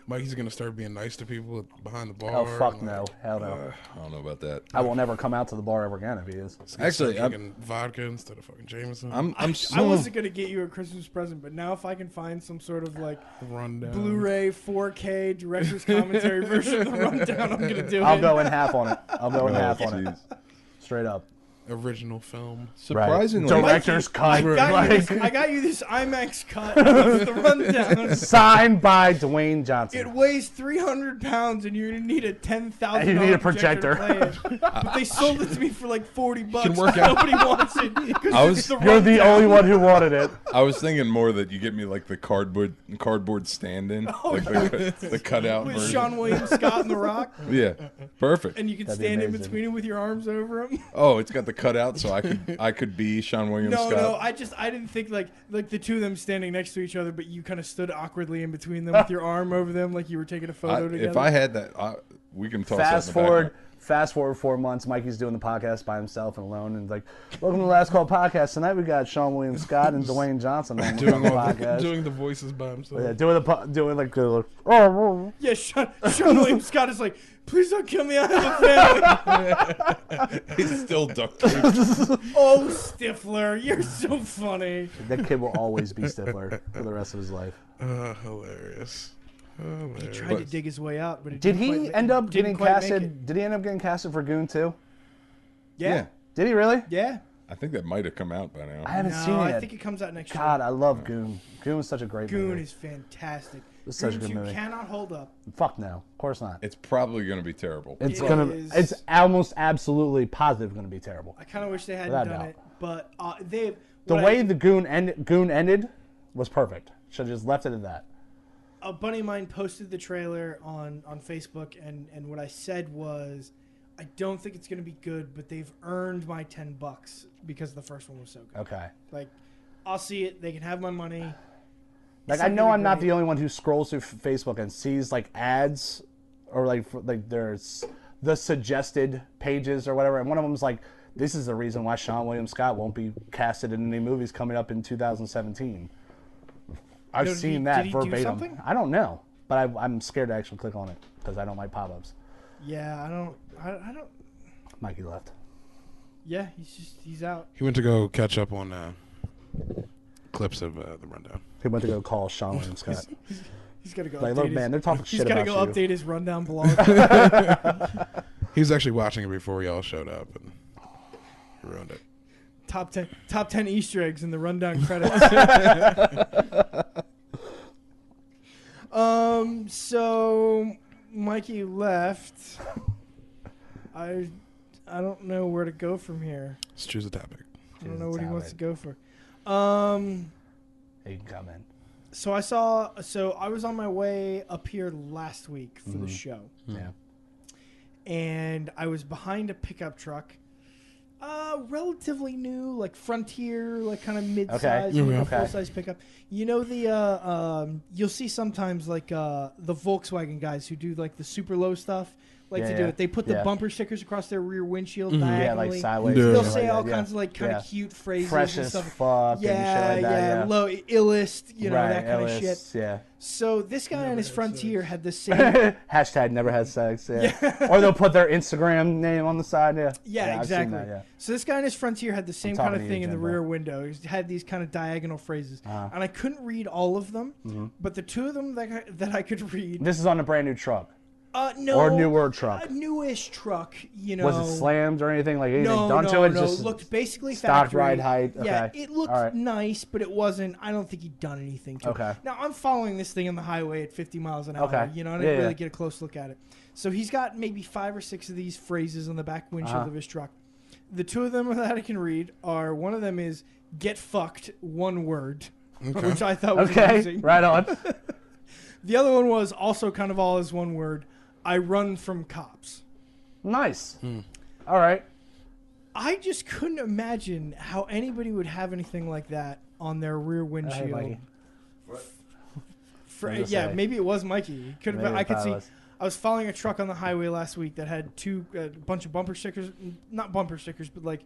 S3: Mikey's gonna start being nice to people behind the bar.
S2: Oh, fuck
S3: and,
S2: no. Hell no.
S1: I don't know about that.
S2: I will never come out to the bar ever again if he is.
S1: Actually,
S3: start drinking vodka instead of fucking Jameson.
S1: I'm
S4: I
S1: so.
S4: wasn't gonna get you a Christmas present, but now if I can find some sort of like
S3: rundown.
S4: Blu-ray 4K director's commentary version of the rundown, I'm gonna do
S2: I'll
S4: it.
S2: go in half on it. I'll go in
S1: Oh,
S2: half on it.
S1: jeez.
S2: Straight up.
S3: Original film.
S1: Surprisingly,
S2: Director's cut.
S4: I got you this IMAX cut of the rundown.
S2: Signed by Dwayne Johnson.
S4: It weighs 300 pounds, and you're gonna need a $10,000
S2: You need a
S4: projector.
S2: projector.
S4: To play it. But they sold it to me for like $40.
S3: can work out.
S4: Nobody wants it. 'cause
S1: I was-
S4: it's the
S2: You're the
S4: rundown.
S2: only one who wanted it.
S1: I was thinking more that you get me like the cardboard stand-in, like the cutout
S4: With
S1: version.
S4: Sean William Scott and The Rock,
S1: Yeah, perfect.
S4: and you can
S2: That'd be
S4: stand in
S2: amazing.
S4: between him with your arms over him.
S1: Oh, it's got the cutout, so I could be Sean William
S4: No,
S1: Scott.
S4: no, I didn't think like the two of them standing next to each other, but you kind of stood awkwardly in between them with your arm over them, like you were taking a photo together.
S1: If I had that, we can toss that in the back.
S2: Fast forward 4 months, Mikey's doing the podcast by himself and alone, and like, welcome to the Last Call podcast. Tonight we got Sean William Scott and Dwayne Johnson on the podcast.
S3: Doing the voices by himself.
S2: Yeah, doing like oh,
S4: Yeah, Sean William Scott is like, please don't kill me, I have a family.
S1: He's still duct taped.
S4: Oh, Stifler, you're so funny.
S2: that kid will always be Stifler for the rest of his life.
S3: Hilarious.
S4: He tried to dig his way out, but it
S2: Did
S4: didn't
S2: he
S4: quite
S2: end
S4: ma-
S2: up
S4: didn't
S2: getting
S4: quite make it.
S2: casted? Did he end up getting casted for Goon too?
S4: Yeah,
S2: Did he really?
S4: yeah.
S1: I think that might have come out by now.
S2: I haven't
S4: No,
S2: seen it.
S4: I
S2: yet.
S4: think it comes out next
S2: God,
S4: year.
S2: I love Goon. Goon was such a great
S4: Goon
S2: movie.
S4: is fantastic.
S2: It's such a
S4: Goon
S2: good
S4: 2
S2: movie.
S4: cannot hold up.
S2: Fuck no, of course not.
S1: It's probably going to be terrible.
S2: It's
S4: It
S2: gonna.
S4: is-
S2: It's almost absolutely positive going to be terrible.
S4: I kind of wish they hadn't
S2: Without
S4: done
S2: doubt.
S4: it, but they.
S2: The way the Goon ended was perfect. Should have just left it at that.
S4: A buddy of mine posted the trailer on Facebook, and what I said was, I don't think it's going to be good, but they've earned my $10 because the first one was so good.
S2: Okay.
S4: Like, I'll see it. They can have my money.
S2: Like
S4: It's
S2: I
S4: not
S2: know
S4: gonna
S2: I'm
S4: be
S2: not
S4: great.
S2: the only one who scrolls through Facebook and sees like ads or like there's the suggested pages or whatever, and one of them's like, this is the reason why Sean William Scott won't be casted in any movies coming up in 2017. I've seen that
S4: did he
S2: verbatim.
S4: do something?
S2: I don't know, but I'm scared to actually click on it because I don't like pop-ups.
S4: Yeah, I don't.
S2: Mikey left.
S4: Yeah, he's out.
S3: He went to go catch up on clips of the rundown.
S2: He went to go call Sean William Scott.
S4: He's got to go.
S2: Like, look, man, they're talking shit
S4: He's
S2: about
S4: got to go
S2: you.
S4: update his rundown blog.
S3: He was actually watching it before y'all showed up, and he ruined it.
S4: Top 10 Easter eggs in the rundown credits. So Mikey left. I don't know where to go from here.
S3: Let's choose a topic.
S4: I don't know what he wants to go for.
S2: He can come in.
S4: So I was on my way up here last week for the show.
S2: Yeah.
S4: And I was behind a pickup truck. Relatively new, like Frontier, like kind of mid-size, full-size pickup. You know you'll see sometimes like the Volkswagen guys who do like the super low stuff, like to do it. They put the bumper stickers across their rear windshield diagonally.
S2: Yeah, like sideways.
S3: Yeah.
S4: They'll
S2: like
S4: say
S2: that,
S4: all kinds of like kind of cute phrases
S2: Fresh
S4: and
S2: as
S4: stuff.
S2: fuck and shit like that.
S4: Low, illest, that kind of
S2: Ellis,
S4: shit.
S2: Yeah.
S4: So this guy on his Frontier had the same.
S2: Hashtag never had sex. Yeah. Or they'll put their Instagram name on the side. Yeah.
S4: Yeah,
S2: I've seen
S4: exactly.
S2: that, yeah.
S4: So this guy in his Frontier had the same
S2: talking
S4: kind of
S2: to you,
S4: thing in the
S2: Jimbo.
S4: rear window. He had these kind of diagonal phrases, and I couldn't read all of them, but the two of them that I could read.
S2: This is on a brand new truck.
S4: No,
S2: Or a newer truck.
S4: A newish truck,
S2: Was it slammed or anything like anything
S4: No,
S2: done
S4: no,
S2: to it?
S4: no.
S2: Just
S4: It looked basically
S2: stock
S4: factory.
S2: ride height.
S4: Yeah,
S2: Okay.
S4: it looked
S2: All right.
S4: nice, but it wasn't. I don't think he'd done anything to
S2: Okay.
S4: it. Now I'm following this thing on the highway at 50 miles an hour.
S2: Okay.
S4: You know, and I
S2: Yeah,
S4: didn't really
S2: yeah.
S4: get a close look at it. So he's got maybe 5 or 6 of these phrases on the back windshield of his truck. The two of them that I can read are, one of them is "get fucked," one word, which I thought was
S2: Okay.
S4: amazing.
S2: Right on.
S4: The other one was also kind of all as one word: "I run from cops."
S2: Nice. All right.
S4: I just couldn't imagine how anybody would have anything like that on their rear windshield.
S2: Mikey. What did it
S4: Yeah,
S2: say?
S4: maybe it was Mikey. Could have.
S2: Maybe
S4: I
S2: it
S4: could see.
S2: probably was.
S4: I was following a truck on the highway last week that had a bunch of bumper stickers, not bumper stickers, but like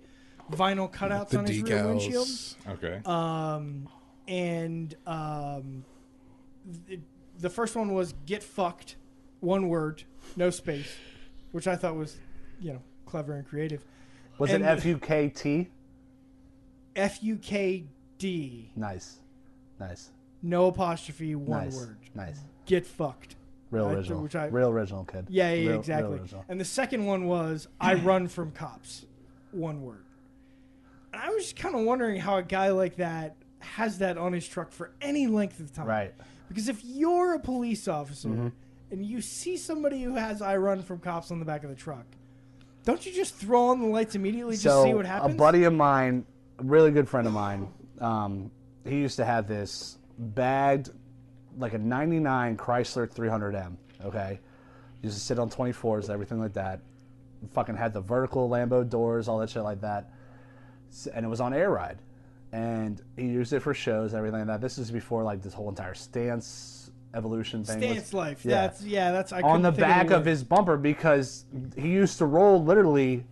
S4: vinyl cutouts
S3: The
S4: on his rear windshield.
S3: decals.
S1: Okay.
S4: The first one was "get fucked," one word, no space, which I thought was, clever and creative.
S2: Was
S4: And-
S2: it FUKT?
S4: FUKD,
S2: Nice. Nice.
S4: no apostrophe, one
S2: Nice.
S4: word.
S2: Nice.
S4: Get fucked.
S2: Real
S4: I-
S2: original.
S4: which I-
S2: Real original, kid.
S4: Yeah,
S2: Real
S4: exactly.
S2: original.
S4: And the second one was "I run from cops," one word. And I was just kind of wondering how a guy like that has that on his truck for any length of time.
S2: Right.
S4: Because if you're a police officer and you see somebody who has "I run from cops" on the back of the truck, don't you just throw on the lights immediately, just see what happens?
S2: A buddy of mine, a really good friend of mine, he used to have this bagged, like a 99 Chrysler 300M, okay? He used to sit on 24s, everything like that. Fucking had the vertical Lambo doors, all that shit like that. And it was on air ride. And he used it for shows, everything like that. This is before like this whole entire stance evolution thing.
S4: Stance life.
S2: Yeah.
S4: That's I
S2: On the
S4: couldn't think
S2: back
S4: the
S2: of
S4: word.
S2: his bumper, because he used to roll literally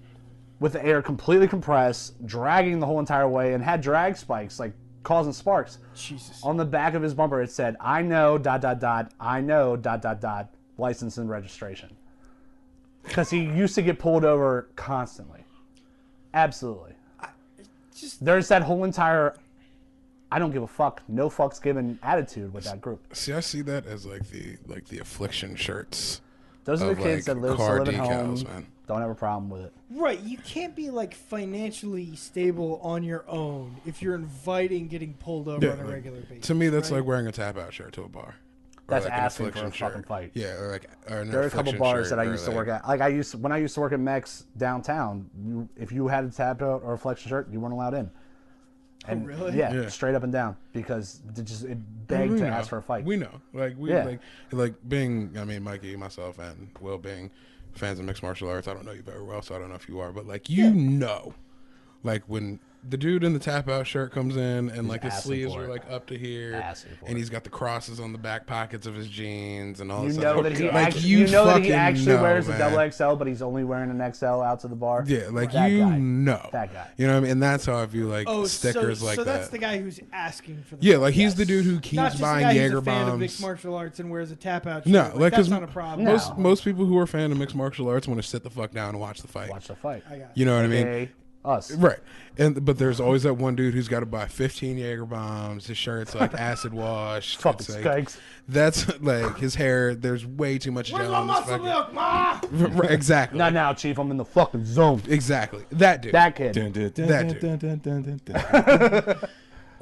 S2: with the air completely compressed, dragging the whole entire way, and had drag spikes, like causing sparks.
S4: Jesus.
S2: On the back of his bumper, it said, "I know, ... I know, ... license and registration." Because he used to get pulled over constantly. Absolutely. There's that whole entire I don't give a fuck, no fucks given attitude with that group.
S3: See, I see that as like the affliction shirts.
S2: Those are the
S3: of,
S2: kids
S3: like,
S2: that live
S3: car
S2: at home,
S3: decals, man.
S2: don't have a problem with it.
S4: Right, you can't be like financially stable on your own if you're inviting getting pulled over on a
S3: like,
S4: regular basis.
S3: To me, that's
S4: right?
S3: like wearing a tap out shirt to a bar.
S2: That's
S3: an
S2: asking for
S3: affliction
S2: a fucking fight.
S3: Yeah, or an
S2: There are a couple
S3: affliction
S2: bars
S3: shirt,
S2: that I
S3: or
S2: used to
S3: like-
S2: work at. Like when I used to work at Mex downtown, if you had a tap out or a flexion shirt, you weren't allowed in. And
S4: really?
S2: Yeah, straight up and down, because it begged
S3: We
S2: to
S3: know.
S2: ask for a fight.
S3: We know,
S2: Yeah.
S3: like being. I mean, Mikey, myself, and Will being fans of mixed martial arts. I don't know you very well, so I don't know if you are, but like you know, Like when the dude in the tap out shirt comes in and
S2: He's
S3: like his
S2: asking
S3: sleeves
S2: for
S3: are
S2: it.
S3: like up to here,
S2: Asking for
S3: and
S2: it.
S3: he's got the crosses on the back pockets of his jeans and all
S2: You
S3: this
S2: know
S3: stuff.
S2: that he
S3: Like,
S2: actually, you know that he
S3: fucking
S2: actually
S3: know,
S2: wears a
S3: man.
S2: double XL, but he's only wearing an XL out to the bar.
S3: Yeah, like
S2: That
S3: you
S2: guy.
S3: know.
S2: That guy.
S3: You know what I mean? And that's how I view like
S4: Oh,
S3: stickers
S4: so,
S3: like
S4: so
S3: that.
S4: that's the guy who's asking for the
S3: Yeah, like he's the
S2: Yes.
S3: dude who
S4: not
S3: keeps
S4: just the
S3: buying
S4: guy who's
S3: Jaeger
S4: a fan of mixed
S3: bombs.
S4: martial arts and wears a tap out shirt.
S3: No,
S4: like,
S3: like
S4: that's
S3: because
S4: not a problem.
S2: No.
S3: most people who are fan of mixed martial arts want to sit the fuck down and watch the fight.
S2: Watch the fight.
S4: I got it.
S3: You know what I mean?
S2: Okay, us.
S3: Right. But there's always that one dude who's got to buy 15 Jaeger bombs. His shirt's like acid washed.
S2: Fucking
S3: It's like-
S2: skanks.
S3: That's like his hair. There's way too much
S4: Where's
S3: gel
S4: my
S3: on this
S4: muscle
S3: fucking.
S4: milk, ma?
S3: Right, exactly.
S2: Not now, Chief. I'm in the fucking zone.
S3: Exactly. That dude.
S2: That kid.
S1: Dun, dun, dun,
S3: That
S1: dun, dun, dun, dun, dun.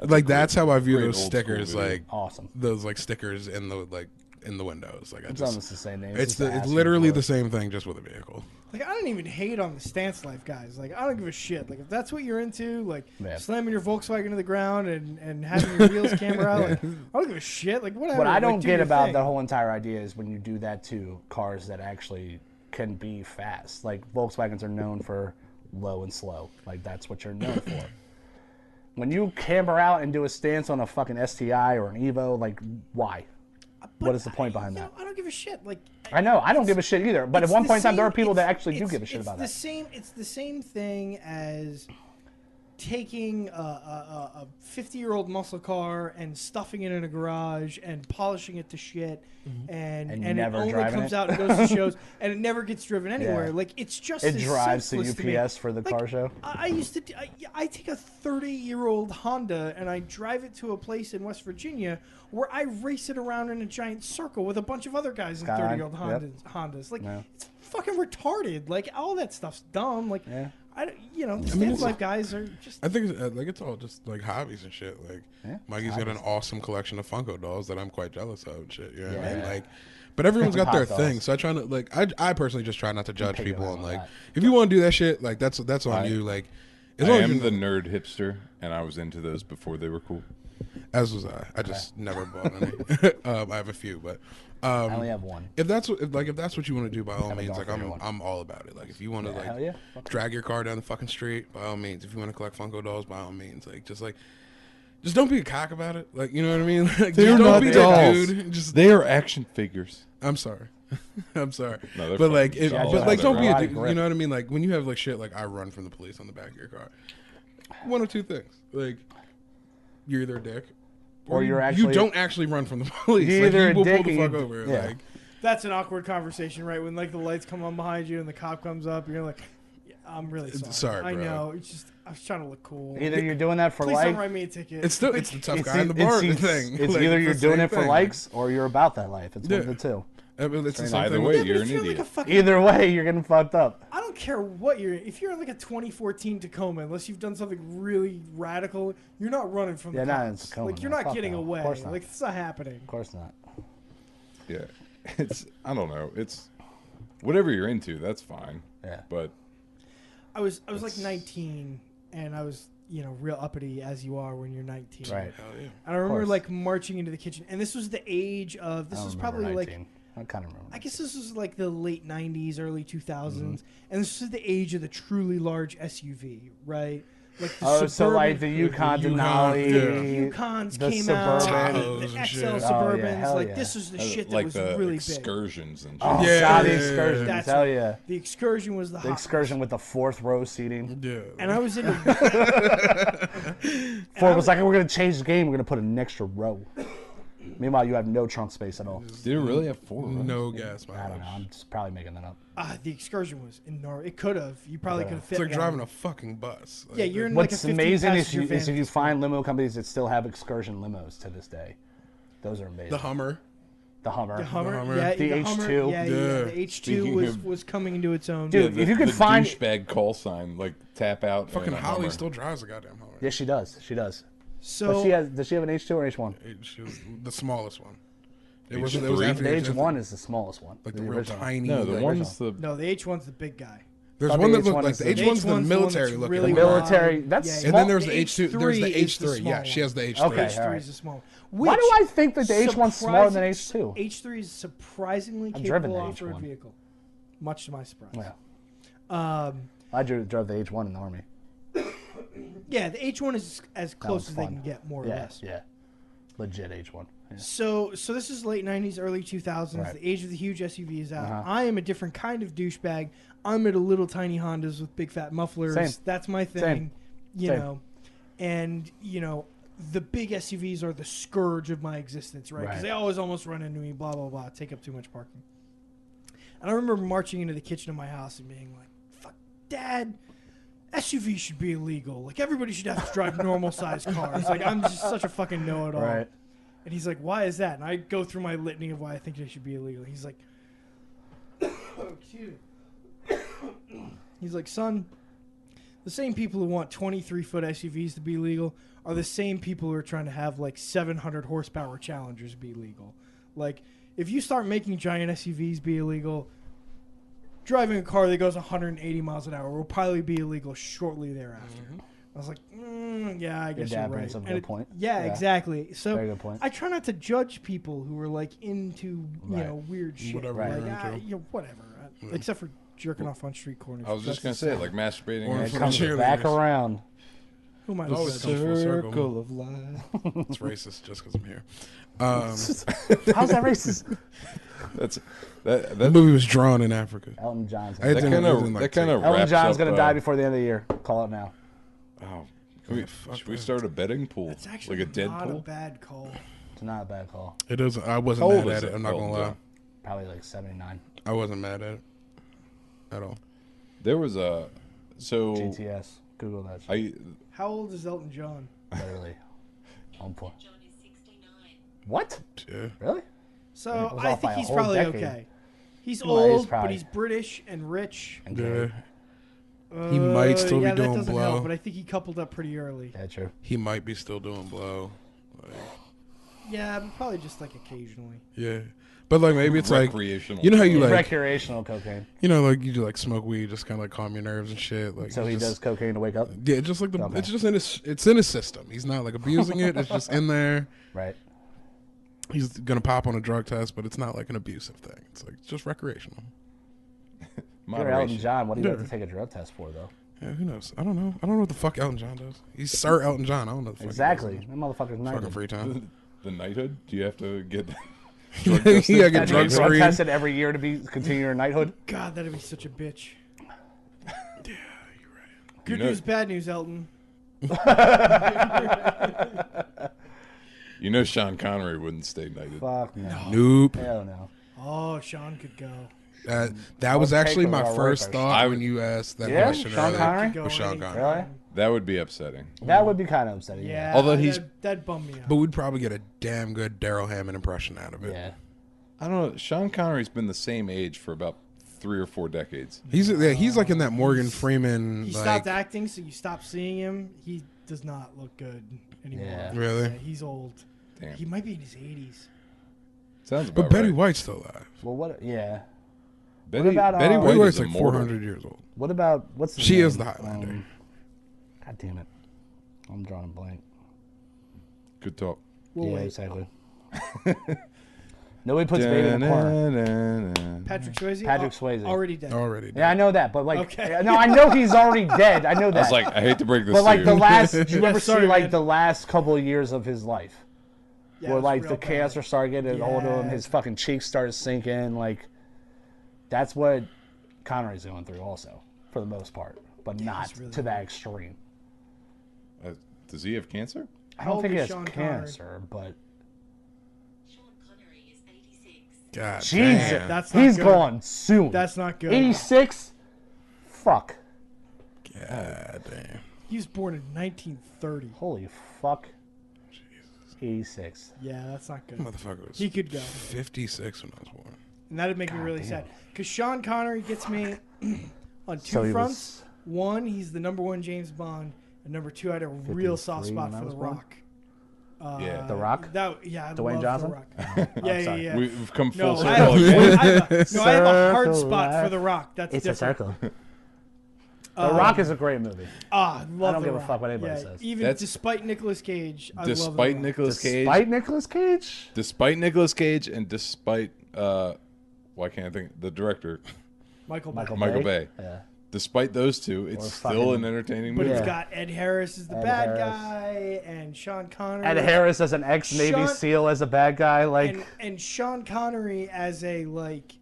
S3: Like that's how I view
S1: great
S3: those
S1: old
S3: stickers.
S1: school video.
S3: Like
S2: Awesome.
S3: those like stickers in the windows. Like I
S2: It's
S3: just.
S2: almost the same name.
S3: It's
S2: just
S3: it's
S2: asking
S3: literally
S2: for
S3: the
S2: it.
S3: same thing, just with a vehicle.
S4: Like, I don't even hate on the stance life guys. Like, I don't give a shit. Like, if that's what you're into, like,
S2: Yeah.
S4: slamming your Volkswagen to the ground and having your wheels camera out, like, I don't give a shit. Like, whatever.
S2: What I
S4: Like,
S2: don't
S4: do
S2: get
S4: your
S2: about
S4: thing.
S2: the whole entire idea is when you do that to cars that actually can be fast. Like Volkswagens are known for low and slow. Like that's what you're known for. When you camber out and do a stance on a fucking STI or an Evo, like why? What is the point behind that?
S4: I don't give a shit. Like,
S2: I know, I don't give a shit either. But at
S4: it's
S2: one
S4: the
S2: point in time, there are
S4: same-
S2: people that
S4: it's-
S2: actually do
S4: it's-
S2: give a shit
S4: it's
S2: about
S4: the
S2: that.
S4: Same, it's the same thing as taking a 50-year-old muscle car and stuffing it in a garage and polishing it to shit, and
S2: And
S4: it
S2: never
S4: only
S2: driving
S4: comes
S2: it?
S4: out and goes to shows, and it never gets driven anywhere.
S2: Yeah.
S4: Like, it's just
S2: It
S4: as
S2: drives to
S4: senseless me.
S2: UPS for the
S4: Like,
S2: car show.
S4: I used to. I take a 30-year-old Honda and I drive it to a place in West Virginia where I race it around in a giant circle with a bunch of other guys in
S2: Skyline,
S4: 30-year-old
S2: yep.
S4: Hondas. Like,
S2: Yeah.
S4: it's fucking retarded. Like, all that stuff's dumb. Like,
S2: Yeah.
S4: the stance life guys are just.
S3: I think it's all just like hobbies and shit. Like
S2: Yeah,
S3: Mikey's got an awesome collection of Funko dolls that I'm quite jealous of and shit. You know what I mean?
S2: Yeah.
S3: Like, but everyone's got their
S2: Hot
S3: thing.
S2: dolls.
S3: So I try to like I personally just try not to judge
S2: pick
S3: people
S2: around
S3: on
S2: with
S3: like
S2: that.
S3: if you want to do that shit, like that's on you. Like as
S1: I
S3: long as
S1: am
S3: you
S1: the nerd hipster, and I was into those before they were cool.
S3: as was I. I just never bought any. I have a few, but
S2: I only have one.
S3: if that's what you want to do, by all
S2: have a
S3: means, like
S2: Darth Vader one.
S3: I'm all about it. Like if you want to
S2: Yeah, hell
S3: like
S2: yeah. Fuck
S3: drag your car down the fucking street, by all means. If you want to collect Funko dolls, by all means. Just don't be a cock about it. Like you know what I mean? Like,
S1: They're
S3: just don't
S1: not
S3: be
S1: dolls.
S3: that dude. Just
S1: They are action figures.
S3: I'm sorry. I'm sorry.
S1: No, they're
S3: but
S1: fine.
S3: like,
S1: Yeah,
S3: but
S1: just
S3: like,
S1: have
S3: don't
S1: it
S3: be a
S2: right.
S3: dude. You know what I mean? Like when you have like shit like I run from the police on the back of your car. One of two things. Like you're either a dick,
S2: Or you're
S3: you
S2: actually-
S3: don't actually run from the police.
S2: You're
S3: Like,
S2: either
S3: you
S2: a
S3: will
S2: dick
S3: pull the
S2: or
S3: fuck
S2: you-
S3: over.
S2: yeah.
S3: Like
S4: That's an awkward conversation, right? When like the lights come on behind you and the cop comes up, and you're like, yeah, "I'm really sorry.
S3: Sorry,
S4: I
S3: bro."
S4: know. It's just I was trying to look cool.
S2: Either you're doing that for
S4: Please don't
S2: likes.
S4: write me a ticket.
S3: it's still it's the tough guy in the
S2: it's-
S3: bar
S2: it's-
S3: thing.
S2: It's
S3: Like,
S2: either
S3: the
S2: you're doing
S3: same
S2: it for
S3: thing.
S2: likes or you're about that life. It's one of
S3: Yeah.
S2: the two.
S3: I mean, it's the same
S1: Either
S3: thing.
S1: way,
S4: Yeah, but
S1: you're
S4: if
S1: an
S4: you're
S1: idiot.
S4: like a fucking
S2: Either way, you're getting fucked up.
S4: I don't care what you're. If you're like a 2014 Tacoma, unless you've done something really radical, you're not running from
S2: Yeah,
S4: the
S2: not in
S4: cops.
S2: Tacoma,
S4: Like you're
S2: no.
S4: not
S2: Fuck
S4: getting
S2: no. Of
S4: away.
S2: course not.
S4: Like it's not happening.
S2: Of course not.
S1: Yeah, it's I don't know. It's whatever you're into. That's fine.
S2: Yeah.
S1: But
S4: I was like 19, and I was real uppity as you are when you're 19.
S2: Right.
S3: Hell yeah.
S4: And I remember
S2: course.
S4: like marching into the kitchen, and this was the age of. This
S2: I
S4: was
S2: don't remember
S4: probably
S2: 19.
S4: like.
S2: I kind of remember.
S4: I guess this was like the late 90s, early 2000s,
S2: Mm-hmm.
S4: and this is the age of the truly large SUV, right? Like the
S2: Oh, so like the
S4: Suburban-
S2: Yukon
S3: Yukon,
S2: Denali,
S3: yeah.
S4: Yukons
S2: the
S4: came out,
S2: Suburban.
S3: Tahoes
S4: the
S3: and
S4: XL
S3: shit.
S4: Suburbans.
S2: Oh, yeah, hell
S4: like
S2: yeah.
S4: this was the shit that
S1: like
S4: was
S1: the
S4: really big.
S1: excursions and shit.
S2: Oh,
S3: Yeah,
S2: God, the
S3: yeah,
S2: excursion.
S4: That's
S2: Hell
S4: what-
S2: yeah.
S4: The excursion was the
S2: The
S4: hot.
S2: excursion with the fourth row seating.
S3: Yeah.
S4: And I was into.
S2: Ford was like, we're going to change the game. We're going to put an extra row. Meanwhile, you have no trunk space at all.
S1: Did it really have 4 rows?
S3: No gas
S2: I don't
S3: mileage.
S2: know. I'm just probably making that up.
S4: The excursion was enormous. It could have. You probably
S2: Yeah.
S4: could have fit.
S3: It's like
S4: me on
S3: driving
S4: it.
S3: a fucking bus. Like,
S4: Yeah, you're in
S2: What's
S4: like a 15
S2: amazing is,
S4: passenger van
S2: if
S4: at
S2: you
S4: this
S2: find limo companies that still have excursion limos to this day. Those are amazing.
S3: the Hummer.
S2: The Hummer.
S4: The Hummer,
S3: Hummer.
S4: yeah,
S2: The
S4: Hummer,
S2: H2.
S4: yeah,
S3: Yeah.
S4: the H2
S1: Speaking
S4: was
S1: of-
S4: was coming into its own.
S2: Dude, if you could
S1: the
S2: find-
S1: douchebag call sign, like tap out.
S3: Fucking
S1: and a
S3: Holly
S1: Hummer.
S3: still drives a goddamn Hummer.
S2: Yes, she does. She does.
S4: so
S2: But she has. Does she have an H2 or H1?
S3: She was the smallest one. It
S1: H3?
S3: was after
S2: The
S3: H-
S2: H1 is the smallest one.
S3: like
S2: the
S3: the real
S2: original.
S3: tiny.
S1: No, the
S3: like,
S1: one's the.
S4: no, the H1's the big guy.
S3: There's
S2: thought
S3: one
S2: the
S3: that looked
S2: H1
S3: like
S2: is
S3: the
S2: the-
S3: H1's the
S4: H1's the one
S3: military
S4: that's
S3: looking.
S4: really
S2: The
S3: one.
S2: military-
S4: wide.
S2: that's
S4: Yeah,
S3: And
S2: small.
S3: then there's the H2. There's the
S4: H3 is the
S3: H3.
S4: small
S3: Yeah, she has the
S4: one.
S3: H3.
S2: Okay.
S4: H3
S2: alright.
S4: is the small.
S2: Why do I think that the H1's smaller than H2?
S4: H3 is surprisingly
S2: I've driven
S4: capable
S2: the
S4: off-road
S2: H1.
S4: vehicle, much to my surprise.
S2: Yeah.
S4: Um,
S2: I drove the H1 in the Army.
S4: Yeah, the H1 is as close as they
S2: fun.
S4: can get, more or
S2: Yeah,
S4: less.
S2: yeah. Legit H1. Yeah.
S4: So this is late 90s, early 2000s.
S2: Right.
S4: The age of the huge SUV is out.
S2: Uh-huh.
S4: I am a different kind of douchebag. I'm into little tiny Hondas with big fat mufflers.
S2: Same.
S4: That's my thing.
S2: Same.
S4: You
S2: Same.
S4: know, and the big SUVs are the scourge of my existence, right? Because
S2: Right.
S4: they always almost run into me, blah blah blah, take up too much parking. And I remember marching into the kitchen of my house and being like, "Fuck, Dad, SUV should be illegal. Like everybody should have to drive normal sized cars. Like I'm just such a fucking know-it-all."
S2: Right.
S4: And he's like, "Why is that?" And I go through my litany of why I think they should be illegal. He's like, excuse me. He's like, "Son, the same people who want 23-foot SUVs to be legal are the same people who are trying to have like 700 horsepower Challengers be legal. Like, if you start making giant SUVs be illegal, driving a car that goes 180 miles an hour will probably be illegal shortly thereafter." I was like, "Yeah, I guess
S2: dad
S4: you're
S2: brings
S4: right."
S2: up a
S4: And
S2: good point.
S4: Yeah,
S2: Yeah.
S4: exactly. So
S2: Very good point.
S4: I try not to judge people who are like into
S2: Right.
S4: weird shit.
S3: Whatever
S2: Right.
S3: you're into.
S4: Whatever. Except for jerking off on street corners.
S1: I was just gonna
S4: That's
S1: say,
S4: insane.
S1: like masturbating.
S3: Or
S1: and
S2: It
S3: for
S2: comes
S3: cheerleaders.
S2: back around.
S4: Who am I?
S3: It always
S4: upset?
S3: comes full circle.
S1: of life.
S3: It's racist just because I'm here.
S2: How's that racist?
S1: That's
S3: The
S1: that
S3: movie was drawn in Africa.
S2: Elton John's
S3: I
S2: gonna
S3: think
S2: die.
S3: it was in, like,
S2: Elton
S1: wraps
S2: John's
S1: up,
S2: gonna die before the end of the year. Call it now.
S1: Oh, can we,
S3: Yeah, fuck
S1: should we
S3: that.
S1: start a betting pool,
S4: That's actually
S1: like a dead
S4: not a
S1: pool?
S4: bad call.
S2: It's not a bad call.
S3: It is. I
S1: How
S3: wasn't
S1: old
S3: mad
S1: is
S3: at it.
S1: it,
S3: I'm not gonna
S1: Elton
S3: lie.
S1: John?
S2: Probably like 79.
S3: I wasn't mad at it at all.
S1: There was a so
S2: GTS. Google that. Shit.
S1: I
S4: How old is Elton John?
S2: Literally. On point.
S5: John is 69.
S2: What?
S3: Yeah.
S2: Really?
S4: So
S2: It was
S4: I
S2: off by
S4: think
S2: a
S4: he's
S2: whole
S4: probably
S2: decade.
S4: okay. He's
S2: Well, he is
S4: old, but
S2: probably-
S4: he's British and rich.
S2: And
S3: Yeah.
S2: gay.
S3: He might still be
S4: yeah,
S3: doing
S4: that doesn't
S3: blow.
S4: help, but I think he coupled up pretty early.
S2: Yeah, true.
S3: He might be still doing blow. Like,
S4: Yeah, but probably just like occasionally.
S3: yeah. But like maybe it's like
S1: recreational.
S3: you know how you like
S2: Recreational cocaine.
S3: like you do like smoke weed just kind of like calm your nerves and shit. Like
S2: So he
S3: just,
S2: does cocaine to wake up?
S3: Yeah, just like the
S2: Okay.
S3: it's just in his system. He's not like abusing it. It's just in there.
S2: Right.
S3: He's gonna pop on a drug test, but it's not like an abusive thing. It's like just recreational.
S2: You're Elton
S1: moderation.
S2: John. What do you have
S3: Yeah.
S2: to take a drug test for, though?
S3: Yeah, who knows? I don't know. I don't know what the fuck Elton John does. He's Sir Elton John. I don't know. The fuck he does.
S2: Exactly. That motherfucker's
S3: Fucking
S2: not.
S3: free time.
S1: The knighthood? Do you have to get
S3: Yeah,
S1: drug tested?
S3: get
S2: Drug
S3: drug screened.
S2: tested every year to continue your knighthood.
S4: God, that'd be such a bitch.
S3: Yeah, you're right.
S4: Good
S1: know-
S4: news, bad news, Elton.
S1: You know, Sean Connery wouldn't stay knighted.
S2: Fuck no.
S3: Nope.
S2: Hell no.
S4: Oh, Sean could go.
S3: That was
S2: I'll
S3: actually
S2: take
S3: my
S2: the raw
S3: first
S2: workers.
S3: thought when you asked that
S2: Yeah?
S3: question
S2: Sean
S3: earlier.
S2: Connery?
S4: Could go
S3: Was Sean
S4: anytime.
S3: Connery.
S2: Really?
S1: That would be upsetting.
S2: That would be kind of upsetting.
S4: Yeah.
S1: Although he's-
S4: that'd bum me out.
S3: But we'd probably get a damn good Daryl Hammond impression out of it.
S2: Yeah.
S1: I don't know. Sean Connery's been the same age for about 3 or 4 decades.
S3: He's like in that Morgan Freeman.
S4: He
S3: like,
S4: stopped acting, so you stop seeing him. He does not look good anymore.
S2: Yeah.
S3: Really?
S4: Yeah, he's old.
S1: Damn.
S4: He might be in his 80s.
S1: Sounds about
S3: But Betty
S1: right.
S3: White's still alive.
S2: Well, what? Yeah.
S1: Betty,
S2: about,
S1: Betty
S2: uh,
S3: Betty
S1: White
S3: White's
S1: is
S3: like
S1: immortal.
S3: 400 years old.
S2: What about what's his
S3: She
S2: name?
S3: is the Highlander.
S2: God damn it. I'm drawing a blank.
S1: Good talk.
S4: We'll
S2: yeah,
S4: wait.
S2: exactly. Nobody puts baby in the corner.
S4: Patrick Swayze?
S2: Patrick Swayze.
S4: Already dead.
S3: Already.
S2: Yeah, I know that, but like,
S4: Okay.
S2: no, I know he's already dead. I know that.
S1: I was like, I hate to break this
S2: but
S1: to
S2: like
S1: you.
S2: the last, did you
S4: Yeah,
S2: ever
S4: sorry,
S2: see like
S4: man.
S2: the last couple of years of his life,
S4: Yeah,
S2: where
S4: it's
S2: like
S4: real
S2: the
S4: bad.
S2: cancer started getting hold of him,
S4: Yeah.
S2: his fucking cheeks started sinking. Like, that's what Connery's going through, also, for the most part, but not
S4: it's really
S2: to that extreme.
S1: Does he have cancer?
S2: I
S4: How
S2: don't
S4: old
S2: think he
S4: is
S2: has
S4: Sean Connery?
S2: cancer, but
S5: Sean Connery is 86.
S3: God
S2: Jesus,
S3: damn.
S4: That's not
S2: he's
S4: good.
S2: gone soon.
S4: That's not good.
S2: 86. Fuck.
S3: God damn.
S4: He was born in 1930.
S2: Holy fuck. 86.
S4: Yeah, that's not good.
S3: Motherfucker was
S4: He could go.
S3: 56 when I was born.
S4: And that'd make me
S2: God
S4: really
S2: damn.
S4: sad. Because Sean Connery gets me on two
S2: So he
S4: fronts. One, he's the #1 James Bond. And number two, I had a real soft
S2: 53
S4: spot
S2: when I
S4: for
S2: was
S4: The
S2: born?
S4: Rock.
S2: The Rock?
S4: Yeah, I
S2: Dwayne
S4: love
S2: Johnson?
S4: The Rock.
S2: I'm
S4: Yeah,
S2: sorry.
S4: yeah.
S1: We've come
S4: No,
S1: full
S4: I
S1: circle
S4: have,
S1: again.
S4: I have a hard
S2: Circle
S4: spot for
S2: life.
S4: The Rock. That's
S2: It's
S4: different.
S2: a circle. The Rock is a great movie.
S4: I love
S2: I don't
S4: The
S2: give a
S4: Rock.
S2: fuck what anybody
S4: Yeah,
S2: says.
S4: Even
S1: That's-
S4: despite Nicolas Cage, I love The
S1: Despite
S4: Rock.
S1: Nicolas Cage,
S2: Despite Nicolas Cage?
S1: and despite why can't I think the director
S4: Michael
S2: Michael
S4: Bay.
S1: Michael
S2: Bay?
S1: Bay.
S2: Yeah.
S1: despite those two, it's
S2: Or
S1: still
S2: fucking-
S1: an entertaining
S4: But
S1: movie.
S4: it's
S2: Yeah.
S4: got Ed Harris as the
S2: Ed
S4: bad
S2: Harris.
S4: guy, and Sean Connery.
S2: Ed Harris as an ex-Navy
S4: Sean-
S2: SEAL as a bad guy, like
S4: and Sean Connery as a like.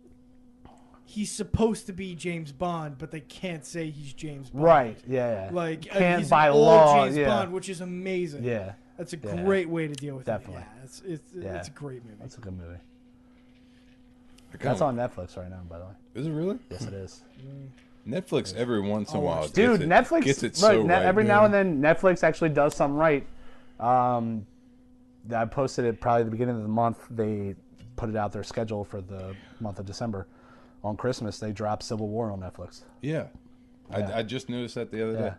S4: He's supposed to be James Bond, but they can't say he's James Bond.
S2: right, yeah.
S4: Like
S2: Can't
S4: he's
S2: by
S4: an old
S2: law,
S4: James
S2: yeah.
S4: Bond, which is amazing.
S2: Yeah,
S4: That's a
S2: Yeah.
S4: great way to deal with
S2: Definitely.
S4: it. Yeah, it's a great movie.
S2: that's a good movie.
S1: I kinda-
S2: That's on Netflix right now, by the way.
S1: Is it really?
S2: Yes, it is.
S1: Netflix every once in a
S4: I'll
S1: while
S4: watch
S2: Dude, Netflix
S1: gets it
S2: right,
S1: so right.
S2: every now and then Netflix actually does something right. I posted it probably at the beginning of the month. They put it out their schedule for the month of December. On Christmas, they dropped Civil War on Netflix.
S1: Yeah.
S2: Yeah.
S1: I just noticed that the other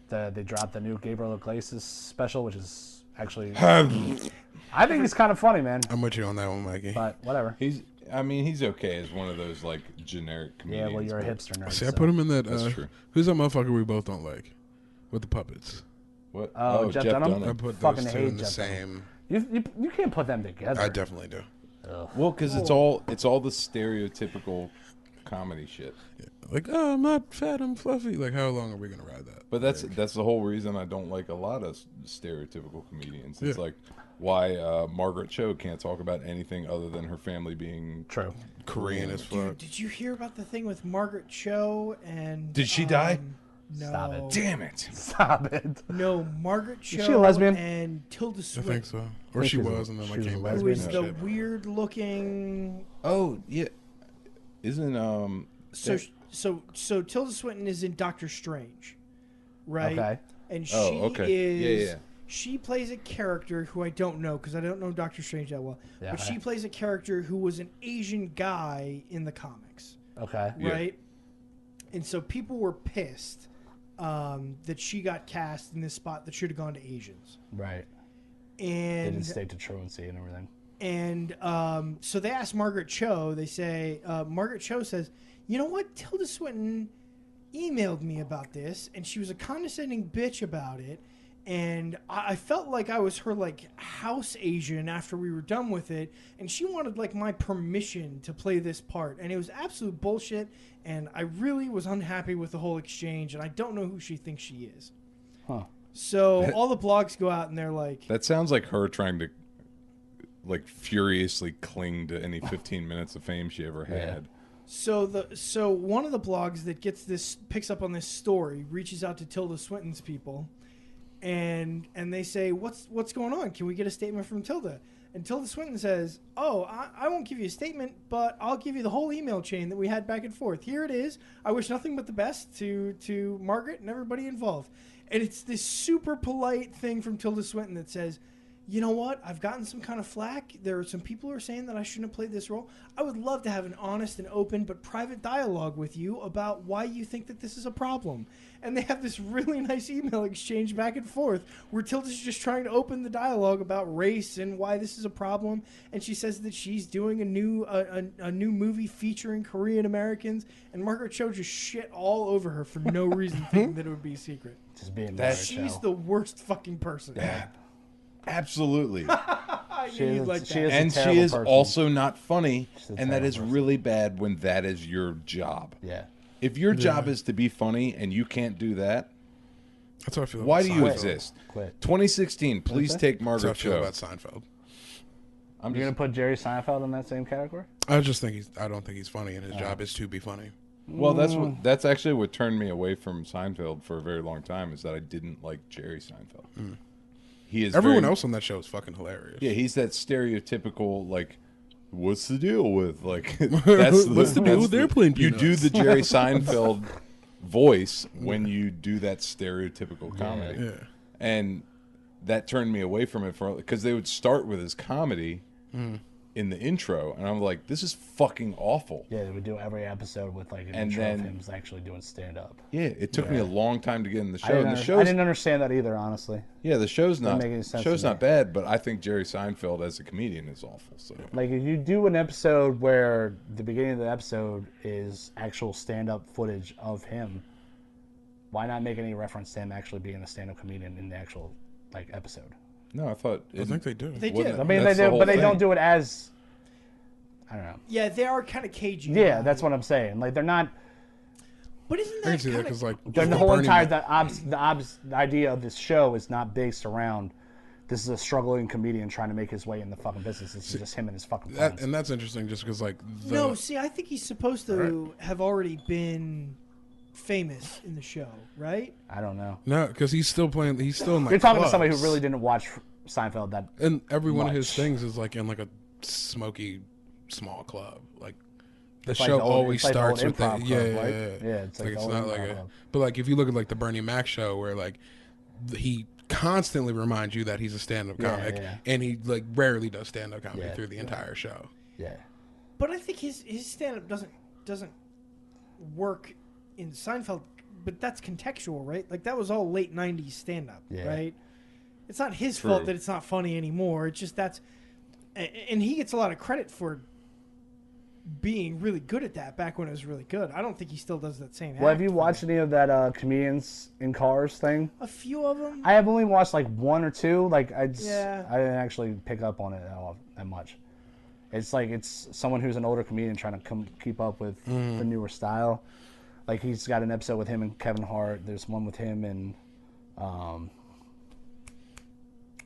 S1: day.
S2: They dropped the new Gabriel Iglesias special, which is actually
S1: I'm
S2: I think it's kind of funny, man.
S3: I'm with you on that one, Mikey.
S2: But whatever.
S1: he's okay as one of those like generic
S2: Yeah,
S1: comedians.
S2: well, you're a
S1: but-
S2: hipster nerd.
S3: See, I
S2: so-
S3: put him in that.
S1: That's true.
S3: Who's that motherfucker we both don't like with the puppets?
S1: What?
S2: Oh, Jeff Dunham?
S3: I put
S2: Fucking
S3: those two
S2: hate
S3: in the
S2: Jeff Dunham.
S3: same.
S2: You can't put them together.
S3: I definitely do.
S1: Well, because it's all the stereotypical comedy shit.
S3: Like, oh, I'm not fat, I'm fluffy. Like, how long are we gonna ride that?
S1: But that's the whole reason I don't like a lot of stereotypical comedians. It's
S3: Yeah.
S1: like why Margaret Cho can't talk about anything other than her family being.
S2: True.
S3: Korean as fuck.
S4: Dude, did you hear about the thing with Margaret Cho and?
S1: Did she die?
S4: No.
S2: Stop it.
S1: Damn it!
S2: Stop it.
S4: No, Margaret Cho
S2: she a lesbian?
S4: and Tilda
S3: I
S4: Swinton.
S3: think so. Or
S2: think
S3: she
S2: she was a-
S3: was, and then
S2: she
S3: like
S2: was a
S3: came back.
S4: Who
S2: lesbian.
S4: is
S3: and
S4: the
S3: shit.
S4: weird looking?
S1: Oh yeah, isn't
S4: So Tilda Swinton is in Doctor Strange, right?
S2: Okay.
S4: And she
S1: Oh, okay.
S4: is.
S1: Yeah.
S4: She plays a character who I don't know because I don't know Doctor Strange that well.
S2: Yeah,
S4: but
S2: okay.
S4: she plays a character who was an Asian guy in the comics,
S2: Okay.
S1: Yeah.
S4: right? And so people were pissed that she got cast in this spot that should have gone to Asians.
S2: Right. They
S4: And
S2: didn't stay to truancy and everything.
S4: And so they asked Margaret Cho. They say, Margaret Cho says, you know what? Tilda Swinton emailed me about this, and she was a condescending bitch about it. And I felt like I was her, like, house Asian after we were done with it. And she wanted, like, my permission to play this part. And it was absolute bullshit. And I really was unhappy with the whole exchange. And I don't know who she thinks she is.
S2: Huh.
S4: So all the blogs go out, and they're like...
S1: that sounds like her trying to like furiously cling to any 15 minutes of fame she ever had.
S4: So one of the blogs that picks up on this story reaches out to Tilda Swinton's people, and they say, what's going on? Can we get a statement from Tilda? And Tilda Swinton says, oh, I won't give you a statement, but I'll give you the whole email chain that we had back and forth. Here it is. I wish nothing but the best to Margaret and everybody involved. And it's this super polite thing from Tilda Swinton that says, you know what? I've gotten some kind of flack. There are some people who are saying that I shouldn't have played this role. I would love to have an honest and open but private dialogue with you about why you think that this is a problem. And they have this really nice email exchange back and forth where Tilda's just trying to open the dialogue about race and why this is a problem. And she says that she's doing a new movie featuring Korean Americans. And Margaret Cho just shit all over her for no reason, thinking that it would be a secret.
S2: Just being
S4: She's the worst fucking person.
S1: Absolutely.
S2: She is,
S4: like
S2: she
S4: that.
S2: is a
S1: And she
S2: terrible
S1: is
S2: person.
S1: also not funny,
S2: She's a
S1: and that
S2: terrible
S1: is
S2: person.
S1: really bad when that is your job.
S2: Yeah.
S1: If your job is to be funny and you can't do that,
S3: That's how I feel.
S1: why
S3: about
S1: do you
S3: Seinfeld.
S1: exist?
S2: Quit.
S1: 2016, please
S2: that?
S1: take
S3: That's how I
S1: Margaret
S3: feel
S1: Cho.
S3: about Seinfeld.
S1: I'm
S2: You're
S1: just,
S2: gonna put Jerry Seinfeld in that same category?
S3: I just think I don't think he's funny, and his job is to be funny.
S1: well, that's actually what turned me away from Seinfeld for a very long time is that I didn't like Jerry Seinfeld. He is
S3: Everyone
S1: very-
S3: else on that show is fucking hilarious.
S1: Yeah, he's that stereotypical like. What's the deal with like? That's
S3: What's the deal
S1: that's
S3: with airplane
S1: You do
S3: peanuts?
S1: the Jerry Seinfeld voice when you do that stereotypical comedy,
S3: Yeah.
S1: and that turned me away from it because they would start with his comedy in the intro, and I'm like, this is fucking awful.
S2: Yeah, they would do every episode with like an
S1: And
S2: intro of
S1: then-
S2: him actually doing stand up.
S1: Yeah, it took me a long time to get in the
S2: I
S1: show.
S2: didn't,
S1: And the
S2: I
S1: show's
S2: didn't understand that either, honestly.
S1: yeah, the show's not
S2: make any sense
S1: show's
S2: to me.
S1: not bad, but I think Jerry Seinfeld as a comedian is awful. So
S2: Like if you do an episode where the beginning of the episode is actual stand up footage of him, why not make any reference to him actually being a stand up comedian in the actual like episode?
S1: no, I thought
S3: I think they do.
S4: They
S1: Wasn't
S4: did.
S1: it?
S2: I mean,
S1: That's
S2: they
S1: the
S2: do,
S1: whole
S2: but they
S1: thing.
S2: don't do it as. I don't know.
S4: Yeah, they are kind of cagey.
S2: Yeah,
S4: about
S2: that's
S4: it.
S2: what I'm saying. Like they're not.
S4: But isn't
S3: I can
S4: that
S3: see that
S4: kind
S3: because
S4: of...
S3: like
S2: The whole
S3: Bernie
S2: entire
S3: Mac-
S2: the idea of this show is not based around. This is a struggling comedian trying to make his way in the fucking business. This is just him and his fucking friends.
S3: and that's interesting just because like the,
S4: No, see, I think he's supposed to have already been famous in the show, right?
S2: I don't know.
S3: no, because he's still playing. He's still in like
S2: You're talking to
S3: clubs.
S2: somebody who really didn't watch Seinfeld. That
S3: And every one of his
S2: much.
S3: things is like in like a smoky small club. Like the
S2: It's like
S3: show
S2: the old-
S3: always
S2: it's like the old
S3: starts with that.
S2: improv
S3: Yeah,
S2: club,
S3: yeah,
S2: right?
S3: yeah.
S2: Yeah, it's like the
S3: it's
S2: old
S3: not
S2: improv
S3: like a.
S2: club.
S3: But like if you look at like the Bernie Mac show, where like he constantly reminds you that he's a stand-up
S2: Yeah,
S3: comic,
S2: yeah.
S3: and he like rarely does stand-up comedy
S2: Yeah.
S3: through the entire show.
S2: yeah.
S4: But I think his stand-up doesn't work in Seinfeld, but that's contextual, right? Like, that was all late 90s stand-up,
S2: Yeah.
S4: right? It's not his
S1: True.
S4: fault that it's not funny anymore. It's just that's... And he gets a lot of credit for being really good at that back when it was really good. I don't think he still does that same
S2: Well, have
S4: act
S2: you
S4: for
S2: watched
S4: that.
S2: any of that comedians in cars thing?
S4: A few of them?
S2: I have only watched like one or two. Like I didn't actually pick up on it that much. It's like it's someone who's an older comedian trying to keep up with the newer style. Like he's got an episode with him and Kevin Hart. There's one with him and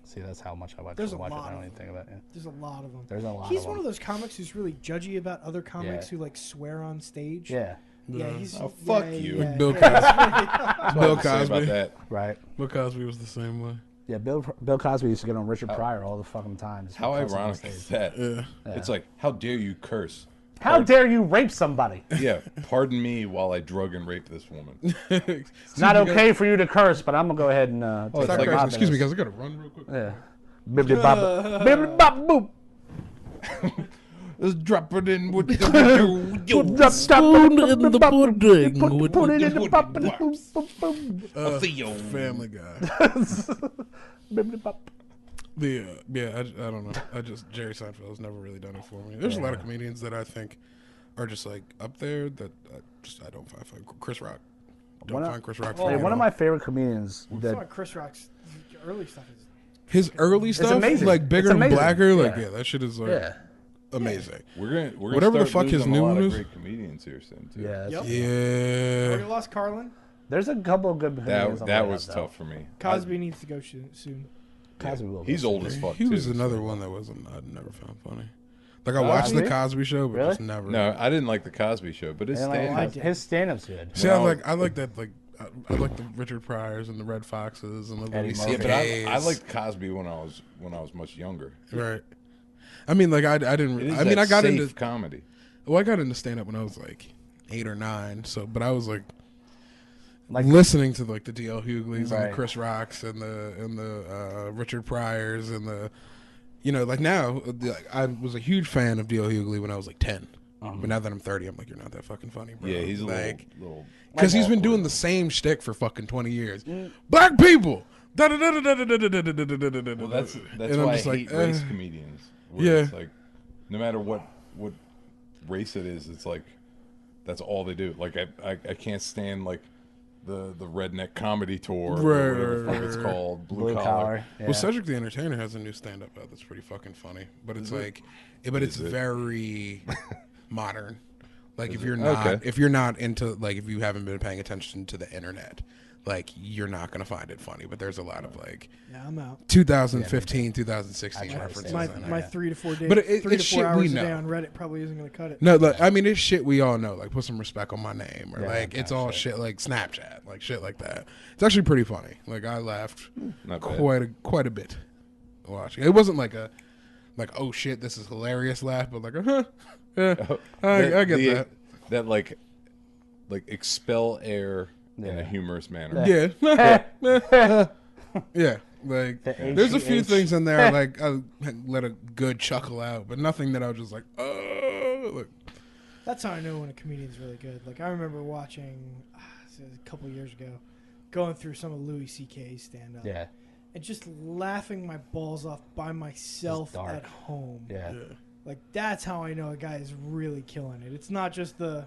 S2: see, that's how much I watch.
S4: There's a
S2: watch it.
S4: lot
S2: I don't
S4: of
S2: even think about it.
S4: There's a lot of them.
S2: There's a lot
S4: He's
S2: of
S4: one
S2: them.
S4: of those comics who's really judgy about other comics
S2: Yeah.
S4: who like swear on stage.
S2: Yeah,
S4: Yeah, he's...
S1: Oh, fuck
S4: yeah,
S1: you.
S4: yeah,
S3: Bill
S4: yeah.
S3: Bill
S1: Say about
S3: Cosby.
S1: that.
S2: right.
S3: Bill Cosby was the same way.
S2: Yeah, Bill Cosby used to get on Richard Pryor all the fucking time. just
S1: How
S2: cussing on
S1: ironic
S2: stage.
S1: is that?
S3: Yeah.
S1: It's like, how dare you curse?
S2: How dare you rape somebody?
S1: Yeah, pardon me while I drug and rape this woman.
S2: It's not okay for you to curse, but I'm gonna go ahead and take
S1: it's
S2: a
S1: like-
S2: bob
S3: Excuse
S2: at
S3: me,
S2: us.
S3: guys. I gotta run real quick.
S2: Yeah. Bibbidi bop, bibbidi bop, boop.
S1: Let's drop it in with the
S2: Spoon
S3: in the pudding
S2: Put it in the
S1: with
S2: bop,
S1: the
S2: boop, boop, boop, boop.
S1: Theo.
S3: Family Guy.
S2: Bibbidi bop.
S3: I don't know. Jerry Seinfeld has never really done it for me. There's a lot of comedians that I think are just like up there that I don't find. Chris Rock. Don't find Chris Rock funny.
S2: Hey,
S3: at
S2: one of
S3: all.
S2: my favorite comedians
S4: Some
S2: that
S4: of Chris Rock's early stuff is...
S3: His early stuff,
S2: amazing.
S3: like bigger
S2: It's
S3: and
S2: amazing.
S3: blacker, like
S2: Yeah.
S3: that shit is like
S2: yeah.
S3: amazing.
S1: We're gonna
S3: Whatever the
S1: start
S3: fuck his
S1: losing a lot
S3: new
S1: of
S3: is.
S1: great comedians here soon too.
S2: Yeah,
S4: Yep.
S3: Yeah.
S4: Already lost Carlin.
S2: there's a couple of good comedians
S1: That
S2: on
S1: that
S2: the way
S1: was
S2: up, though.
S1: tough for me.
S4: Cosby needs to go soon.
S2: Cosby will.
S1: He's old as fuck.
S3: He was
S1: too,
S3: another
S1: so-
S3: one that I never found funny. Like I watched the
S2: Cosby?
S3: Cosby Show, but
S2: Really?
S3: just never.
S1: No, I didn't like the Cosby Show, but his
S2: And, like,
S1: stand-up.
S4: did.
S2: his stand-up's good.
S3: See,
S1: Well-
S3: I like that. Like I like the Richard Pryors and the Red Foxes and the
S2: Eddie
S3: Louis
S2: Murphy.
S1: Yeah,
S3: C.K.'s.
S1: but I liked Cosby when I was much younger.
S3: Right. I mean, like I didn't.
S1: It is
S3: I mean,
S1: that
S3: I got
S1: safe
S3: into.
S1: comedy.
S3: Well, I got into stand up when I was like 8 or 9. So, but I was like
S2: Like
S3: listening to like the D.L. Hughley's and
S2: Right.
S3: the Chris Rocks and the Richard Pryors and the, you know, like now like, I was a huge fan of D.L. Hughley when I was like 10. But now that I'm 30, I'm like, you're not that fucking funny, bro.
S1: Yeah, he's a
S3: like,
S1: little
S3: because he's been
S1: awkward.
S3: doing the same shtick for fucking 20 years. Black people. Well,
S1: Well, that's
S3: and I'm
S1: why I
S3: just like,
S1: hate race comedians. Where
S3: yeah.
S1: It's like, no matter what race it is, it's like that's all they do. Like I can't stand like the redneck comedy tour,
S3: Right,
S1: or whatever the fuck
S3: right,
S1: it's
S3: right.
S1: called,
S2: Blue Collar. Yeah.
S3: Well, Cedric the Entertainer has a new stand-up out that's pretty fucking funny, but it's like, but it's
S1: Is it?
S3: very modern. Like if you're not into like if you haven't been paying attention to the internet, like you're not gonna find it funny. But there's a lot of like
S4: Yeah, I'm out.
S3: 2015, 2016
S2: I try to
S3: references.
S2: stay
S4: My
S3: in
S4: my
S3: there.
S4: 3 to 4 days,
S3: But
S4: 3 to
S3: it's
S4: 4
S3: shit
S4: hours
S3: we
S4: a day
S3: know.
S4: on Reddit probably isn't going to cut it.
S3: No, look, I mean it's shit we all know. Like put some respect on my name, or
S2: Yeah,
S3: like
S2: that
S3: it's
S2: kinda
S3: all
S2: shit.
S3: shit like Snapchat, like shit like that. It's actually pretty funny. Like I laughed
S1: Not bad.
S3: quite a bit watching. It wasn't like a oh shit this is hilarious laugh, but like a huh, yeah, I get that.
S1: That like expel air in a
S2: Yeah.
S1: humorous manner.
S3: Yeah, yeah. Like
S2: The
S3: there's a few
S2: HGH.
S3: things in there like I let a good chuckle out, but nothing that I was just like oh. Like,
S4: That's how I know when a comedian's really good. Like I remember watching this was a couple years ago, going through some of Louis C.K.'s stand-up.
S2: Yeah.
S4: And just laughing my balls off by myself
S2: dark.
S4: at home.
S2: Yeah.
S4: Like that's how I know a guy is really killing it. It's not just the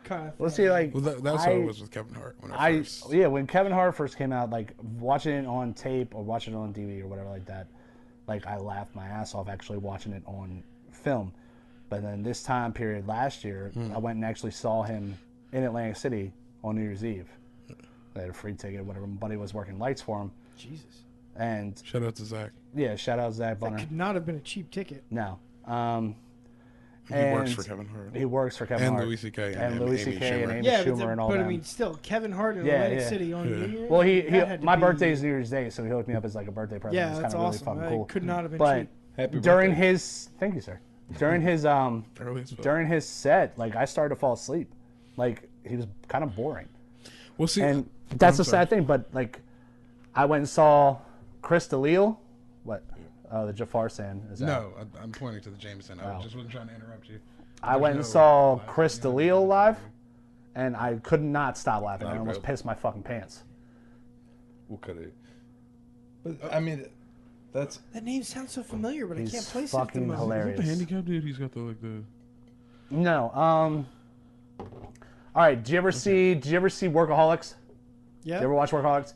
S4: kind of.
S2: Well, see, like
S3: well, that's how it was with Kevin Hart when I first.
S2: when Kevin Hart first came out, like watching it on tape or watching it on DVD or whatever like that, like I laughed my ass off actually watching it on film. But then this time period last year, I went and actually saw him in Atlantic City on New Year's Eve. They had a free ticket, whatever. My buddy was working lights for him.
S4: Jesus.
S2: And
S3: Shout out to Zach.
S2: yeah, shout out Zach
S4: That
S2: Bunner.
S4: could not have been a cheap ticket.
S2: No.
S3: He works
S2: And
S3: for Kevin Hart.
S2: He works for Kevin
S3: And
S2: Hart.
S3: Louis C.K.
S2: And Louis
S3: Amy
S2: C.K. and
S3: Schumer.
S2: Amy
S4: Yeah,
S2: Schumer and all
S4: but
S2: that.
S4: I mean, still, Kevin Hart in
S2: Yeah,
S4: Atlantic
S2: yeah.
S4: City on New Year's.
S2: Well,
S4: that had to
S2: my
S4: be-
S2: birthday is New Year's Day, so he hooked me up as like a birthday present.
S4: Yeah,
S2: It's
S4: that's
S2: kind of
S4: awesome.
S2: really fucking cool.
S4: It could not have been
S2: But
S4: cheap.
S1: Happy
S2: during
S1: birthday.
S2: his, thank you, sir. During his
S3: Early as fuck.
S2: during his set, like I started to fall asleep. Like he was kind of boring.
S3: We'll see.
S2: And that's
S3: I'm
S2: the
S3: sorry.
S2: sad thing. But like, I went and saw Chris D'Elia. What? The Jafar San. Is that?
S3: No, I'm pointing to the Jameson. I
S2: Oh.
S3: just wasn't trying to interrupt you.
S2: I
S3: There's
S2: went and
S3: no
S2: saw
S3: live
S2: Chris
S3: thing on
S2: D'Elia
S3: the-
S2: live, and I could not stop laughing. I
S1: Not
S2: almost
S1: real.
S2: pissed my fucking pants.
S1: We'll cut it. But I mean, that's
S4: That name sounds so familiar, but
S2: He's
S4: I can't place it at the
S2: fucking
S4: moment.
S2: hilarious.
S3: The handicap dude, he's got the like the.
S2: No. All right. Did you ever see Workaholics?
S4: Yeah.
S2: Did you ever watch Workaholics?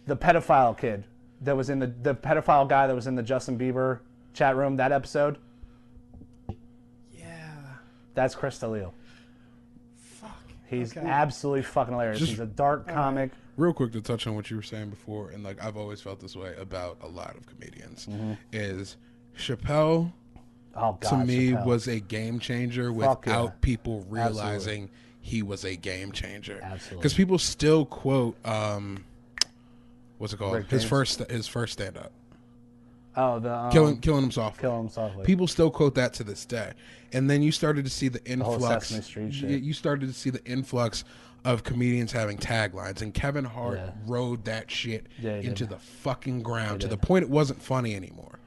S2: The pedophile kid that was in the pedophile guy that was in the Justin Bieber chat room. That episode.
S4: Yeah.
S2: That's Chris D'Elia.
S4: Fuck.
S2: He's
S4: Okay.
S2: absolutely fucking hilarious.
S3: Just-
S2: He's a dark comic.
S3: Real quick to touch on what you were saying before, and like I've always felt this way about a lot of comedians, is Chappelle
S2: Oh God.
S3: to me
S2: Chappelle.
S3: was a game changer
S2: Fuck
S3: without
S2: yeah.
S3: people realizing he was a game changer.
S2: Absolutely.
S3: Because people still quote what's it called?
S2: Rick
S3: His
S2: James.
S3: first stand up.
S2: Oh, the
S3: Killing him softly.
S2: Kill him softly.
S3: People still quote that to this day. And then you started to see the
S2: whole
S3: influx.
S2: Sesame Street
S3: you,
S2: shit.
S3: you started to see the influx of comedians having taglines, and Kevin Hart
S2: Yeah.
S3: rode that shit
S2: Yeah, he
S3: into
S2: did.
S3: the fucking ground to
S2: did.
S3: the point it wasn't funny anymore.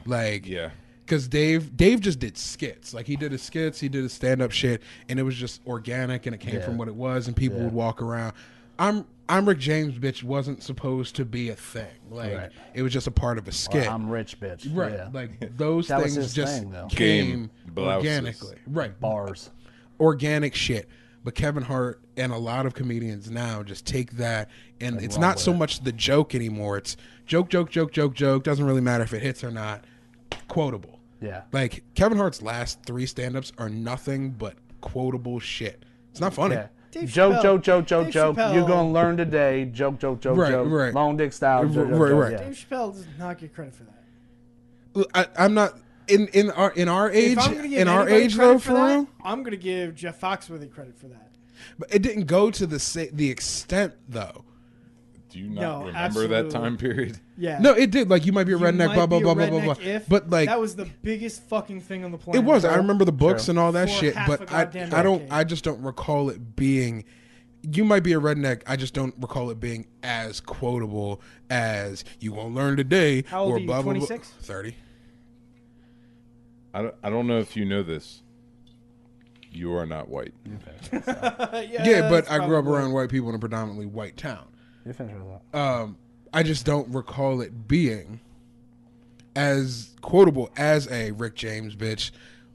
S3: Like,
S1: yeah.
S3: because Dave just did skits. Like he did his skits, he did his stand up shit, and it was just organic, and it came
S2: Yeah.
S3: from what it was, and people
S2: Yeah.
S3: would walk around. I'm Rick James, bitch, wasn't supposed to be a thing. Like
S2: Right.
S3: it was just a part of a
S2: Or
S3: skit.
S2: I'm rich, bitch.
S3: Right.
S2: Yeah.
S3: Like those
S2: That was
S3: things
S2: his
S3: just
S2: thing, though.
S3: came
S1: Game blouses.
S3: organically. Right.
S2: Bars.
S3: Organic shit. But Kevin Hart and a lot of comedians now just take that, and
S2: And
S3: it's
S2: run
S3: not
S2: with
S3: so
S2: it.
S3: much the joke anymore. It's joke. Doesn't really matter if it hits or not. Quotable.
S2: Yeah.
S3: Like Kevin Hart's last 3 stand-ups are nothing but quotable shit. It's not funny.
S2: Yeah.
S4: Dave
S2: Joke.
S4: Chappelle-
S2: Joke.
S4: Dave
S2: You're
S4: Chappelle-
S2: gonna learn today. Joke.
S3: Right,
S2: Joke.
S3: right.
S2: Long dick style. Joke,
S3: Right,
S2: joke,
S3: right.
S2: Yeah.
S4: Dave Chappelle does not get credit for that.
S3: I'm not in our age.
S4: If I'm gonna give
S3: In our
S4: anybody
S3: age,
S4: credit
S3: though,
S4: for
S3: for
S4: that,
S3: real.
S4: I'm gonna give Jeff Foxworthy credit for that.
S3: But it didn't go to the extent though.
S1: Do you not
S4: No,
S1: remember
S4: absolutely.
S1: that time period?
S4: Yeah.
S3: No, it did. Like you might be a
S4: You
S3: redneck,
S4: might
S3: blah blah
S4: be a
S3: blah blah blah
S4: redneck
S3: blah.
S4: if
S3: But like
S4: that was the biggest fucking thing on the planet.
S3: it was. I
S2: True.
S3: remember the books
S2: True.
S3: and all that
S4: For
S3: shit.
S4: half
S3: But
S4: a goddamn
S3: I don't.
S4: decade.
S3: I just don't recall it being. You might be a redneck. I just don't recall it being as quotable as "You Won't Learn Today"
S4: How old
S3: or
S4: are you,
S3: blah blah blah.
S4: 26?
S3: 30.
S1: I don't know if you know this. You are not white.
S3: Yeah, but
S4: that's
S3: I grew up
S4: probably-
S3: around white people in a predominantly white town.
S2: You finish with that.
S3: I just don't recall it being as quotable as a Rick James bitch,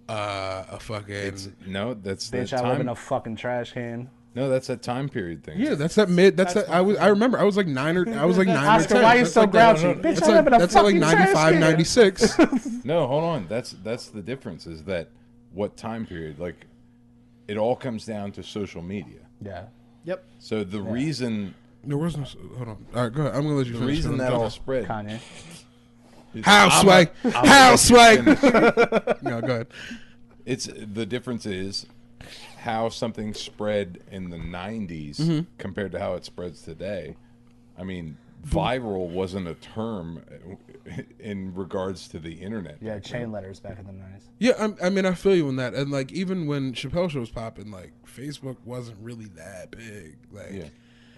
S3: a fucking
S1: It's no, that's
S2: Bitch,
S1: that
S2: I live in
S1: time.
S2: a fucking trash can.
S1: No, that's that time period thing.
S3: yeah. That's that mid. That's that. I remember. I was like 9 or I was like 9 or
S2: Oscar,
S3: 10.
S2: why are you
S3: That's
S2: so
S3: like that-
S2: grouchy? Bitch,
S3: That's
S2: I live in a
S3: like 95,
S2: fucking trash can.
S3: 96.
S1: No, hold on. That's the difference. Is that what time period? Like, it all comes down to social media.
S2: Yeah.
S4: Yep.
S1: So the reason
S3: There was no. Hold on. All right, go ahead. I'm gonna let you
S1: the
S3: finish.
S1: reason
S3: Go
S1: that
S3: ahead.
S1: all spread.
S2: Kanye.
S1: is-
S3: Houseway.
S1: I'm gonna
S3: Houseway.
S1: let you finish.
S3: No, go ahead.
S1: It's the difference is how something spread in the 90s
S3: Mm-hmm.
S1: compared to how it spreads today. I mean, viral wasn't a term in regards to the internet.
S2: Yeah, chain letters back in the 90s.
S3: Yeah, I mean, I feel you on that. And like, even when Chappelle show was popping, like Facebook wasn't really that big. Like,
S1: Yeah.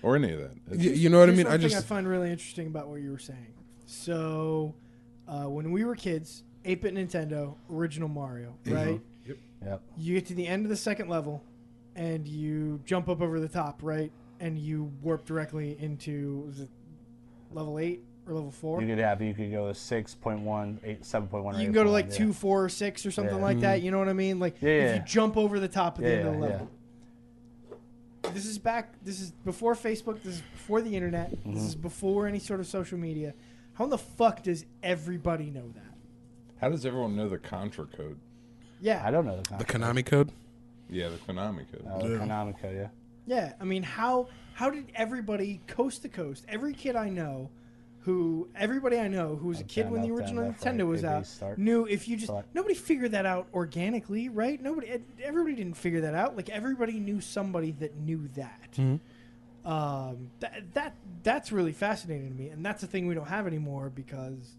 S1: Or any of that. It's just-
S3: you know what I
S4: Here's
S3: mean?
S4: one
S3: I
S4: thing
S3: just
S4: I find really interesting about what you were saying. So, when we were kids, 8-bit Nintendo, original Mario, right?
S2: Yep.
S4: You get to the end of the second level, and you jump up over the top, right? And you warp directly into was it level 8 or level 4?
S2: You could go to 6.1, 8, 7.1.
S4: You
S2: or
S4: can go to
S2: 8.1,
S4: like
S2: yeah.
S4: 2, 4, or 6 or something
S2: Yeah.
S4: like that. You know what I mean? Like
S2: Yeah,
S4: if
S2: yeah.
S4: you jump over the top at the
S2: Yeah,
S4: end of the
S2: yeah,
S4: level. This is back. This is before Facebook. This is before the internet.
S2: Mm-hmm.
S4: This is before any sort of social media. How in the fuck does everybody know that?
S1: How does everyone know the Contra code?
S4: Yeah.
S2: I don't know
S3: the Konami code.
S1: Yeah, the Konami code.
S2: The Konami code, yeah.
S4: Yeah, I mean, how did everybody coast to coast, everybody I know who was a kid when the original Nintendo was out knew if you just nobody figured that out organically, right? Everybody didn't figure that out. Like everybody knew somebody that knew that. That's really fascinating to me, and that's a thing we don't have anymore because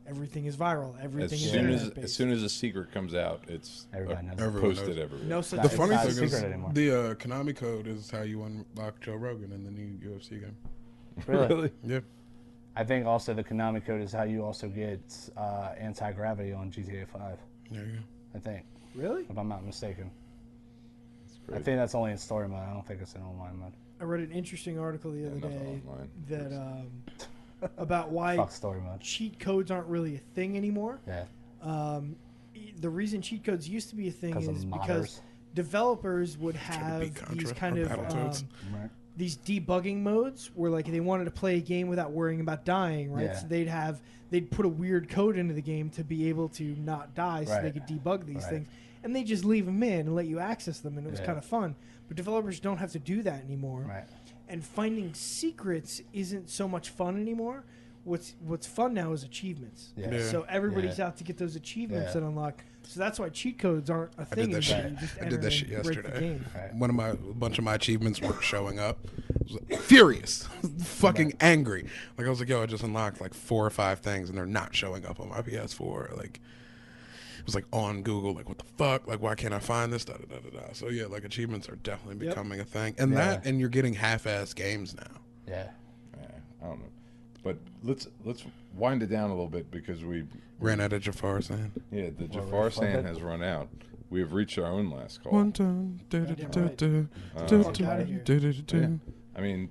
S4: everything is viral. Everything is internet-based.
S1: As soon as a secret comes out, it's
S2: Everybody knows.
S1: posted everywhere.
S4: No such
S3: The
S4: thing.
S3: funny
S2: not a
S3: thing is,
S2: secret anymore.
S3: the Konami code is how you unlock Joe Rogan in the new UFC game.
S2: Really?
S3: Yeah.
S2: I think also the Konami code is how you also get anti-gravity on GTA 5.
S3: There you go.
S2: I think,
S4: Really?
S2: if I'm not mistaken. I
S1: Crazy.
S2: think that's only in story mode. I don't think it's in online mode.
S4: I read an interesting article the other
S1: nothing
S4: day
S1: online.
S4: that about why
S2: Fuck story mode.
S4: cheat codes aren't really a thing anymore.
S2: Yeah.
S4: The reason cheat codes used to be a thing
S2: Because of
S4: is
S2: modders.
S4: because developers would
S3: Trying to
S4: have
S3: beat Contra
S4: these
S3: or
S4: kind of
S3: Battletoads.
S2: Right.
S4: these debugging modes where like they wanted to play a game without worrying about dying, right?
S2: Yeah.
S4: So they'd put a weird code into the game to be able to not die, so they
S2: Right.
S4: could debug these
S2: Right.
S4: things, and they just leave them in and let you access them, and it was
S2: Yeah.
S4: kind of fun. But developers don't have to do that anymore,
S2: Right.
S4: and finding secrets isn't so much fun anymore. What's fun now is achievements.
S2: Yeah.
S3: Yeah.
S4: So everybody's
S2: Yeah.
S4: out to get those achievements
S2: Yeah.
S4: and unlock. So that's why cheat codes aren't a
S3: I
S4: thing
S3: did that shit.
S4: anymore. You just
S3: I did
S4: enter
S3: that
S4: and
S3: shit
S4: break the
S3: yesterday.
S4: game.
S2: Right.
S3: A bunch of my achievements weren't showing up. I was like, furious, fucking angry. Like I was like, yo, I just unlocked like 4 or 5 things and they're not showing up on my PS4. Like it was like on Google, like what the fuck? Like why can't I find this? Da da da da da. So yeah, like achievements are definitely
S4: Yep.
S3: becoming a thing, and
S2: Yeah.
S3: and you're getting half-ass games now.
S2: Yeah.
S1: I don't know, but let's wind it down a little bit because we
S3: Ran out of Jafar saying.
S1: the
S2: Well,
S1: Jafar
S2: we
S1: sand
S2: flip it.
S1: has run out. We have reached our own last call.
S3: One time.
S4: Goddamn right.
S1: Fuck
S4: outta here.
S1: Yeah. I mean,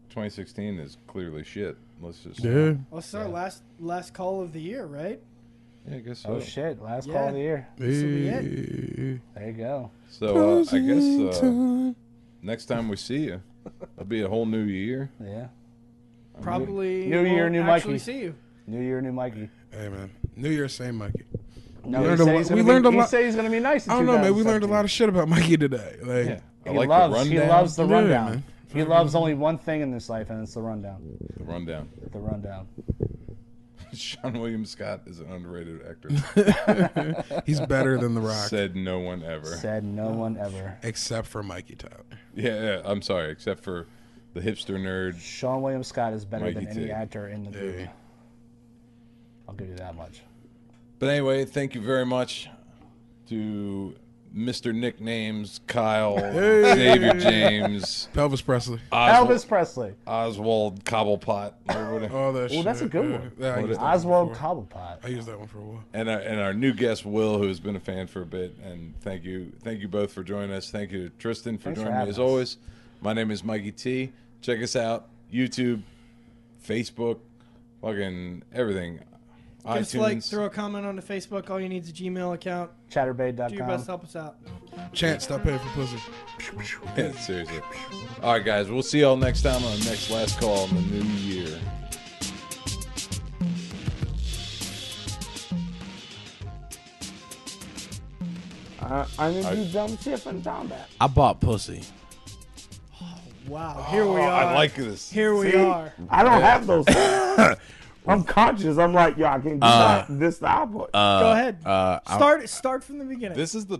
S1: 2016 is clearly shit. Let's just
S3: Yeah.
S4: Well, it's our last call of the year, right?
S1: Yeah, I guess so.
S2: Oh shit! Last
S4: Yeah.
S2: call of the year.
S4: This will be it.
S3: Hey.
S2: There you go.
S1: So I guess
S3: Time.
S1: next time we see you, it'll be a whole new year.
S2: Yeah.
S4: Probably
S2: New year,
S4: won't
S2: new
S4: actually
S2: Mikey.
S4: see you.
S2: New year, new Mikey.
S3: Hey man, New Year's same Mikey.
S2: No,
S3: We
S2: he
S3: learned
S2: said
S3: a lot-
S2: he's
S3: we
S2: gonna
S3: learned
S2: be,
S3: a
S2: he
S3: lot-
S2: said he's gonna be nice. In
S3: I don't know, man. We learned a
S2: 2017.
S3: lot of shit about Mikey today. Like,
S1: Yeah, I
S2: He
S1: like
S2: loves.
S1: the rundown.
S2: He loves the
S3: Yeah,
S2: rundown.
S3: man.
S2: He loves only one thing in this life, and it's the rundown.
S1: The rundown.
S2: The rundown.
S1: Sean William Scott is an underrated actor.
S3: he's better than The Rock,
S1: Said no one ever.
S2: Said no one ever.
S3: except for Mikey Tyler.
S1: Yeah, I'm sorry, except for the hipster nerd.
S2: Sean William Scott is better
S1: Mikey
S2: than any
S1: T.
S2: actor in the movie.
S3: Hey.
S2: I'll give you that much.
S1: But anyway, thank you very much to Mr. Nicknames, Khyle, Xavier James,
S3: Pelvis Presley.
S2: Elvis Presley.
S1: Oswald Cobblepot, or whatever.
S3: All that shit.
S2: Ooh, that's a good one.
S3: Yeah, I used that one
S2: Oswald
S3: before.
S2: Cobblepot.
S3: I used that one for a while.
S1: And our new guest Will, who has been a fan for a bit, and thank you both for joining us. Thank you to Tristan for
S2: Thanks for
S1: joining me
S2: having
S1: as
S2: us.
S1: always. My name is Mikey T. Check us out, YouTube, Facebook, fucking everything,
S4: Give us a like,
S1: iTunes.
S4: throw a comment on the Facebook. All you need is a Gmail account. Do your best to
S2: Chatterbait.com.
S4: help us out.
S3: Chance, stop paying for pussy.
S1: Yeah, seriously. All right, guys, we'll see y'all next time on the next last call in the new year.
S2: I need to do dumb shit from combat.
S6: I bought pussy.
S4: Wow, here we are.
S1: I like this.
S4: Here we are.
S2: I don't have those things. I'm conscious. I'm like, yo, I can't do that. This the opposite.
S4: Go ahead.
S6: I-
S4: Start from the beginning.
S1: This is the